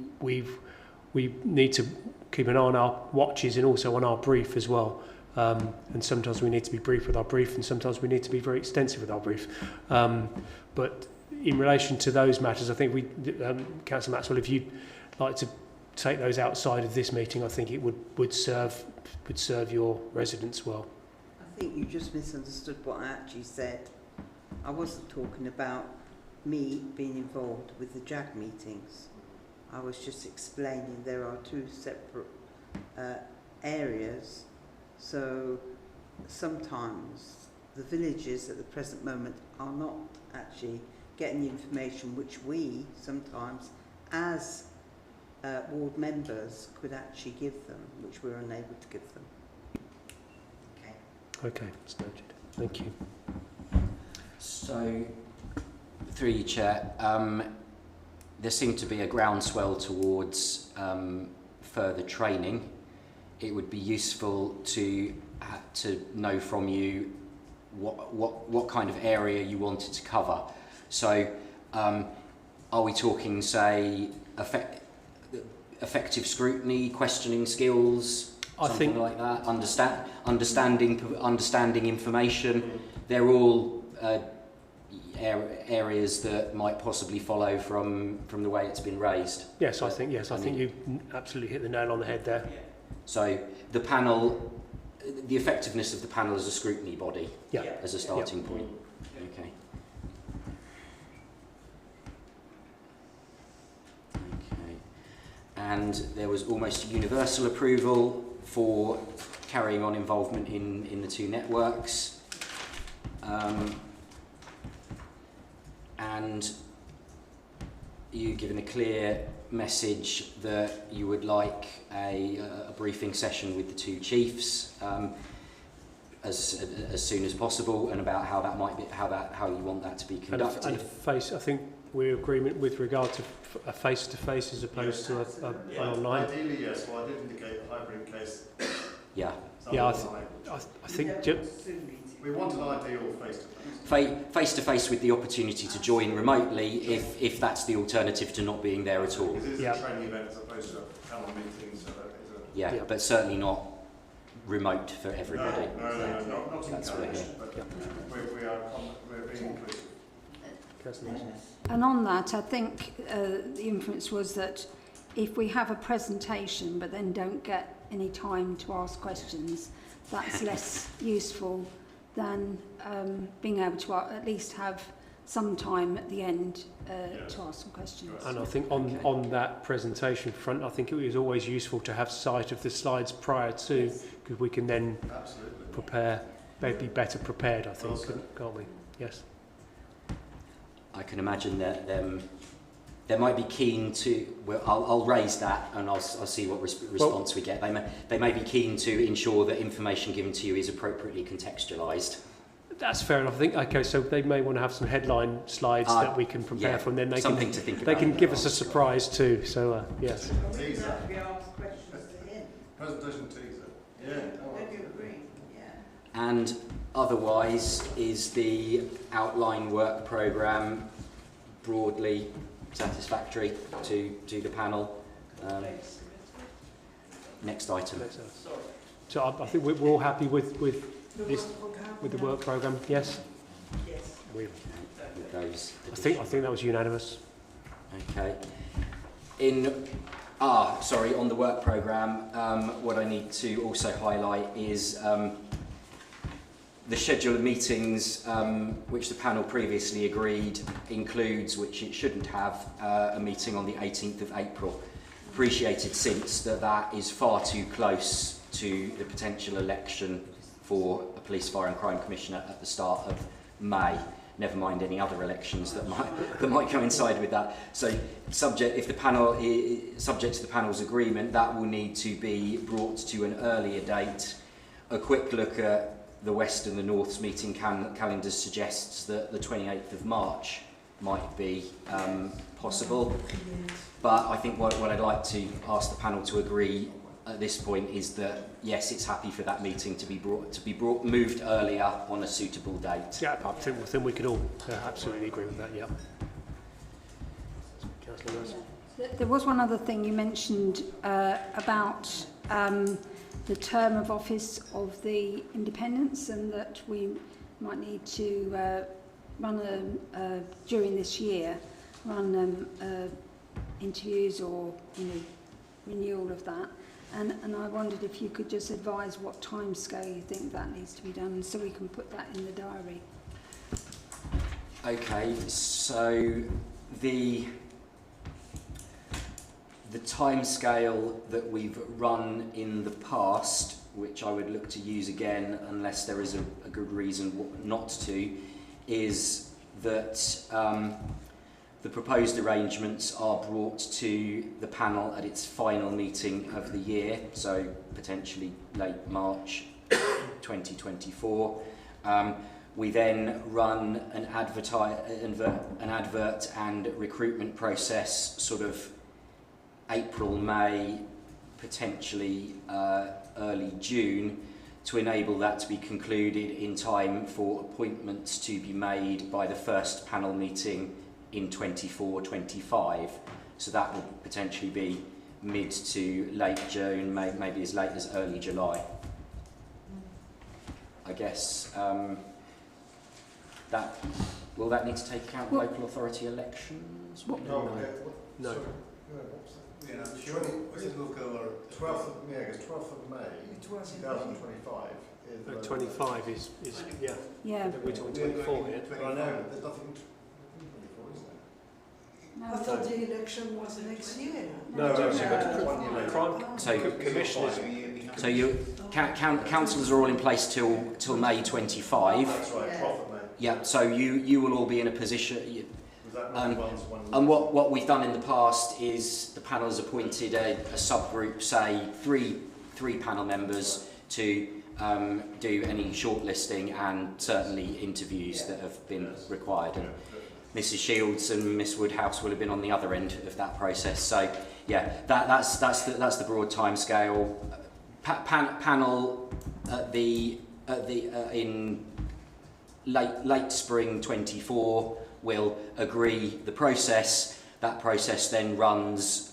need to keep an eye on our watches and also on our brief as well. And sometimes we need to be brief with our brief, and sometimes we need to be very extensive with our brief. But in relation to those matters, I think Councillor Maxwell, if you'd like to take those outside of this meeting, I think it would serve your residents well. I think you just misunderstood what I actually said. I wasn't talking about me being involved with the JAG meetings. I was just explaining there are two separate areas. So sometimes the villages at the present moment are not actually getting the information which we sometimes as ward members could actually give them, which we're unable to give them. Okay, it's noted. Thank you. So, through you, Chair, there seemed to be a groundswell towards further training. It would be useful to know from you what kind of area you wanted to cover. So, are we talking, say, effective scrutiny, questioning skills, something like that? Understanding information. They're all areas that might possibly follow from the way it's been raised. Yes, I think you absolutely hit the nail on the head there. So the panel, the effectiveness of the panel as a scrutiny body, as a starting point. Okay. Okay. And there was almost universal approval for carrying on involvement in the two networks. And you've given a clear message that you would like a briefing session with the two chiefs as soon as possible, and about how that might be, how you want that to be conducted. And I think we're in agreement with regard to a face-to-face as opposed to an online. Ideally, yes. Well, I did indicate a hybrid case. Yeah. I think we want an ideal face-to-face. Face-to-face with the opportunity to join remotely if that's the alternative to not being there at all. Because it is a training event as opposed to a panel meeting, so that is but certainly not remote for everybody. No, not encouraged, but we're being inclusive. And on that, I think the inference was that if we have a presentation but then don't get any time to ask questions, that's less useful than being able to at least have some time at the end to ask some questions. And I think on that presentation front, I think it was always useful to have sight of the slides prior to, because we can then prepare, be better prepared, I think, can't we? Yes. I can imagine that they might be keen to. Well, I'll raise that and I'll see what response we get. They may be keen to ensure that information given to you is appropriately contextualised. That's fair enough. I think okay. So they may want to have some headline slides that we can prepare from. Then they something can to think they about. can give us a surprise too. So yes. Presentation teaser. Yeah. And otherwise, is the outline work programme broadly satisfactory to the panel? Next item. So I think we're all happy with this, with the work programme. Yes. Yes. With those. I think that was unanimous. Okay. On the work programme, what I need to also highlight is the schedule of meetings which the panel previously agreed includes, which it shouldn't have, a meeting on the 18th of April. Appreciated since that is far too close to the potential election for a Police, Fire and Crime Commissioner at the start of May. Never mind any other elections that might coincide with that. So, subject to the panel's agreement, that will need to be brought to an earlier date. A quick look at the West and the North's meeting calendars suggests that the 28th of March might be possible. But I think what I'd like to ask the panel to agree at this point is that yes, it's happy for that meeting to be moved earlier on a suitable date. Yeah, I think we could all absolutely agree with that. Yeah. There was one other thing you mentioned about the term of office of the independents, and that we might need to run during this year, interviews or renewal of that. And I wondered if you could just advise what timescale you think that needs to be done, so we can put that in the diary. Okay, so the timescale that we've run in the past, which I would look to use again unless there is a good reason not to, is that the proposed arrangements are brought to the panel at its final meeting of the year, so potentially late March 2024. We then run an advert and recruitment process sort of April, May, potentially early June, to enable that to be concluded in time for appointments to be made by the first panel meeting in 24-25. So that would potentially be mid to late June, maybe as late as early July. I guess will that need to take account local authority elections? No. Yeah, sure. Was it local or 12th of May 2025. 25 is yeah. Yeah. We're talking 24 here. But I know there's nothing 24, is there? I thought the election was next year. No, No, so commissioners. So councillors are all in place till May 25. That's right, 12th of May. Yeah. So you will all be in a position. Was that not one? And what we've done in the past is the panel has appointed a subgroup, say three panel members, to do any shortlisting and certainly interviews that have been required. And Mrs Shields and Miss Woodhouse will have been on the other end of that process. So yeah, that's the broad timescale. Panel in late spring 24 will agree the process. That process then runs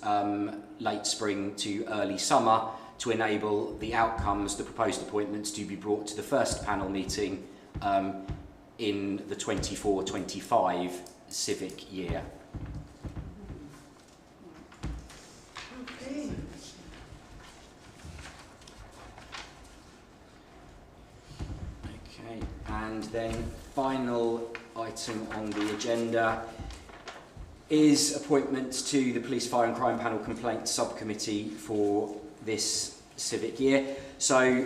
late spring to early summer to enable the outcomes, the proposed appointments, to be brought to the first panel meeting in the 24-25 civic year. Okay. Okay, and then final item on the agenda is appointments to the Police, Fire and Crime Panel Complaints Subcommittee for this civic year. So,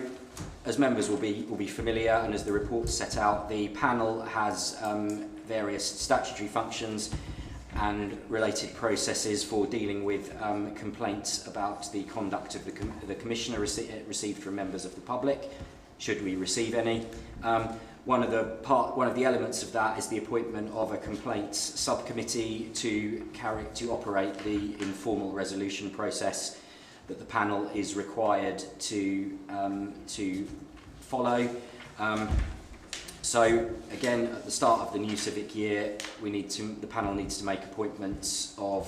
as members will be familiar, and as the report set out, the panel has various statutory functions and related processes for dealing with complaints about the conduct of the Commissioner received from members of the public, should we receive any. One of the elements of that is the appointment of a complaints subcommittee to operate the informal resolution process that the panel is required to follow. So again, at the start of the new civic year, the panel needs to make appointments of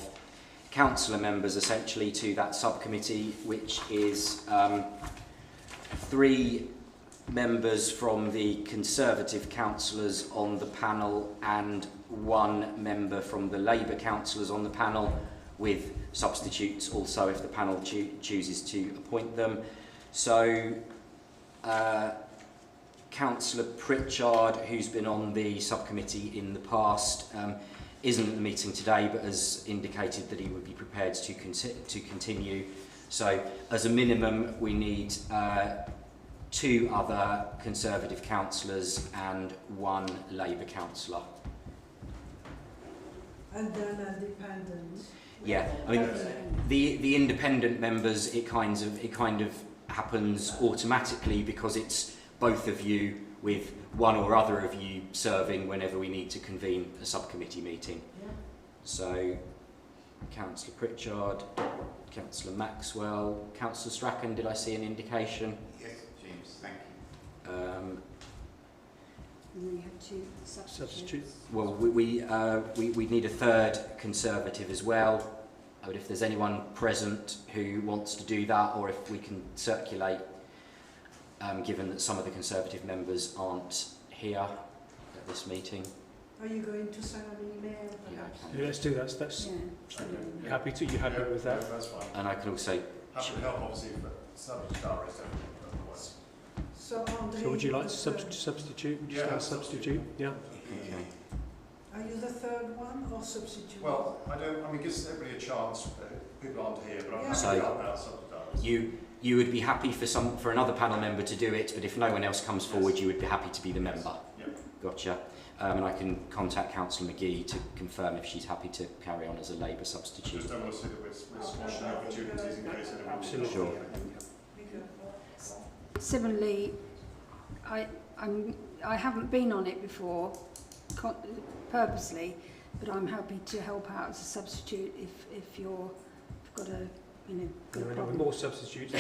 councillor members essentially to that subcommittee, which is 3 members from the Conservative councillors on the panel and 1 member from the Labour councillors on the panel, with substitutes also if the panel chooses to appoint them. So Councillor Pritchard, who's been on the subcommittee in the past, isn't at the meeting today, but has indicated that he would be prepared to continue. So as a minimum, we need 2 other Conservative councillors and 1 Labour councillor. And then independent. Yeah, I mean, the independent members, it kind of happens automatically because it's both of you with one or other of you serving whenever we need to convene a subcommittee meeting. Yeah. So, Councillor Pritchard, Councillor Maxwell, Councillor Strachan, did I see an indication? Yes, James, thank you. And then you have 2 substitutes. Well, we need a 3rd Conservative as well. But if there's anyone present who wants to do that, or if we can circulate, given that some of the Conservative members aren't here at this meeting. Are you going to send an email? Yeah, let's do that. That's Yeah. happy to. You happy with that? That's fine. And I can also Happy to help, obviously, but subject star is definitely otherwise. So, Andre, So would you like to substitute? Would you like to substitute? Yeah. okay. Are you the 3rd one or substitute? Well, I mean, it gives everybody a chance. People aren't here, but I'm happy So, to help out subject stars. You would be happy for another panel member to do it, but if no one else comes forward, you would be happy to be the member. Yep. Gotcha. And I can contact Councillor McGee to confirm if she's happy to carry on as a Labour substitute. Just don't want to see that we're squashing opportunities in case anyone... Absolutely. Sure. Similarly, I haven't been on it before, purposely, but I'm happy to help out as a substitute if you've got a, you know, got a There are problem. more substitutes.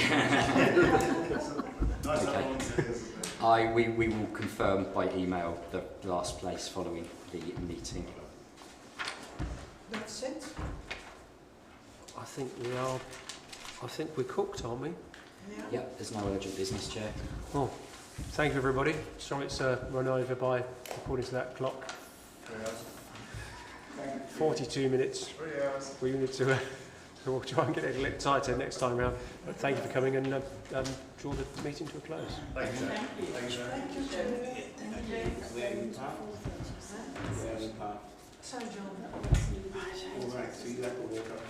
Okay. We will confirm by email the last place following the meeting. That's it. I think we are. I think we're cooked, aren't we? Yeah. Yep, there's no urgent business, Chair. Oh, thank you everybody. Sorry it's run over by, according to that clock, 42 minutes. 3 hours. We need to we'll try and get it a little tighter next time round. But thank you for coming and draw the meeting to a close. Thank you. Thank you. So, John, All right, so you have to walk up.